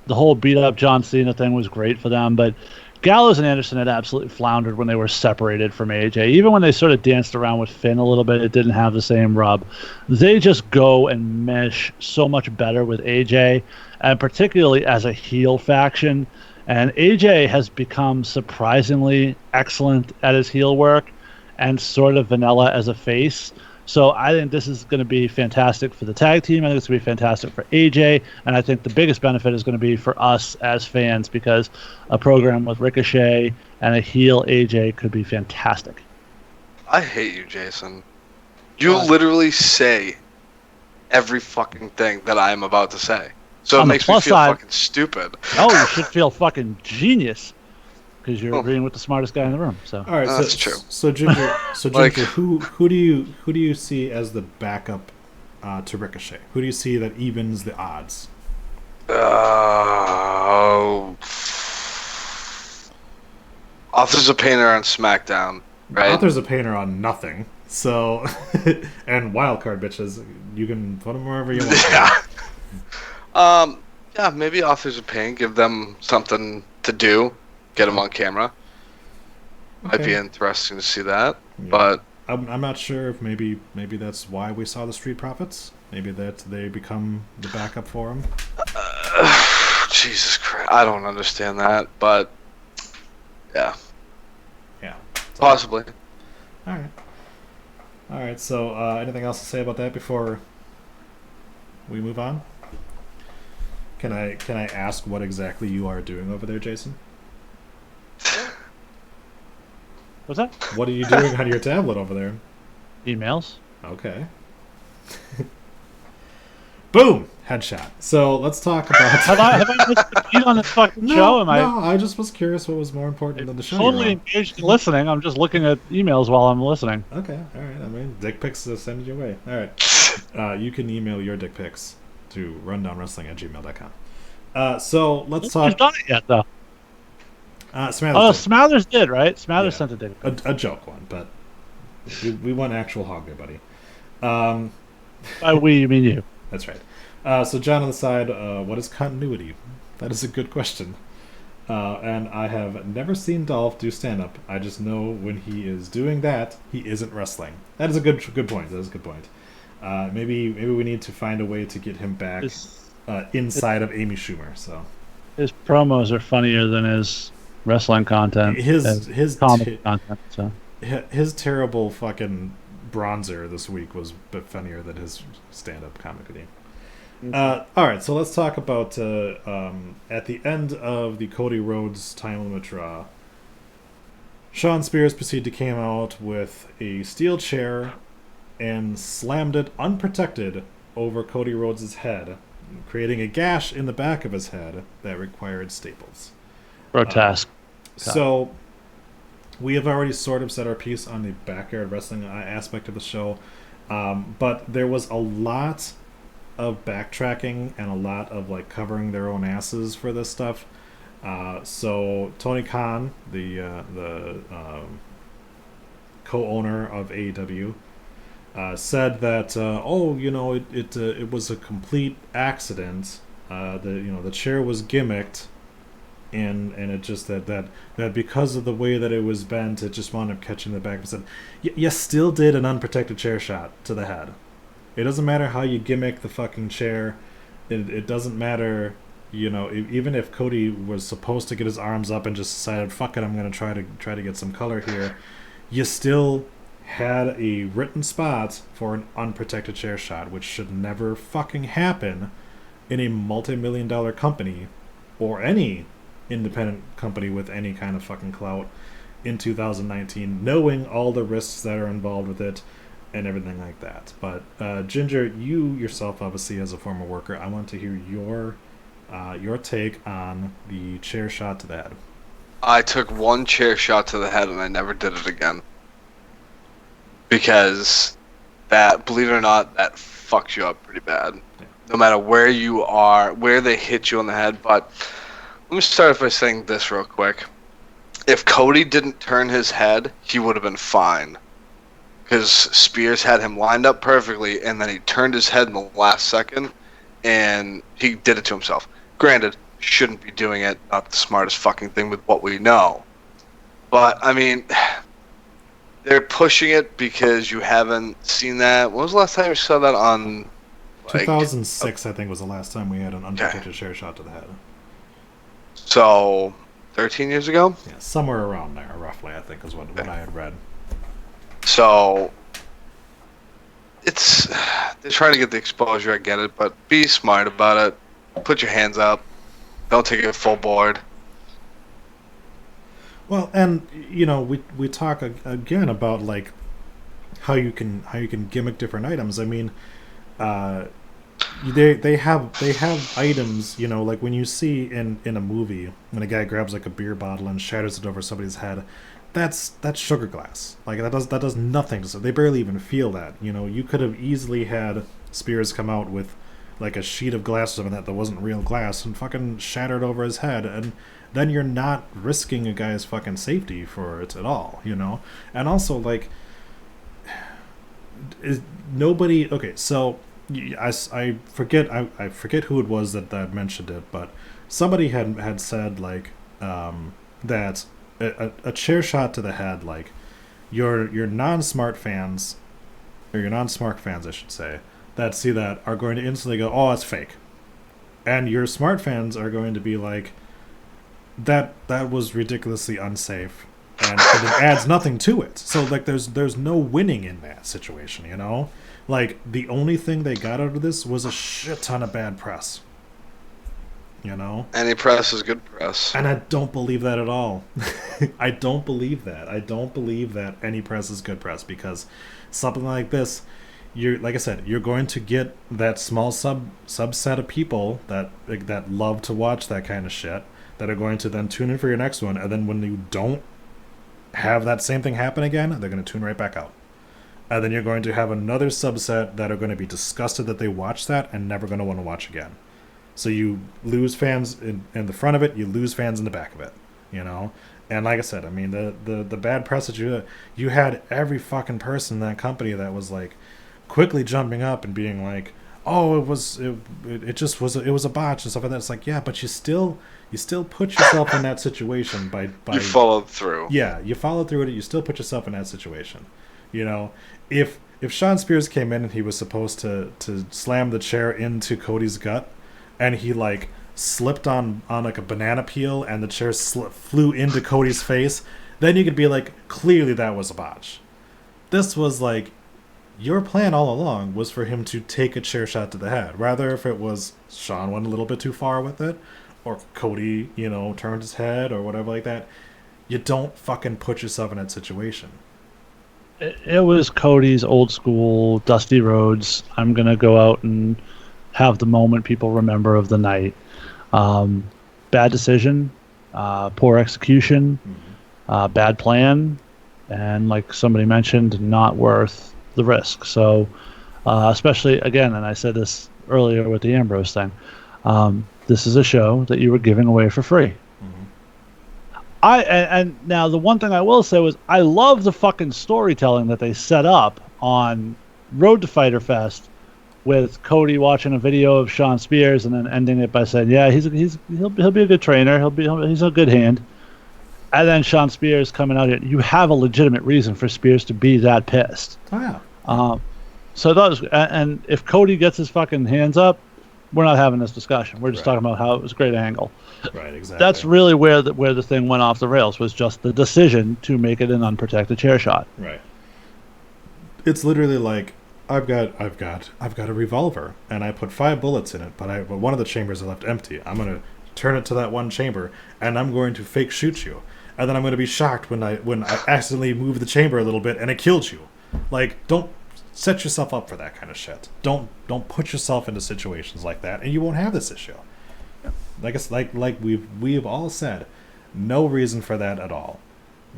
[SPEAKER 1] The whole beat up John Cena thing was great for them, but Gallows and Anderson had absolutely floundered when they were separated from AJ. Even when they sort of danced around with Finn a little bit, it didn't have the same rub. They just go and mesh so much better with AJ, and particularly as a heel faction. And AJ has become surprisingly excellent at his heel work and sort of vanilla as a face. So I think this is going to be fantastic for the tag team. I think it's going to be fantastic for AJ. And I think the biggest benefit is going to be for us as fans because a program with Ricochet and a heel AJ could be fantastic.
[SPEAKER 3] I hate you, Jason. You literally say every fucking thing that I am about to say. So it makes me feel fucking stupid.
[SPEAKER 1] Oh, you should feel fucking genius. Because you're agreeing with the smartest guy in the room. So.
[SPEAKER 2] All right,
[SPEAKER 3] that's true.
[SPEAKER 2] So Ginger, who do you see as the backup to Ricochet? Who do you see that evens the odds?
[SPEAKER 3] Authors of Pain are on SmackDown, right?
[SPEAKER 2] Authors of Pain are on nothing. So, and wildcard bitches, you can put them wherever you want.
[SPEAKER 3] Yeah, maybe Authors of Pain, give them something to do. Get them on camera. Might be interesting to see that, but
[SPEAKER 2] I'm not sure if maybe that's why we saw the Street Profits. Maybe that they become the backup for him.
[SPEAKER 3] Jesus Christ, I don't understand that, but yeah, possibly.
[SPEAKER 2] All right. So, anything else to say about that before we move on? Can I ask what exactly you are doing over there, Jason?
[SPEAKER 1] What's that?
[SPEAKER 2] What are you doing on your tablet over there?
[SPEAKER 1] Emails.
[SPEAKER 2] Okay. Boom! Headshot. So let's talk about...
[SPEAKER 1] have I missed a beat on this fucking show?
[SPEAKER 2] No, I just was curious what was more important than the show.
[SPEAKER 1] Totally engaged in listening. I'm just looking at emails while I'm listening.
[SPEAKER 2] Okay, alright. I mean, dick pics send your way. Alright. You can email your dick pics to rundownwrestling@gmail.com. So let's
[SPEAKER 1] Who's
[SPEAKER 2] talk.
[SPEAKER 1] done it yet, though?
[SPEAKER 2] Smathers
[SPEAKER 1] Oh,
[SPEAKER 2] did.
[SPEAKER 1] Smathers did, right? Smathers
[SPEAKER 2] Yeah.
[SPEAKER 1] sent a dick.
[SPEAKER 2] A joke one, but we want actual hog there, buddy. Um,
[SPEAKER 1] By we, you mean you.
[SPEAKER 2] that's right. So John on the side, what is continuity? That is a good question. And I have never seen Dolph do stand up. I just know when he is doing that, he isn't wrestling. That is a good point. That is a good point. Maybe we need to find a way to get him back inside of Amy Schumer. So
[SPEAKER 1] His promos are funnier than his wrestling content.
[SPEAKER 2] his
[SPEAKER 1] comic content. So
[SPEAKER 2] his terrible fucking bronzer this week was a bit funnier than his stand-up comedy. All right, so let's talk about at the end of the Cody Rhodes time limit draw. Sean Spears proceeded to come out with a steel chair and slammed it unprotected over Cody Rhodes' head, creating a gash in the back of his head that required staples.
[SPEAKER 1] grotesque.
[SPEAKER 2] So we have already sort of set our piece on the backyard wrestling aspect of the show, but there was a lot of backtracking and a lot of like covering their own asses for this stuff. So Tony Khan, the co-owner of AEW, said that it was a complete accident. The chair was gimmicked, and it just that because of the way that it was bent, it just wound up catching the back. But said, you still did an unprotected chair shot to the head. It doesn't matter how you gimmick the fucking chair. It doesn't matter, even if Cody was supposed to get his arms up and just decided, fuck it, I'm gonna try to get some color here. You still had a written spot for an unprotected chair shot, which should never fucking happen in a multi-million-dollar company or any independent company with any kind of fucking clout in 2019, knowing all the risks that are involved with it and everything like that. But Ginger, you yourself, obviously as a former worker, I want to hear your take on the chair shot to the head.
[SPEAKER 3] I took one chair shot to the head and I never did it again. Because that, believe it or not, that fucks you up pretty bad.
[SPEAKER 2] Yeah.
[SPEAKER 3] No matter where you are, where they hit you on the head. But let me start by saying this real quick. If Cody didn't turn his head, he would have been fine. Because Spears had him lined up perfectly, and then he turned his head in the last second, and he did it to himself. Granted, shouldn't be doing it, not the smartest fucking thing with what we know. But, I mean, they're pushing it because you haven't seen that. When was the last time you saw that on...
[SPEAKER 2] 2006, I think, was the last time we had an unprotected chair shot to the head.
[SPEAKER 3] So, 13 years ago?
[SPEAKER 2] Yeah, somewhere around there, roughly, I think, is what I had read.
[SPEAKER 3] So, they're trying to get the exposure, I get it, but be smart about it. Put your hands up. Don't take it full board.
[SPEAKER 2] Well, and we talk again about like how you can gimmick different items. I mean, they have items, like when you see in a movie when a guy grabs like a beer bottle and shatters it over somebody's head. That's sugar glass. Like that does nothing to. They barely even feel that. You could have easily had Spears come out with like a sheet of glass or something that wasn't real glass and fucking shattered over his head, and then you're not risking a guy's fucking safety for it at all. And also like, is nobody okay? So I forget who it was that mentioned it, but somebody had said like that. A chair shot to the head, like your non-smart fans, or your non-smart fans, I should say, that see that are going to instantly go, "Oh, it's fake," and your smart fans are going to be like, "That was ridiculously unsafe," and it adds nothing to it. So like, there's no winning in that situation, Like the only thing they got out of this was a shit ton of bad press.
[SPEAKER 3] Any press is good press.
[SPEAKER 2] And I don't believe that at all. I don't believe that. I don't believe that any press is good press, because something like this, like I said, you're going to get that small subset of people that love to watch that kind of shit, that are going to then tune in for your next one, and then when you don't have that same thing happen again, they're going to tune right back out. And then you're going to have another subset that are going to be disgusted that they watched that and never going to want to watch again. So you lose fans in the front of it, you lose fans in the back of it, you know? And like I said, I mean, the bad press that you had every fucking person in that company that was like quickly jumping up and being like, oh, it was a botch and stuff like that. It's like, yeah, but you still put yourself in that situation by
[SPEAKER 3] you followed through.
[SPEAKER 2] Yeah, you followed through with it. You still put yourself in that situation. You know, if Shawn Spears came in and he was supposed to slam the chair into Cody's gut, and he like slipped on like a banana peel and the chair flew into Cody's face, then you could be like, clearly that was a botch. This was like, your plan all along was for him to take a chair shot to the head. Rather if it was Shawn went a little bit too far with it, or Cody, you know, turned his head or whatever like that, you don't fucking put yourself in that situation.
[SPEAKER 1] It was Cody's old school Dusty Rhodes. I'm gonna go out and have the moment people remember of the night. Bad decision, poor execution, bad plan, and like somebody mentioned, not worth the risk. So, especially again, and I said this earlier with the Ambrose thing, this is a show that you were giving away for free. And now the one thing I will say was I love the fucking storytelling that they set up on Road to Fighter Fest, with Cody watching a video of Shawn Spears and then ending it by saying, "Yeah, he'll be a good trainer. He's a good hand." And then Shawn Spears coming out here. You have a legitimate reason for Spears to be that pissed.
[SPEAKER 2] Oh yeah.
[SPEAKER 1] So that was, and if Cody gets his fucking hands up, we're not having this discussion. We're just talking about how it was a great angle.
[SPEAKER 2] Right, exactly.
[SPEAKER 1] That's really where the thing went off the rails, was just the decision to make it an unprotected chair shot.
[SPEAKER 2] Right. It's literally like, I've got a revolver and I put 5 bullets in it, but one of the chambers I left empty. I'm gonna turn it to that one chamber and I'm going to fake shoot you, and then I'm gonna be shocked when I accidentally move the chamber a little bit and it killed you. Like, don't set yourself up for that kind of shit. Don't put yourself into situations like that, and you won't have this issue. Like we've all said, no reason for that at all.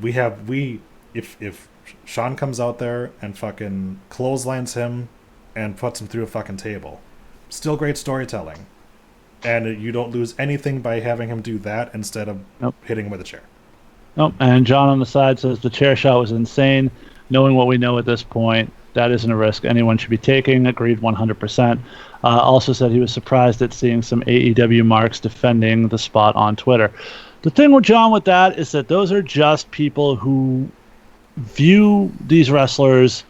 [SPEAKER 2] If Shawn comes out there and fucking clotheslines him and puts him through a fucking table, still great storytelling, and you don't lose anything by having him do that instead of hitting him with a chair.
[SPEAKER 1] Nope. And John on the side says the chair shot was insane. Knowing what we know at this point, that isn't a risk anyone should be taking. Agreed 100%. Also said he was surprised at seeing some AEW marks defending the spot on Twitter. The thing with John with that is that those are just people who view these wrestlers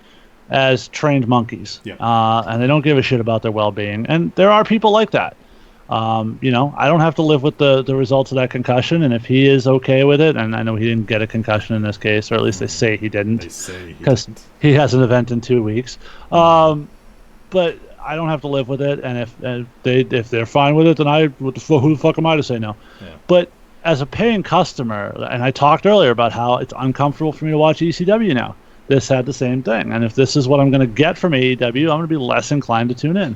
[SPEAKER 1] as trained monkeys.
[SPEAKER 2] Yeah.
[SPEAKER 1] And they don't give a shit about their well-being. And there are people like that. You know, I don't have to live with the results of that concussion, and if he is okay with it, and I know he didn't get a concussion in this case, or at least they say he didn't, because he has an event in 2 weeks. But I don't have to live with it, and if they're fine with it, then who the fuck am I to say no?
[SPEAKER 2] Yeah.
[SPEAKER 1] But as a paying customer, and I talked earlier about how it's uncomfortable for me to watch ECW now. This had the same thing, and if this is what I'm going to get from AEW, I'm going to be less inclined to tune in.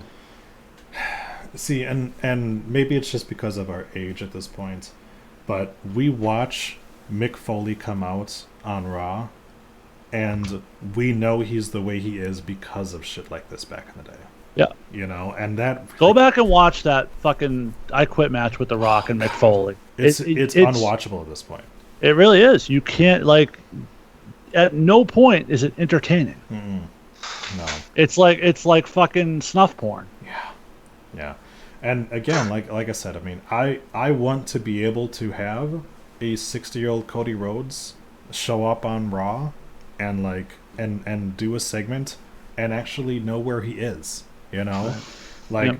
[SPEAKER 2] See, and maybe it's just because of our age at this point, but we watch Mick Foley come out on Raw, and we know he's the way he is because of shit like this back in the day.
[SPEAKER 1] Yeah.
[SPEAKER 2] You know, and that...
[SPEAKER 1] Go back and watch that fucking I Quit match with The Rock and Mick Foley.
[SPEAKER 2] It's unwatchable at this point.
[SPEAKER 1] It really is. You can't, like... At no point is it entertaining.
[SPEAKER 2] No.
[SPEAKER 1] It's like fucking snuff porn.
[SPEAKER 2] Yeah. And again, like I said, I mean, I want to be able to have a 60-year-old Cody Rhodes show up on Raw and do a segment and actually know where he is, you know? Like,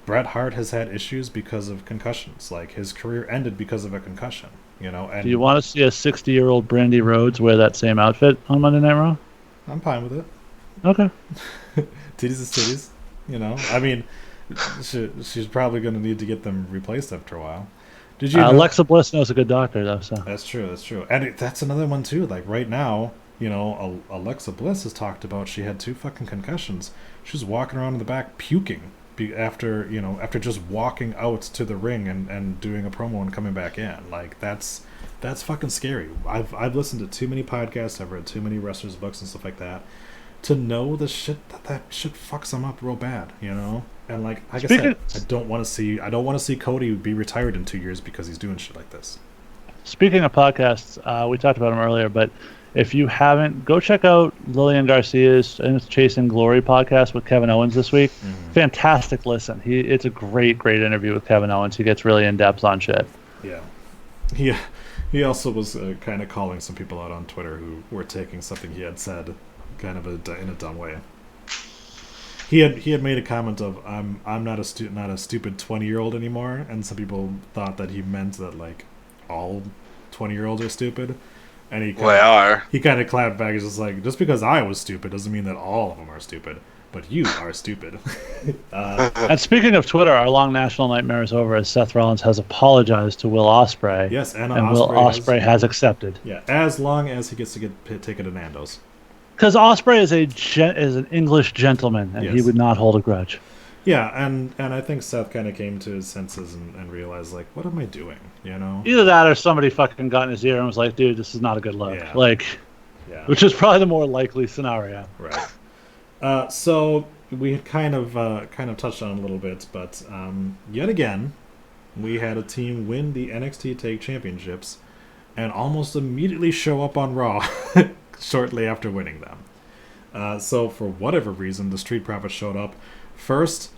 [SPEAKER 2] Bret Hart has had issues because of concussions. Like, his career ended because of a concussion, you know? And
[SPEAKER 1] do you want to see a 60-year-old Brandy Rhodes wear that same outfit on Monday Night Raw?
[SPEAKER 2] I'm fine with it.
[SPEAKER 1] Okay.
[SPEAKER 2] Titties is titties, you know? I mean, she's probably going to need to get them replaced after a while. Did you know?
[SPEAKER 1] Alexa Bliss knows a good doctor, though, so.
[SPEAKER 2] That's true. And that's another one, too. Like, right now, you know, Alexa Bliss has talked about she had 2 fucking concussions. She was walking around in the back puking after just walking out to the ring and doing a promo and coming back in. Like, that's fucking scary. I've listened to too many podcasts, I've read too many wrestlers' books and stuff like that to know the shit that shit fucks them up real bad, you know? And like I
[SPEAKER 1] Speaking-
[SPEAKER 2] said, I don't want to see Cody be retired in 2 years because he's doing shit like this.
[SPEAKER 1] Speaking of podcasts, we talked about him earlier, but if you haven't, go check out Lillian Garcia's Chasing Glory podcast with Kevin Owens this week. Fantastic listen. It's a great interview with Kevin Owens. He gets really in depth on shit.
[SPEAKER 2] Yeah, he also was kind of calling some people out on Twitter who were taking something he had said kind of in a dumb way. He had made a comment of I'm not a stupid 20-year-old anymore, and some people thought that he meant that like all 20-year-olds are stupid. And he kind of clapped back. He's just like, just because I was stupid doesn't mean that all of them are stupid, but you are stupid.
[SPEAKER 1] And speaking of Twitter, our long national nightmare is over as Seth Rollins has apologized to Will Ospreay.
[SPEAKER 2] Yes, and
[SPEAKER 1] Will Ospreay has accepted.
[SPEAKER 2] Yeah, as long as he gets to get taken to Nando's.
[SPEAKER 1] Because Ospreay is an English gentleman, and he
[SPEAKER 2] Yes.
[SPEAKER 1] would not hold a grudge.
[SPEAKER 2] Yeah, and I think Seth kind of came to his senses and realized, like, what am I doing, you know?
[SPEAKER 1] Either that or somebody fucking got in his ear and was like, dude, this is not a good look.
[SPEAKER 2] Yeah. Yeah.
[SPEAKER 1] Which is probably the more likely scenario.
[SPEAKER 2] Right. So we had kind of touched on it a little bit, but yet again, we had a team win the NXT Tag Championships and almost immediately show up on Raw shortly after winning them. So for whatever reason, the Street Profits showed up. First,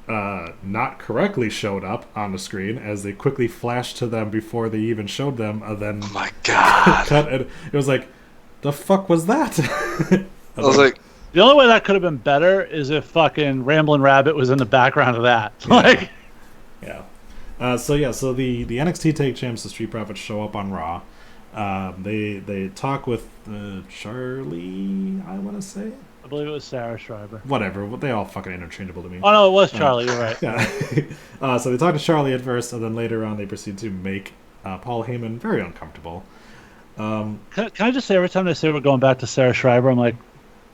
[SPEAKER 2] not correctly showed up on the screen as they quickly flashed to them before they even showed them, and then
[SPEAKER 3] Oh my god.
[SPEAKER 2] cut. And it was like, the fuck was that?
[SPEAKER 3] I was like,
[SPEAKER 1] The only way that could have been better is if fucking Ramblin' Rabbit was in the background of that.
[SPEAKER 2] Yeah. So the NXT Tag Champs, the Street Profits, show up on Raw. They talk with Charlie, I want to say.
[SPEAKER 1] I believe it was Sarah Schreiber.
[SPEAKER 2] Whatever. They all fucking interchangeable to me.
[SPEAKER 1] Oh no, it was Charlie. You're right.
[SPEAKER 2] Yeah. So they talk to Charlie at first, and then later on they proceed to make Paul Heyman very uncomfortable.
[SPEAKER 1] Can I just say, every time they say we're going back to Sarah Schreiber, I'm like,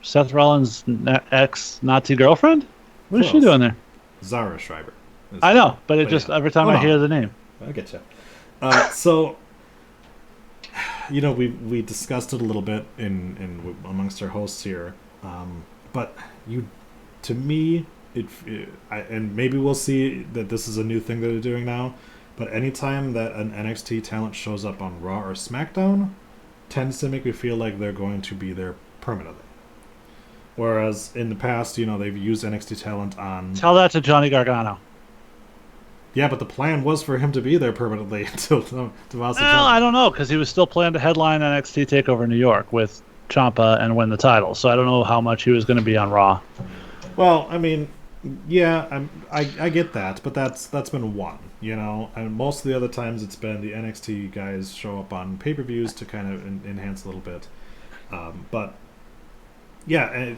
[SPEAKER 1] Seth Rollins' ex-Nazi girlfriend? What is she
[SPEAKER 2] Close.
[SPEAKER 1] doing there?
[SPEAKER 2] Zara Schreiber.
[SPEAKER 1] I know, but
[SPEAKER 2] But
[SPEAKER 1] just
[SPEAKER 2] yeah.
[SPEAKER 1] every time
[SPEAKER 2] Hold
[SPEAKER 1] I
[SPEAKER 2] on.
[SPEAKER 1] hear the name.
[SPEAKER 2] I get you. So, you know, we discussed it a little bit in amongst our hosts here, but to me, and maybe we'll see that this is a new thing that they're doing now. But anytime that an NXT talent shows up on Raw or SmackDown, tends to make me feel like they're going to be there permanently. Whereas in the past, you know, they've used NXT talent on.
[SPEAKER 1] Tell that to Johnny Gargano.
[SPEAKER 2] Yeah, but the plan was for him to be there permanently until Tommaso
[SPEAKER 1] Well,
[SPEAKER 2] Ciampa.
[SPEAKER 1] I don't know, because he was still planning to headline NXT TakeOver New York with Ciampa and win the title. So I don't know how much he was going to be on Raw.
[SPEAKER 2] Well, I mean, yeah, I get that, but that's been one, you know, and most of the other times it's been the NXT guys show up on pay-per-views to kind of enhance a little bit, but yeah,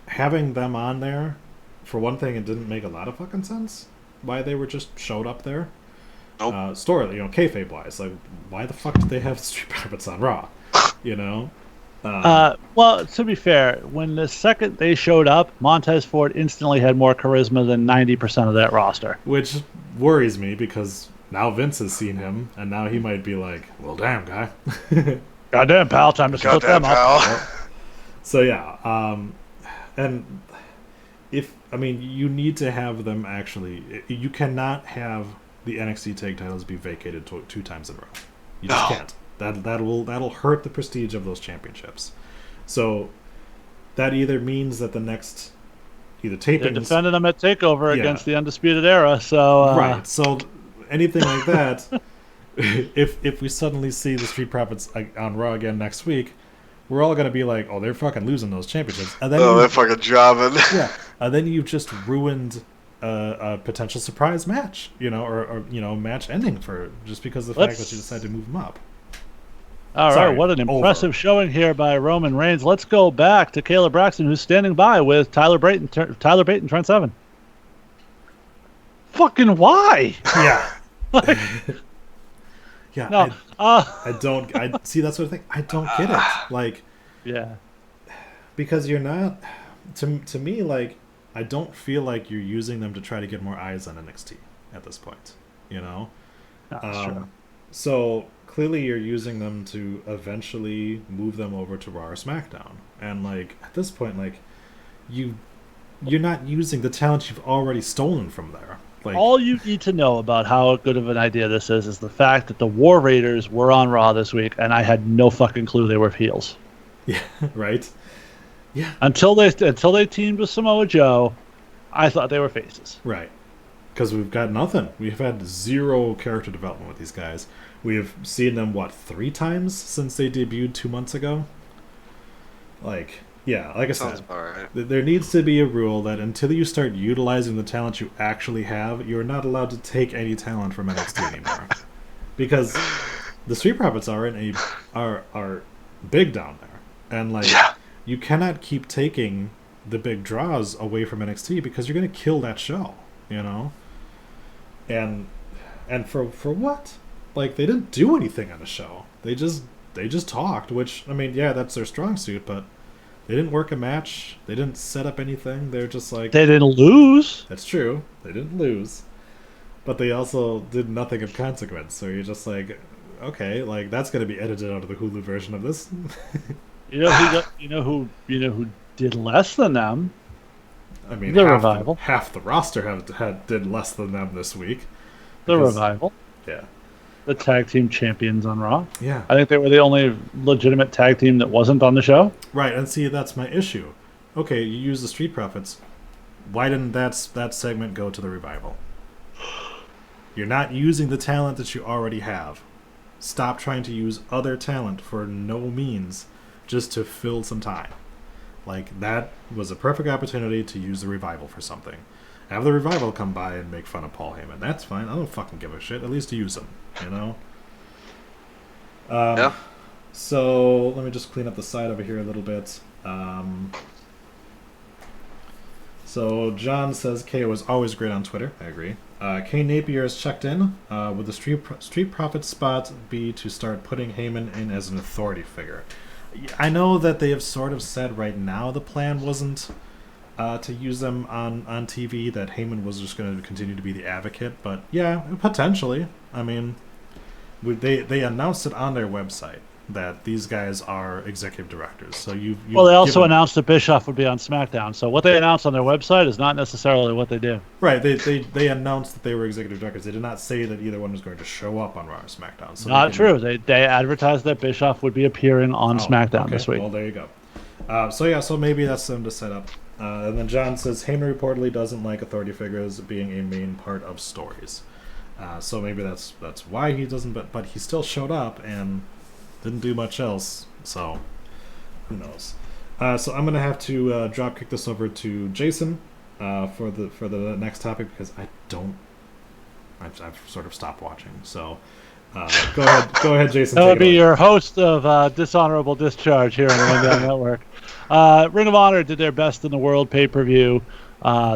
[SPEAKER 2] having them on there, for one thing, it didn't make a lot of fucking sense why they were just showed up there.
[SPEAKER 3] Nope.
[SPEAKER 2] Story, you know, kayfabe wise, like why the fuck did they have Street Profits on Raw, you know?
[SPEAKER 1] Well, to be fair, when the second they showed up, Montez Ford instantly had more charisma than 90% of that roster.
[SPEAKER 2] Which worries me because now Vince has seen him, and now he might be like, "Well, damn, guy."
[SPEAKER 1] Goddamn, pal, time to split
[SPEAKER 3] goddamn
[SPEAKER 1] them up.
[SPEAKER 3] pal.
[SPEAKER 2] So yeah, and you need to have them actually. You cannot have the NXT tag titles be vacated two times in a row. You just
[SPEAKER 3] No.
[SPEAKER 2] can't. That'll hurt the prestige of those championships. So that either means that the next
[SPEAKER 1] They're
[SPEAKER 2] tapings.
[SPEAKER 1] defending them at TakeOver
[SPEAKER 2] Yeah.
[SPEAKER 1] against the Undisputed Era, so...
[SPEAKER 2] Right. So anything like that, if we suddenly see the Street Profits on Raw again next week, we're all gonna be like, "Oh, they're fucking losing those championships," and then
[SPEAKER 3] Oh, they're fucking driving.
[SPEAKER 2] yeah, and then you've just ruined a potential surprise match, you know, or you know, match ending for just because of the fact
[SPEAKER 1] Let's-
[SPEAKER 2] that you decided to move them up.
[SPEAKER 1] All right,
[SPEAKER 2] Sorry,
[SPEAKER 1] what an
[SPEAKER 2] over.
[SPEAKER 1] impressive showing here by Roman Reigns. Let's go back to Kayla Braxton, who's standing by with Tyler Bate and Trent Seven. Fucking why?
[SPEAKER 2] Yeah.
[SPEAKER 1] Like,
[SPEAKER 2] Yeah.
[SPEAKER 1] no.
[SPEAKER 2] I don't. I see. That's what I think. I don't get it. Like.
[SPEAKER 1] Yeah.
[SPEAKER 2] Because you're not, to me, like, I don't feel like you're using them to try to get more eyes on NXT at this point, you know?
[SPEAKER 1] No, that's true.
[SPEAKER 2] So clearly you're using them to eventually move them over to Raw or SmackDown. And, like, at this point, like, you you're not using the talent you've already stolen from there. Like,
[SPEAKER 1] All you need to know about how good of an idea this is the fact that the War Raiders were on Raw this week, and I had no fucking clue they were heels
[SPEAKER 2] yeah, right? Yeah,
[SPEAKER 1] until they teamed with Samoa Joe. I thought they were faces.
[SPEAKER 2] right. Because we've got nothing. We've had zero character development with these guys. We have seen them, 3 times since they debuted 2 months ago? Like, yeah, like I
[SPEAKER 3] Sounds
[SPEAKER 2] said,
[SPEAKER 3] about right.
[SPEAKER 2] there needs to be a rule that until you start utilizing the talent you actually have, you're not allowed to take any talent from NXT anymore. Because the Street Profits are big down there. And, like,
[SPEAKER 3] Yeah.
[SPEAKER 2] you cannot keep taking the big draws away from NXT because you're going to kill that show, you know? And for what? Like, they didn't do anything on the show. They just talked, which, I mean, yeah, that's their strong suit, but they didn't work a match. They didn't set up anything. They're just like,
[SPEAKER 1] They didn't lose.
[SPEAKER 2] that's true. They didn't lose. But they also did nothing of consequence. So you're just like, okay, like, that's going to be edited out of the Hulu version of this.
[SPEAKER 1] You know who did less than them.
[SPEAKER 2] I mean,
[SPEAKER 1] The
[SPEAKER 2] half
[SPEAKER 1] Revival.
[SPEAKER 2] half the roster did less than them this week.
[SPEAKER 1] The
[SPEAKER 2] Because-
[SPEAKER 1] Revival,
[SPEAKER 2] Yeah.
[SPEAKER 1] the tag team champions on Raw.
[SPEAKER 2] Yeah.
[SPEAKER 1] I think they were the only legitimate tag team that wasn't on the show.
[SPEAKER 2] Right, and see, that's my issue. Okay, you use the Street Profits. Why didn't that segment go to the Revival? You're not using the talent that you already have. Stop trying to use other talent for no means just to fill some time. Like, that was a perfect opportunity to use the Revival for something. Have the Revival come by and make fun of Paul Heyman. That's fine. I don't fucking give a shit. At least use them, you know?
[SPEAKER 3] Yeah.
[SPEAKER 2] So, let me just clean up the side over here a little bit. So, John says KO is always great on Twitter. I agree. Kay Napier has checked in. Would the Street Profits spot be to start putting Heyman in as an authority figure? I know that they have sort of said right now the plan wasn't to use them on TV, that Heyman was just going to continue to be the advocate, but yeah, potentially. I mean, they announced it on their website that these guys are executive directors. So
[SPEAKER 1] Well, they also
[SPEAKER 2] given-
[SPEAKER 1] announced that Bischoff would be on SmackDown. So what they announced on their website is not necessarily what they do.
[SPEAKER 2] Right, they announced that they were executive directors. They did not say that either one was going to show up on Raw or SmackDown. So
[SPEAKER 1] Not
[SPEAKER 2] they can-
[SPEAKER 1] true. They advertised that Bischoff would be appearing on
[SPEAKER 2] Oh,
[SPEAKER 1] SmackDown
[SPEAKER 2] okay.
[SPEAKER 1] this week.
[SPEAKER 2] Well, there you go. So maybe that's them to set up. And then John says Heyman reportedly doesn't like authority figures being a main part of stories. So maybe that's why he doesn't. But he still showed up and didn't do much else. So who knows? So I'm gonna have to drop kick this over to Jason for the next topic because I've sort of stopped watching. So go ahead, Jason.
[SPEAKER 1] That
[SPEAKER 2] take
[SPEAKER 1] would
[SPEAKER 2] it
[SPEAKER 1] be
[SPEAKER 2] away.
[SPEAKER 1] your host of Dishonorable Discharge here on the Rundown Network. Ring of Honor did their Best in the World pay-per-view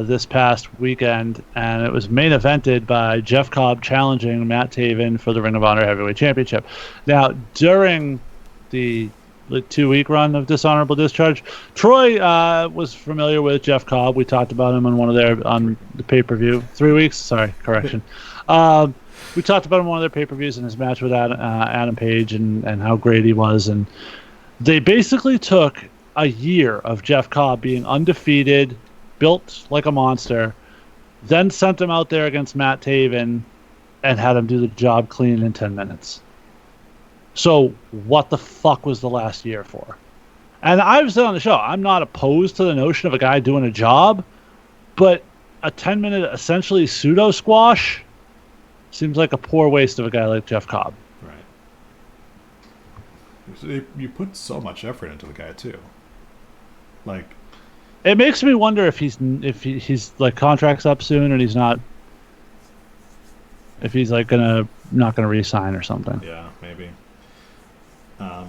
[SPEAKER 1] this past weekend, and it was main evented by Jeff Cobb challenging Matt Taven for the Ring of Honor Heavyweight Championship. Now, during the 2-week run of Dishonorable Discharge, Troy was familiar with Jeff Cobb. We talked about him on the pay-per-view. 3 weeks? Sorry, correction. We talked about him on one of their pay-per-views in his match with Adam Page and how great he was. And they basically took a year of Jeff Cobb being undefeated, built like a monster, then sent him out there against Matt Taven and had him do the job clean in 10 minutes. So what the fuck was the last year for? And I've said on the show, I'm not opposed to the notion of a guy doing a job, but a 10-minute essentially pseudo squash seems like a poor waste of a guy like Jeff Cobb.
[SPEAKER 2] Right. You put so much effort into the guy too. Like,
[SPEAKER 1] It makes me wonder if he's like contract's up soon and he's not, if he's like not gonna re-sign or something.
[SPEAKER 2] yeah, maybe. Yeah,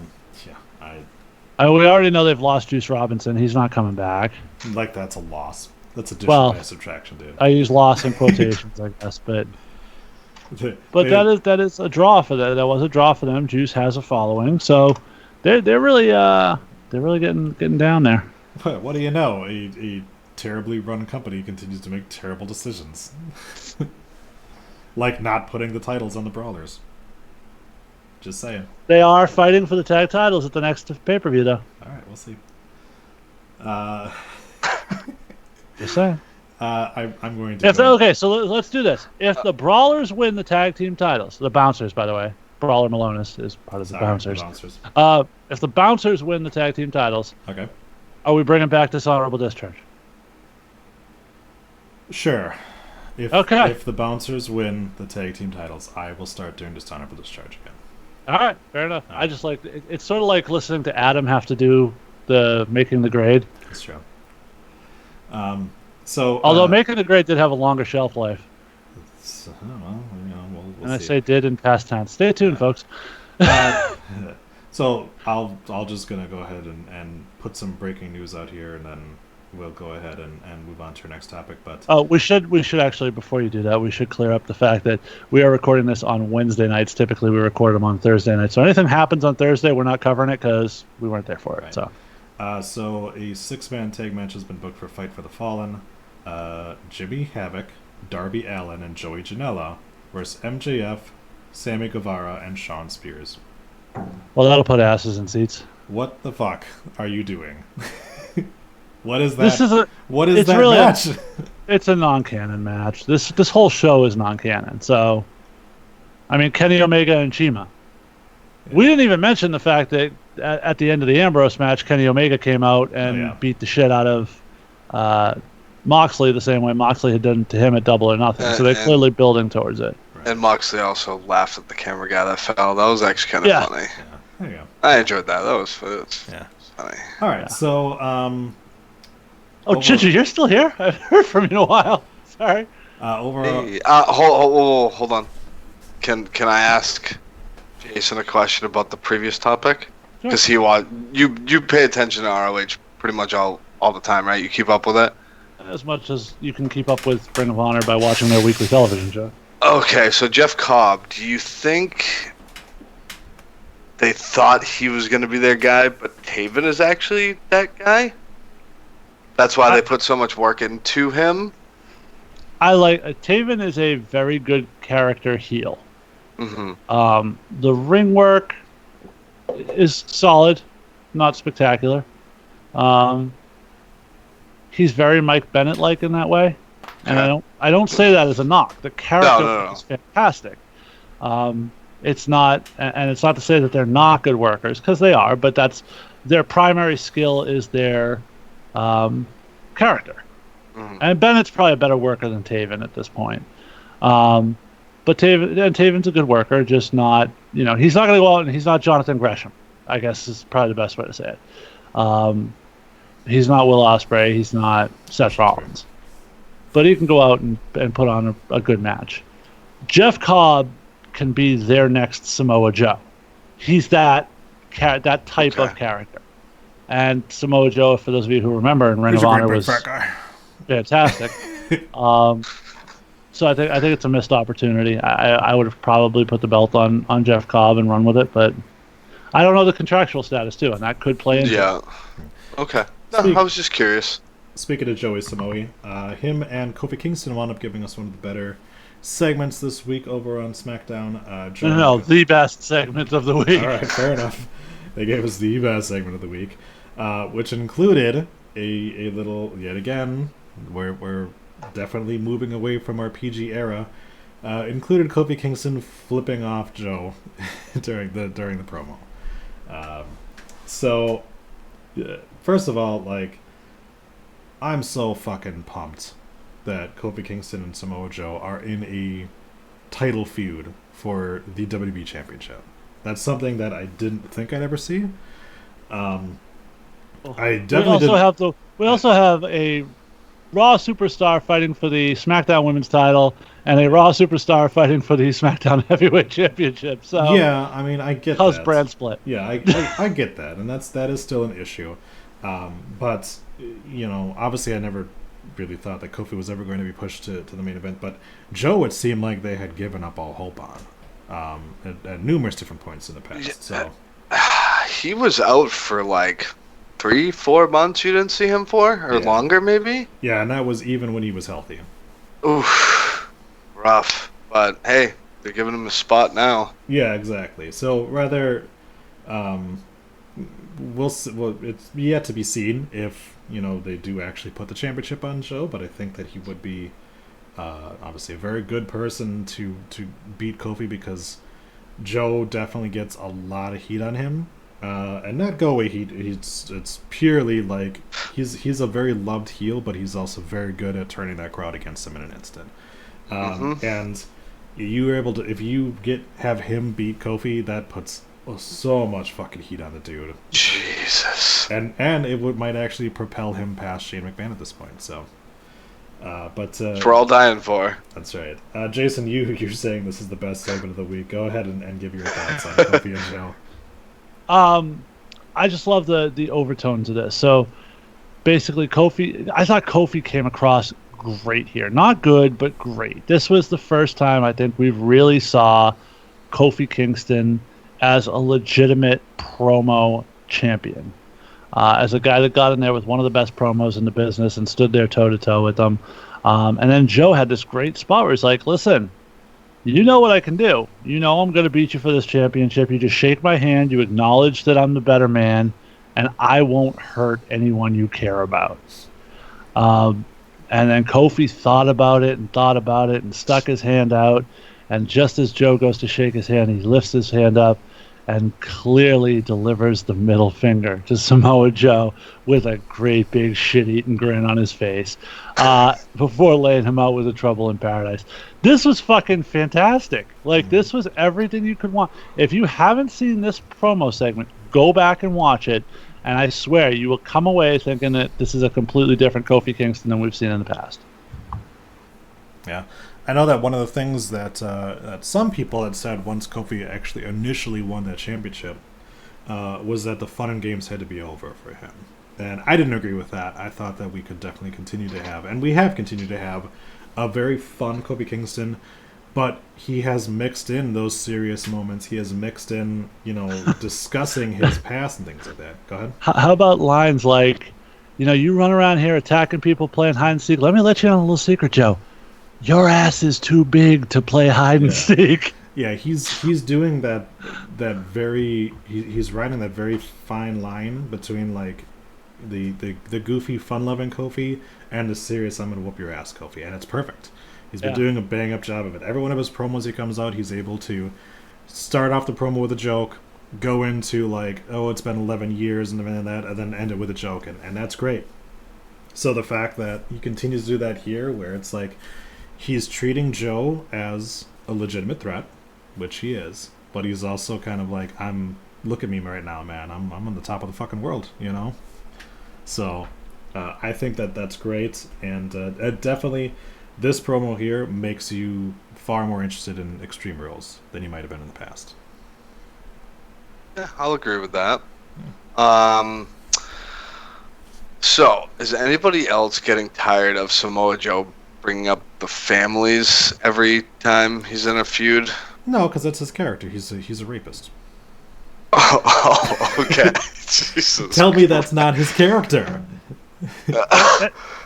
[SPEAKER 1] We already know they've lost Juice Robinson. He's not coming back.
[SPEAKER 2] like that's a loss. That's addition
[SPEAKER 1] Well,
[SPEAKER 2] by subtraction, dude.
[SPEAKER 1] I use loss in quotations, I guess, but
[SPEAKER 2] They-
[SPEAKER 1] that is a draw for them. That was a draw for them. Juice has a following, so they're really getting down there.
[SPEAKER 2] What do you know? A terribly run company continues to make terrible decisions, like not putting the titles on the brawlers. Just saying.
[SPEAKER 1] They are fighting for the tag titles at the next pay-per-view, though.
[SPEAKER 2] All right, we'll see.
[SPEAKER 1] Just saying.
[SPEAKER 2] I'm going to.
[SPEAKER 1] If okay, so let's do this. If the Brawlers win the tag team titles, the Bouncers, by the way, Brawler Malonis is part of the Bouncers. If the Bouncers win the tag team titles,
[SPEAKER 2] Okay.
[SPEAKER 1] are we bringing back Dishonorable Discharge?
[SPEAKER 2] Sure. If the Bouncers win the tag team titles, I will start doing Dishonorable Discharge again.
[SPEAKER 1] All right, fair enough. I just like it's sort of like listening to Adam have to do the making the grade.
[SPEAKER 2] That's true. So
[SPEAKER 1] although making the grade did have a longer shelf life,
[SPEAKER 2] well, we'll
[SPEAKER 1] and
[SPEAKER 2] see.
[SPEAKER 1] I say did in past tense. Stay tuned, folks.
[SPEAKER 2] So I'll just gonna go ahead and put some breaking news out here, and then we'll go ahead and move on to our next topic. But
[SPEAKER 1] we should actually, before you do that, we should clear up the fact that we are recording this on Wednesday nights. Typically, we record them on Thursday nights. So anything happens on Thursday, we're not covering it because we weren't there for it.
[SPEAKER 2] Right.
[SPEAKER 1] So
[SPEAKER 2] so a 6-man tag match has been booked for Fight for the Fallen. Jimmy Havoc, Darby Allin, and Joey Janela versus MJF, Sammy Guevara, and Sean Spears.
[SPEAKER 1] well, that'll put asses in seats.
[SPEAKER 2] What the fuck are you doing? What is that? What is
[SPEAKER 1] it's
[SPEAKER 2] that
[SPEAKER 1] really
[SPEAKER 2] match?
[SPEAKER 1] It's a non-canon match. This whole show is non-canon. So, I mean, Kenny Omega and Chima. Yeah. We didn't even mention the fact that at the end of the Ambrose match, Kenny Omega came out and beat the shit out of Moxley the same way Moxley had done to him at Double or Nothing. So they're clearly building towards it.
[SPEAKER 3] Right. And Moxley also laughed at the camera guy that fell. That was actually kind of funny.
[SPEAKER 2] Yeah. There you go.
[SPEAKER 3] I enjoyed that. That was funny.
[SPEAKER 2] All right, so
[SPEAKER 1] oh, Chichi, you're still here? I've heard from you in a while. Sorry.
[SPEAKER 3] Overall, hold on. Can I ask Jason a question about the previous topic? Because you pay attention to ROH pretty much all the time, right? You keep up with it.
[SPEAKER 1] As much as you can keep up with Ring of Honor by watching their weekly television show.
[SPEAKER 3] Okay, so Jeff Cobb, do you think they thought he was going to be their guy, but Taven is actually that guy? That's why they put so much work into him?
[SPEAKER 1] I like Taven is a very good character heel.
[SPEAKER 3] Mm-hmm.
[SPEAKER 1] The ring work is solid, not spectacular. He's very Mike Bennett-like in that way, and I don't say that as a knock. The character is fantastic. It's not, and it's not to say that they're not good workers, because they are, but that's their primary skill is their character.
[SPEAKER 3] Mm-hmm.
[SPEAKER 1] And Bennett's probably a better worker than Taven at this point. But Taven's a good worker, just not, he's not going to go out and he's not Jonathan Gresham, I guess is probably the best way to say it. He's not Will Ospreay, he's not Seth Rollins. But he can go out and put on a good match. Jeff Cobb can be their next Samoa Joe. He's that type of character. And Samoa Joe, for those of you who remember, in Ring of Honor was fantastic. So I think it's a missed opportunity. I would have probably put the belt on Jeff Cobb and run with it, but I don't know the contractual status too, and that could play into it.
[SPEAKER 3] Okay. No, I was just curious.
[SPEAKER 2] Speaking of Joey Samoa, him and Kofi Kingston wound up giving us one of the better segments this week over on SmackDown.
[SPEAKER 1] The best segment of the week.
[SPEAKER 2] All right, fair enough. They gave us the best segment of the week, which included a little, yet again, we're definitely moving away from our PG era. Included Kofi Kingston flipping off Joe during the promo. So, first of all, I'm so fucking pumped that Kofi Kingston and Samoa Joe are in a title feud for the WWE Championship. That's something that I didn't think I'd ever see. I definitely
[SPEAKER 1] We also have a Raw superstar fighting for the SmackDown Women's title and a Raw superstar fighting for the SmackDown Heavyweight Championship. So
[SPEAKER 2] yeah, I mean, I get that.
[SPEAKER 1] Brand split.
[SPEAKER 2] Yeah, I get that, and that is still an issue. But obviously, I never really thought that Kofi was ever going to be pushed to the main event. But Joe, it seemed like they had given up all hope on at numerous different points in the past. So
[SPEAKER 3] he was out for 3-4 months. You didn't see him for, or longer, maybe.
[SPEAKER 2] Yeah, and that was even when he was healthy.
[SPEAKER 3] Oof, rough. But hey, they're giving him a spot now.
[SPEAKER 2] Yeah, exactly. So rather, it's yet to be seen if they do actually put the championship on Joe, but I think that he would be obviously a very good person to beat Kofi, because Joe definitely gets a lot of heat on him, and not go away heat. It's purely like he's a very loved heel, but he's also very good at turning that crowd against him in an instant. And you were able to, if you have him beat Kofi, that puts so much fucking heat on the dude.
[SPEAKER 3] Jesus.
[SPEAKER 2] And it might actually propel him past Shane McMahon at this point. So,
[SPEAKER 3] we're all dying for.
[SPEAKER 2] That's right. Jason, you're saying this is the best segment of the week. Go ahead and give your thoughts on Kofi and Joe.
[SPEAKER 1] I just love the overtones of this. So basically, I thought Kofi came across great here. Not good, but great. This was the first time I think we've really saw Kofi Kingston as a legitimate promo champion. As a guy that got in there with one of the best promos in the business and stood there toe-to-toe with them. And then Joe had this great spot where he's like, listen, you know what I can do. You know I'm going to beat you for this championship. You just shake my hand. You acknowledge that I'm the better man, and I won't hurt anyone you care about. And then Kofi thought about it and stuck his hand out. And just as Joe goes to shake his hand, he lifts his hand up and clearly delivers the middle finger to Samoa Joe with a great big shit-eating grin on his face before laying him out with a Trouble in Paradise. This was fucking fantastic. Like, this was everything you could want. If you haven't seen this promo segment, go back and watch it, and I swear you will come away thinking that this is a completely different Kofi Kingston than we've seen in the past.
[SPEAKER 2] Yeah. I know that one of the things that some people had said once Kofi actually initially won that championship was that the fun and games had to be over for him. And I didn't agree with that. I thought that we could definitely continue to have, and we have continued to have, a very fun Kofi Kingston, but he has mixed in those serious moments. He has mixed in, discussing his past and things like that. Go ahead.
[SPEAKER 1] How about lines like, you run around here attacking people, playing hide and seek. Let me let you in on a little secret, Joe. Your ass is too big to play hide and seek.
[SPEAKER 2] Yeah, he's doing that very he's riding that very fine line between like the goofy fun loving Kofi and the serious I'm gonna whoop your ass Kofi, and it's perfect. He's been doing a bang up job of it. Every one of his promos he comes out, he's able to start off the promo with a joke, go into like, oh, it's been 11 years and everything like that, and then end it with a joke, and that's great. So the fact that he continues to do that here, where it's like he's treating Joe as a legitimate threat, which he is, but he's also kind of like, look at me right now, man. I'm on the top of the fucking world, So I think that's great, and definitely this promo here makes you far more interested in Extreme Rules than you might have been in the past.
[SPEAKER 3] Yeah, I'll agree with that. So, is anybody else getting tired of Samoa Joe bringing up the families every time he's in a feud?
[SPEAKER 2] No, because that's his character. He's a rapist.
[SPEAKER 3] Oh, okay. Jesus.
[SPEAKER 2] Tell me that's not his character.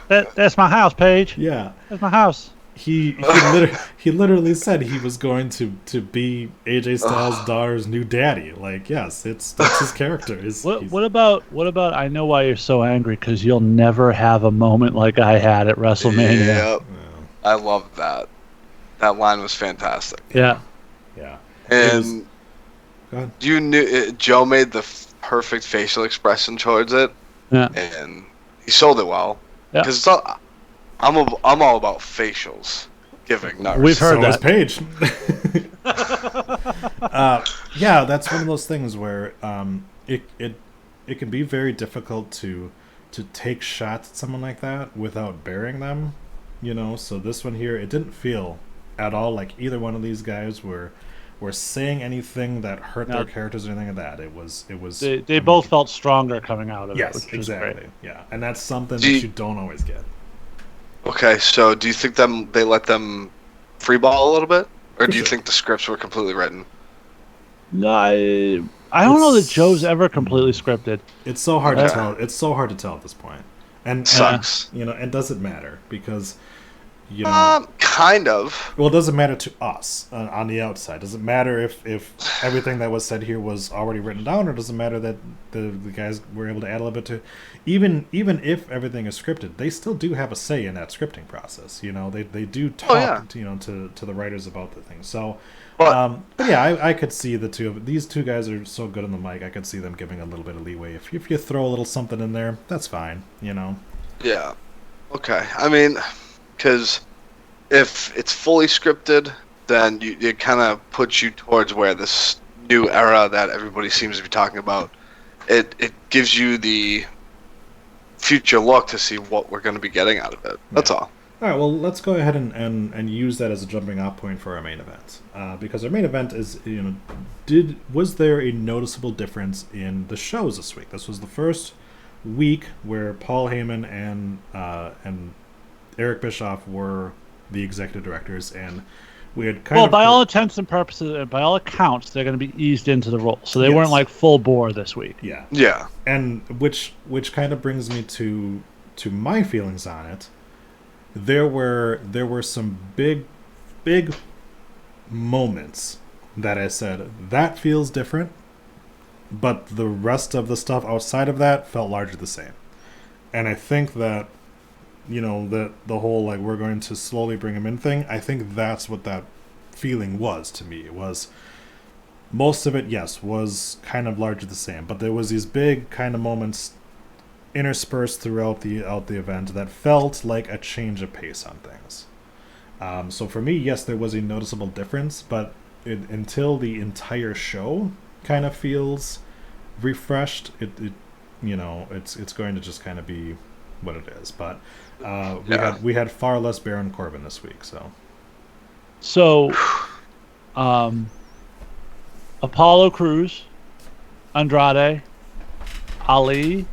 [SPEAKER 1] That's my house, Paige.
[SPEAKER 2] Yeah,
[SPEAKER 1] that's my house.
[SPEAKER 2] He literally said he was going to be AJ Styles' daughter's new daddy. Like, yes, that's his character.
[SPEAKER 1] What about? I know why you're so angry, because you'll never have a moment like I had at WrestleMania.
[SPEAKER 3] Yep. I love that. That line was fantastic.
[SPEAKER 1] Yeah.
[SPEAKER 3] And you knew Joe made the perfect facial expression towards it.
[SPEAKER 1] Yeah.
[SPEAKER 3] And he sold it well.
[SPEAKER 1] Yeah.
[SPEAKER 3] Because I'm all about facials. Giving, not
[SPEAKER 1] We've heard that.
[SPEAKER 2] Paige. Yeah, that's one of those things where it can be very difficult to take shots at someone like that without burying them. So this one here, it didn't feel at all like either one of these guys were saying anything that hurt their characters or anything like that. It was.
[SPEAKER 1] They both felt stronger coming out of it.
[SPEAKER 2] Yes,
[SPEAKER 1] which
[SPEAKER 2] exactly.
[SPEAKER 1] Great.
[SPEAKER 2] Yeah, and that's something that you don't always get.
[SPEAKER 3] Okay, so do you think they let them freeball a little bit, or do you think the scripts were completely written?
[SPEAKER 1] No, I don't know that Joe's ever completely scripted.
[SPEAKER 2] It's so hard to tell. It's so hard to tell at this point. And
[SPEAKER 3] sucks.
[SPEAKER 2] And does it matter? Because You know,
[SPEAKER 3] Kind of.
[SPEAKER 2] well, it doesn't matter to us on the outside. Does it matter if everything that was said here was already written down, or does it matter that the guys were able to add a little bit to? Even if everything is scripted, they still do have a say in that scripting process. You know, they do talk to the writers about the thing. So, but yeah, I could see these two guys are so good on the mic. I could see them giving a little bit of leeway. If you throw a little something in there, that's fine. You know.
[SPEAKER 3] Yeah. Okay. I mean, because if it's fully scripted, then it kind of puts you towards where this new era that everybody seems to be talking about, it gives you the future look to see what we're going to be getting out of it. That's all.
[SPEAKER 2] All right, well, let's go ahead and use that as a jumping off point for our main event. Because our main event is, was there a noticeable difference in the shows this week? This was the first week where Paul Heyman and Eric Bischoff were the executive directors, and we had
[SPEAKER 1] by all intents and purposes, by all accounts, they're going to be eased into the role, so they weren't like full bore this week.
[SPEAKER 2] Yeah, and which kind of brings me to my feelings on it. There were some big moments that I said that feels different, but the rest of the stuff outside of that felt largely the same. And I think that, that the whole, like, we're going to slowly bring him in thing, I think that's what that feeling was to me. It was, most of it, yes, was kind of largely the same, but there was these big kind of moments interspersed throughout the event that felt like a change of pace on things. So for me, yes, there was a noticeable difference, but until the entire show kind of feels refreshed, it's going to just kind of be what it is. But we had far less Baron Corbin this week, so
[SPEAKER 1] Apollo Crews, Andrade, Ali,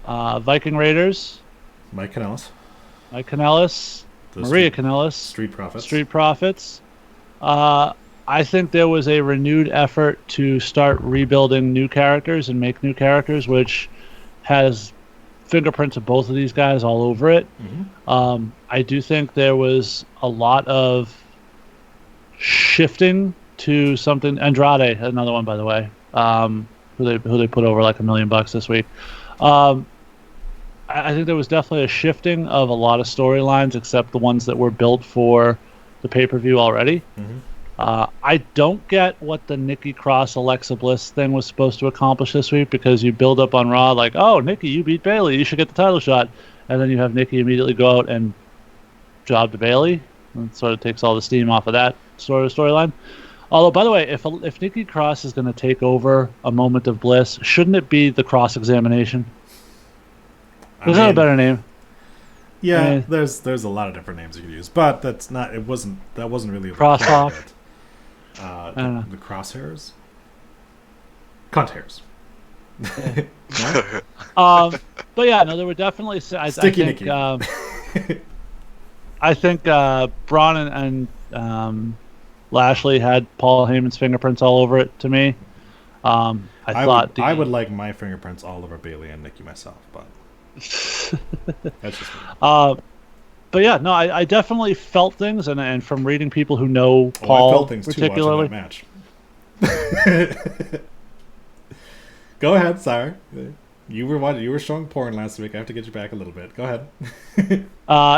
[SPEAKER 1] Viking Raiders,
[SPEAKER 2] Mike Kanellis,
[SPEAKER 1] Maria Kanellis, Street Profits. I think there was a renewed effort to start rebuilding new characters and make new characters, which has fingerprints of both of these guys all over it. I do think there was a lot of shifting to something. Andrade, another one, by the way, who they put over like $1 million this week. I think there was definitely a shifting of a lot of storylines, except the ones that were built for the pay-per-view already. I don't get what the Nikki Cross Alexa Bliss thing was supposed to accomplish this week, because you build up on Raw like, oh, Nikki, you beat Bayley, you should get the title shot, and then you have Nikki immediately go out and job to Bayley, and sort of takes all the steam off of that storyline. Although, by the way, if Nikki Cross is going to take over a moment of bliss, shouldn't it be the cross-examination? There's not a better name.
[SPEAKER 2] Yeah, there's a lot of different names you could use, but that wasn't really a
[SPEAKER 1] crosstalk.
[SPEAKER 2] The crosshairs, cunt hairs.
[SPEAKER 1] But yeah, no, there were definitely. I think Braun and Lashley had Paul Heyman's fingerprints all over it to me. I
[SPEAKER 2] would like my fingerprints all over Bayley and Nikki myself, but that's just me.
[SPEAKER 1] But yeah, no, I definitely felt things, and from reading people who know Paul,
[SPEAKER 2] I felt things
[SPEAKER 1] particularly.
[SPEAKER 2] Too, watching that match. Go ahead, sorry. You were showing porn last week. I have to get you back a little bit. Go ahead.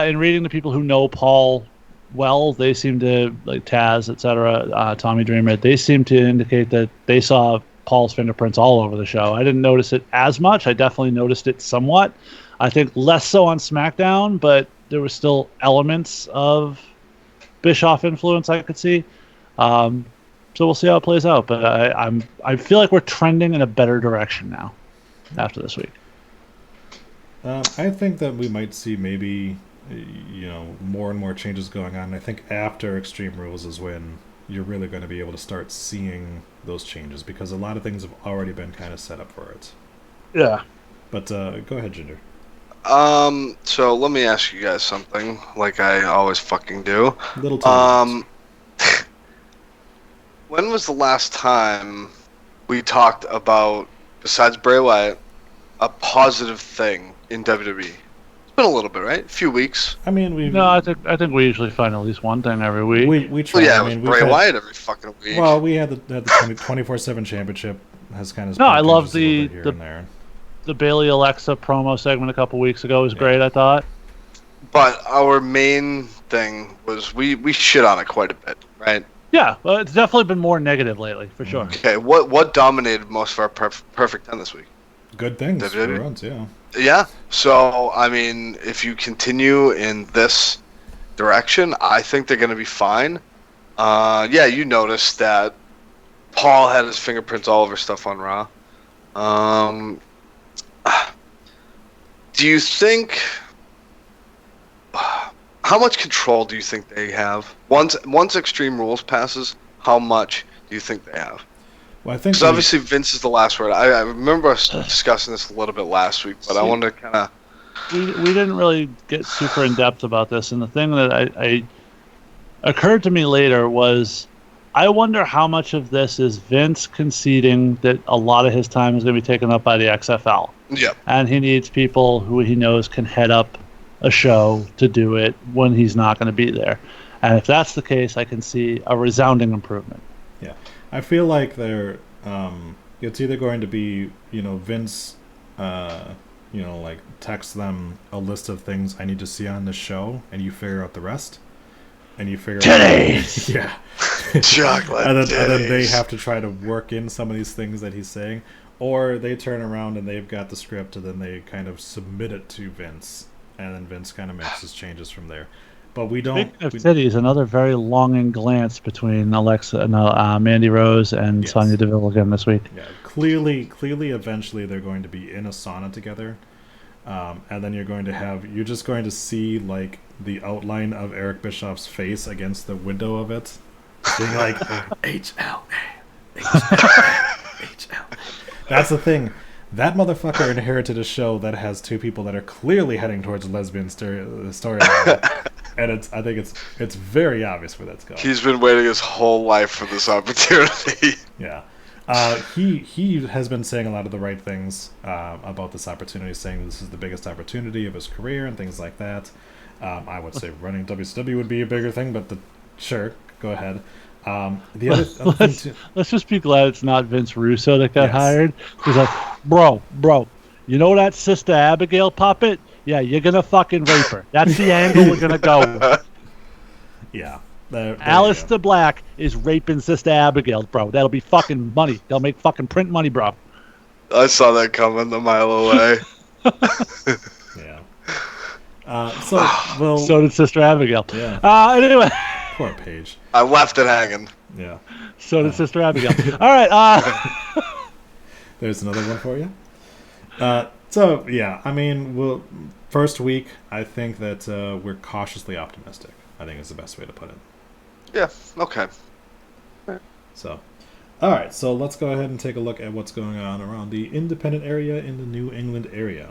[SPEAKER 1] In reading the people who know Paul well, they seem to, like Taz, etc., Tommy Dreamer, they seem to indicate that they saw Paul's fingerprints all over the show. I didn't notice it as much. I definitely noticed it somewhat. I think less so on SmackDown, but there were still elements of Bischoff influence I could see. So we'll see how it plays out. But I feel like we're trending in a better direction now after this week.
[SPEAKER 2] I think that we might see maybe more and more changes going on. I think after Extreme Rules is when you're really going to be able to start seeing those changes, because a lot of things have already been kind of set up for it.
[SPEAKER 1] Yeah.
[SPEAKER 2] But go ahead, Jinder.
[SPEAKER 3] So let me ask you guys something, like I always fucking do.
[SPEAKER 2] Little too
[SPEAKER 3] When was the last time we talked about, besides Bray Wyatt, a positive thing in WWE? been a little bit, right? A few weeks.
[SPEAKER 2] I mean, we
[SPEAKER 1] No, I think we usually find at least one thing every week.
[SPEAKER 2] we try.
[SPEAKER 3] Well, yeah,
[SPEAKER 2] I
[SPEAKER 3] it
[SPEAKER 2] mean,
[SPEAKER 3] was
[SPEAKER 2] we've
[SPEAKER 3] Bray
[SPEAKER 2] had-
[SPEAKER 3] Wyatt every fucking week.
[SPEAKER 2] Well, we had the 24/7 championship has kind of.
[SPEAKER 1] No, I
[SPEAKER 2] sparked
[SPEAKER 1] love
[SPEAKER 2] interest a little
[SPEAKER 1] the-
[SPEAKER 2] bit here
[SPEAKER 1] the-
[SPEAKER 2] and there.
[SPEAKER 1] The Bailey Alexa promo segment a couple weeks ago was great, I thought.
[SPEAKER 3] But our main thing was we shit on it quite a bit, right?
[SPEAKER 1] Yeah, well, it's definitely been more negative lately, for sure.
[SPEAKER 3] Okay, what dominated most of our perfect 10 this week?
[SPEAKER 2] Good things
[SPEAKER 3] WWE.
[SPEAKER 2] for us, yeah.
[SPEAKER 3] Yeah. So I mean, if you continue in this direction, I think they're going to be fine. Yeah, you noticed that Paul had his fingerprints all over stuff on Raw. Do you think? How much control do you think they have once Extreme Rules passes? How much do you think they have?
[SPEAKER 2] Well, I think
[SPEAKER 3] Because obviously Vince is the last word. I remember us discussing this a little bit last week, but I wanted to kind of.
[SPEAKER 1] We didn't really get super in depth about this, and the thing that I occurred to me later was, I wonder how much of this is Vince conceding that a lot of his time is going to be taken up by the XFL,
[SPEAKER 3] Yeah.
[SPEAKER 1] and he needs people who he knows can head up a show to do it when he's not going to be there. And if that's the case, I can see a resounding improvement.
[SPEAKER 2] Yeah, I feel like they're. It's either going to be Vince, like text them a list of things I need to see on the show, and you figure out the rest, and you figure
[SPEAKER 1] Titties!
[SPEAKER 2] out. Yeah.
[SPEAKER 3] Chocolate.
[SPEAKER 2] and then they
[SPEAKER 3] titties.
[SPEAKER 2] have to try to work in some of these things that he's saying, or they turn around and they've got the script and then they kind of submit it to Vince, and then Vince kind of makes his changes from there. But we don't.
[SPEAKER 1] Speaking of titties, another very longing glance between Alexa and Mandy Rose and
[SPEAKER 2] Yes.
[SPEAKER 1] Sonya Deville again this week.
[SPEAKER 2] Yeah, clearly, eventually they're going to be in a sauna together, and then you're just going to see like the outline of Eric Bischoff's face against the window of it, being like HLA, HLA. That's the thing. That motherfucker inherited a show that has two people that are clearly heading towards a lesbian storyline, and I think it's very obvious where that's going.
[SPEAKER 3] He's been waiting his whole life for this opportunity.
[SPEAKER 2] Yeah. He has been saying a lot of the right things about this opportunity, saying this is the biggest opportunity of his career and things like that. I would say running WCW would be a bigger thing, but sure, go ahead. The other thing too,
[SPEAKER 1] Let's just be glad it's not Vince Russo that got
[SPEAKER 2] Yes.
[SPEAKER 1] hired. He's like, bro, you know that Sister Abigail puppet? Yeah, you're gonna fucking rape her. That's the angle we're gonna go with.
[SPEAKER 2] yeah. There you go.
[SPEAKER 1] Alistair Black is raping Sister Abigail, bro. That'll be fucking money. They'll make fucking print money, bro.
[SPEAKER 3] I saw that coming a mile away.
[SPEAKER 2] Yeah. Well,
[SPEAKER 1] So did Sister Abigail.
[SPEAKER 2] yeah.
[SPEAKER 1] Anyway,
[SPEAKER 2] Poor Paige.
[SPEAKER 3] I left it hanging.
[SPEAKER 2] Yeah.
[SPEAKER 1] so did Sister Abigail. All right.
[SPEAKER 2] There's another one for you. So yeah, I mean, first week, I think that we're cautiously optimistic. I think is the best way to put it.
[SPEAKER 3] Yeah. Okay.
[SPEAKER 2] So, all right. So let's go ahead and take a look at what's going on around the independent area in the New England area.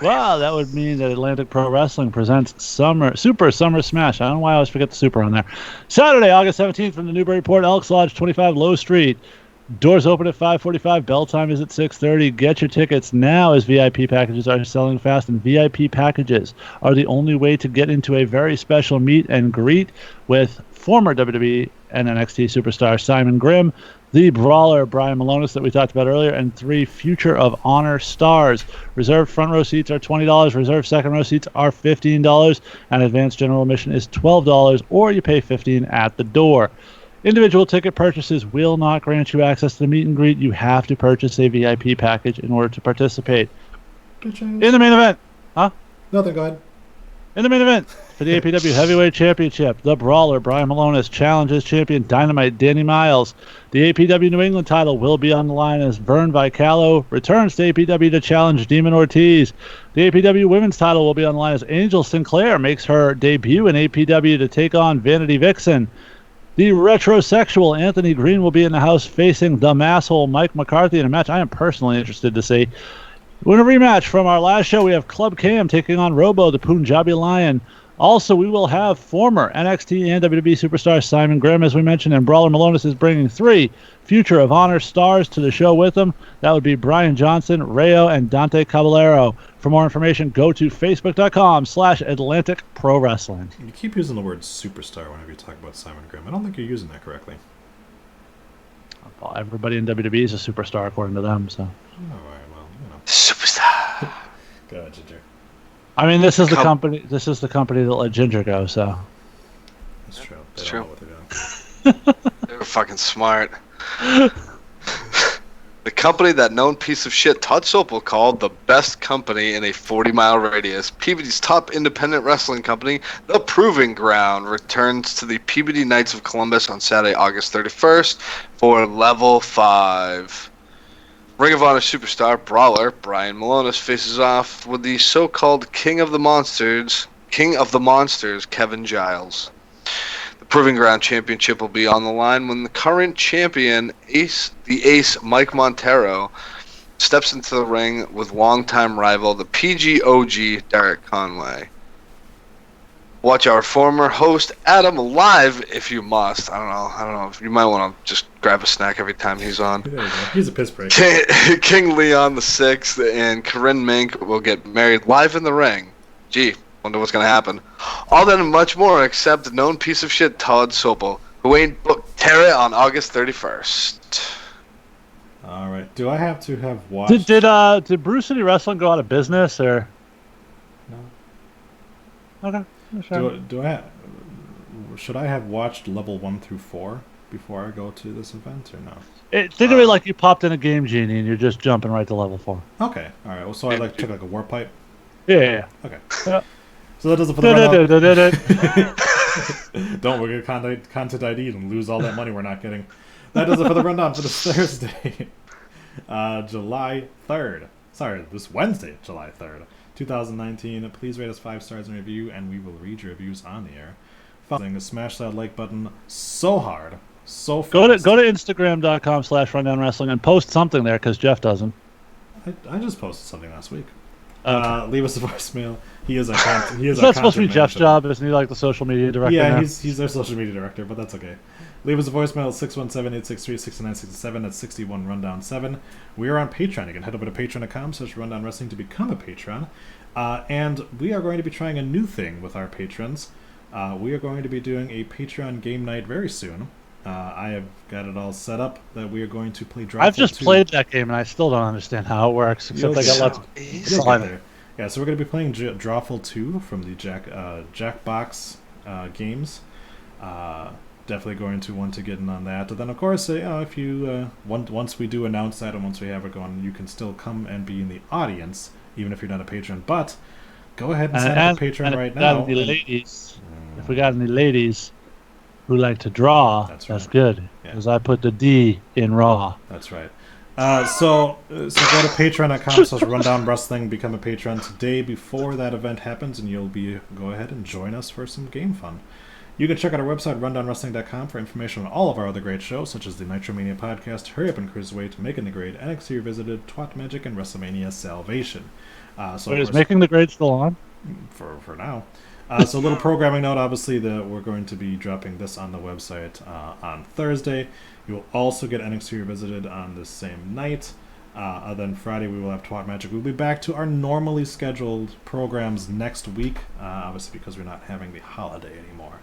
[SPEAKER 1] Well, that would mean that Atlantic Pro Wrestling presents Super Summer Smash. I don't know why I always forget the Super on there. Saturday, August 17th from the Newburyport Elks Lodge, 25 Low Street. Doors open at 5:45. Bell time is at 6:30. Get your tickets now as VIP packages are selling fast, and VIP packages are the only way to get into a very special meet and greet with former WWE and NXT superstar Simon Grimm, the Brawler Brian Malonis that we talked about earlier, and 3 Future of Honor stars. Reserved front row seats are $20. Reserved second row seats are $15, and advanced general admission is $12, or you pay $15 at the door. Individual ticket purchases will not grant you access to the meet and greet. You have to purchase a VIP package in order to participate. In the main event,
[SPEAKER 2] Nothing. Go ahead.
[SPEAKER 1] in the main event for the APW Heavyweight Championship, the Brawler Brian Malonis challenges champion Dynamite Danny Miles. The APW New England title will be on the line as Vern Vicalo returns to APW to challenge Demon Ortiz. The APW Women's title will be on the line as Angel Sinclair makes her debut in APW to take on Vanity Vixen. The retrosexual Anthony Green will be in the house facing the masshole Mike McCarthy in a match I am personally interested to see. In a rematch from our last show, we have Club Cam taking on Robo, the Punjabi Lion. Also, we will have former NXT and WWE superstar Simon Grimm, as we mentioned, and Brawler Malonis is bringing 3 Future of Honor stars to the show with them. That would be Brian Johnson, Rayo, and Dante Caballero. For more information, go to facebook.com/Atlantic Pro Wrestling.
[SPEAKER 2] You keep using the word superstar whenever you talk about Simon Grimm. I don't think you're using that correctly.
[SPEAKER 1] Well, everybody in WWE is a superstar according to them, so.
[SPEAKER 2] All right, well,
[SPEAKER 3] Superstar.
[SPEAKER 2] Go ahead, Ginger.
[SPEAKER 1] I mean, this is the company. This is the company that let Ginger go. So.
[SPEAKER 2] That's true.
[SPEAKER 3] It's
[SPEAKER 2] They
[SPEAKER 3] true.
[SPEAKER 2] don't know what they're doing.
[SPEAKER 3] They were fucking smart. The company that known piece of shit Todd Sopel called the best company in a 40-mile radius, PBD's top independent wrestling company, The Proving Ground, returns to the PBD Knights of Columbus on Saturday, August 31st for Level 5. Ring of Honor superstar Brawler Brian Malonis faces off with the so-called King of the Monsters, Kevin Giles. The Proving Ground Championship will be on the line when the current champion, the Ace Mike Montero, steps into the ring with longtime rival, the PGOG Derek Conway. Watch our former host Adam live if you must. I don't know. You might want to just grab a snack every time he's on.
[SPEAKER 2] There you go. He's a piss break.
[SPEAKER 3] King Leon the Sixth and Corinne Mink will get married live in the ring. Gee, wonder what's gonna happen. All that and much more, except known piece of shit Todd Sopel, who ain't booked Terra on August 31st.
[SPEAKER 2] All right. Do I have to have watched?
[SPEAKER 1] Did Brew City Wrestling go out of business or?
[SPEAKER 2] No.
[SPEAKER 1] Okay. Sure.
[SPEAKER 2] Should I have watched level 1 through 4 before I go to this event or no?
[SPEAKER 1] Think of it like you popped in a Game Genie and you're just jumping right to level 4.
[SPEAKER 2] Okay. All right. Well, so I took like a warp pipe.
[SPEAKER 1] Yeah.
[SPEAKER 2] Okay.
[SPEAKER 1] Yeah.
[SPEAKER 2] So that does it for the rundown. Don't we're gonna content ID and lose all that money we're not getting. That does it for the rundown for this Thursday, July 3rd. Sorry, this Wednesday, July 3rd, 2019. Please rate us 5 stars and review, and we will read your reviews on the air. Smash that like button so hard, so fast.
[SPEAKER 1] Go to Instagram.com/Rundown Wrestling and post something there because Jeff doesn't.
[SPEAKER 2] I just posted something last week.
[SPEAKER 1] Okay.
[SPEAKER 2] Leave us a voicemail. He is our
[SPEAKER 1] Is that supposed to be Jeff's job? Isn't he like the social media director?
[SPEAKER 2] Yeah,
[SPEAKER 1] now?
[SPEAKER 2] he's our social media director, but that's okay. Leave us a voicemail at 617-863-6967. That's 61 Rundown 7. We are on Patreon. You can head over to patreon.com/Rundown Wrestling to become a patron. And we are going to be trying a new thing with our patrons. We are going to be doing a Patreon game night very soon. I have got it all set up that we are going to play Drawful 2.
[SPEAKER 1] I've just played that game and I still don't understand how it works, except I got lots of
[SPEAKER 2] there. Yeah, so we're going to be playing Drawful 2 from the Jackbox games. Definitely going to want to get in on that. And then, of course, if you once we do announce that and once we have it going, you can still come and be in the audience, even if you're not a patron. But go ahead and sign up for Patreon right now.
[SPEAKER 1] If we got any ladies who like to draw, that's good. Because I put the D in raw.
[SPEAKER 2] That's right. So go to patreon.com/Rundown Wrestling, become a patron today before that event happens, and you'll go ahead and join us for some game fun. You can check out our website, rundownwrestling.com, for information on all of our other great shows, such as the Nitromania Podcast, Hurry Up and Cruiserweight, Making the Grade, NXT Revisited, Twat Magic, and WrestleMania Salvation.
[SPEAKER 1] Is Making the Grade still on?
[SPEAKER 2] For now. So a little programming note, obviously, that we're going to be dropping this on the website on Thursday. You will also get NXT Revisited on the same night. Then Friday we will have Twat Magic. We'll be back to our normally scheduled programs next week, obviously because we're not having the holiday anymore.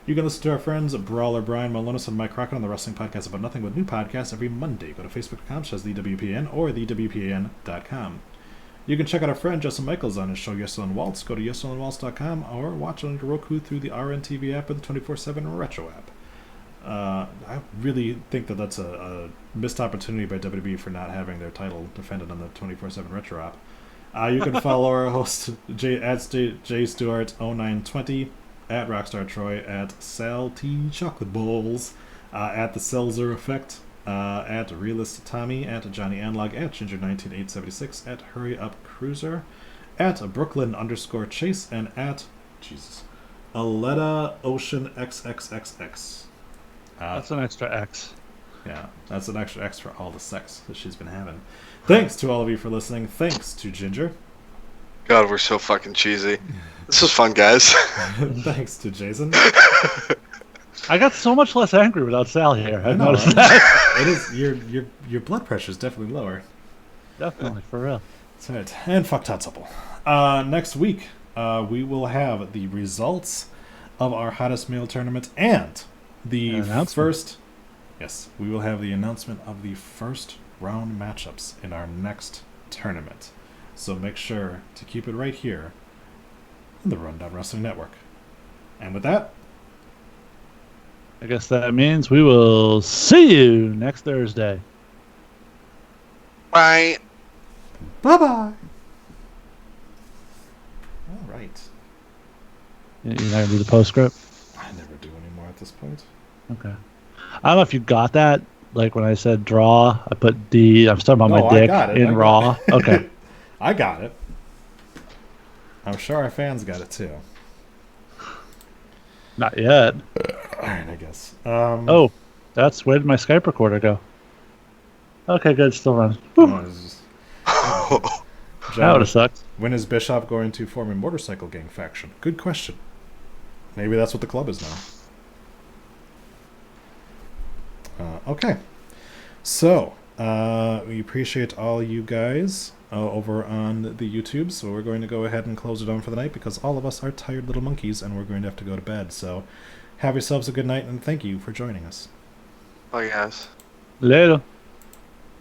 [SPEAKER 2] You can listen to our friends Brawler Brian Malonis and Mike Crockett on the Wrestling Podcast About Nothing but New Podcast every Monday. Go to facebook.com/TheWPN or TheWPN.com. You can check out our friend Justin Michaels on his show Yesel and Waltz. Go to YeselandWaltz.com or watch it on your Roku through the RNTV app or the 24/7 Retro app. I really think that that's a missed opportunity by WWE for not having their title defended on the 24/7 Retro app. You can follow our host J Stewart 0920 at Rockstar Troy, at Sal T Chocolate Bowls, at the Seltzer Effect, at Realist Tommy, at Johnny Analog, at Ginger19876, at Hurry Up Cruiser, at Brooklyn_Chase, and at Aletta Ocean XXXX.
[SPEAKER 1] That's an extra X.
[SPEAKER 2] Yeah, that's an extra X for all the sex that she's been having. Thanks to all of you for listening. Thanks to Ginger.
[SPEAKER 3] God, we're so fucking cheesy. This was fun, guys.
[SPEAKER 2] Thanks to Jason.
[SPEAKER 1] I got so much less angry without Sal here. I've
[SPEAKER 2] know,
[SPEAKER 1] noticed
[SPEAKER 2] right?
[SPEAKER 1] that.
[SPEAKER 2] It is your blood pressure is definitely lower.
[SPEAKER 1] Definitely, for real.
[SPEAKER 2] That's right. And fuck Todd Supple. Next week, we will have the results of our hottest male tournament and the
[SPEAKER 1] Announcement.
[SPEAKER 2] first. Yes, we will have the announcement of the first round matchups in our next tournament. So make sure to keep it right here on the Rundown Wrestling Network. And with that,
[SPEAKER 1] I guess that means we will see you next Thursday.
[SPEAKER 3] Bye.
[SPEAKER 2] bye bye. All right.
[SPEAKER 1] You're not going to do the postscript?
[SPEAKER 2] I never do anymore at this point.
[SPEAKER 1] Okay. I don't know if you got that. Like when I said draw, I put D. I'm talking about
[SPEAKER 2] No,
[SPEAKER 1] my
[SPEAKER 2] I
[SPEAKER 1] dick
[SPEAKER 2] got it.
[SPEAKER 1] in
[SPEAKER 2] I got
[SPEAKER 1] raw.
[SPEAKER 2] it.
[SPEAKER 1] Okay.
[SPEAKER 2] I got it. I'm sure our fans got it too.
[SPEAKER 1] Not yet.
[SPEAKER 2] Alright, I guess.
[SPEAKER 1] Oh, where did my Skype recorder go? Okay, good. Still running.
[SPEAKER 2] no, it's just-
[SPEAKER 1] That would
[SPEAKER 2] John,
[SPEAKER 1] have sucked.
[SPEAKER 2] when is Bishop going to form a motorcycle gang faction? Good question. Maybe that's what the club is now. Okay. So, we appreciate all you guys over on the YouTube. So we're going to go ahead and close it down for the night because all of us are tired little monkeys and we're going to have to go to bed. So have yourselves a good night and thank you for joining us.
[SPEAKER 3] Bye, guys.
[SPEAKER 1] Later.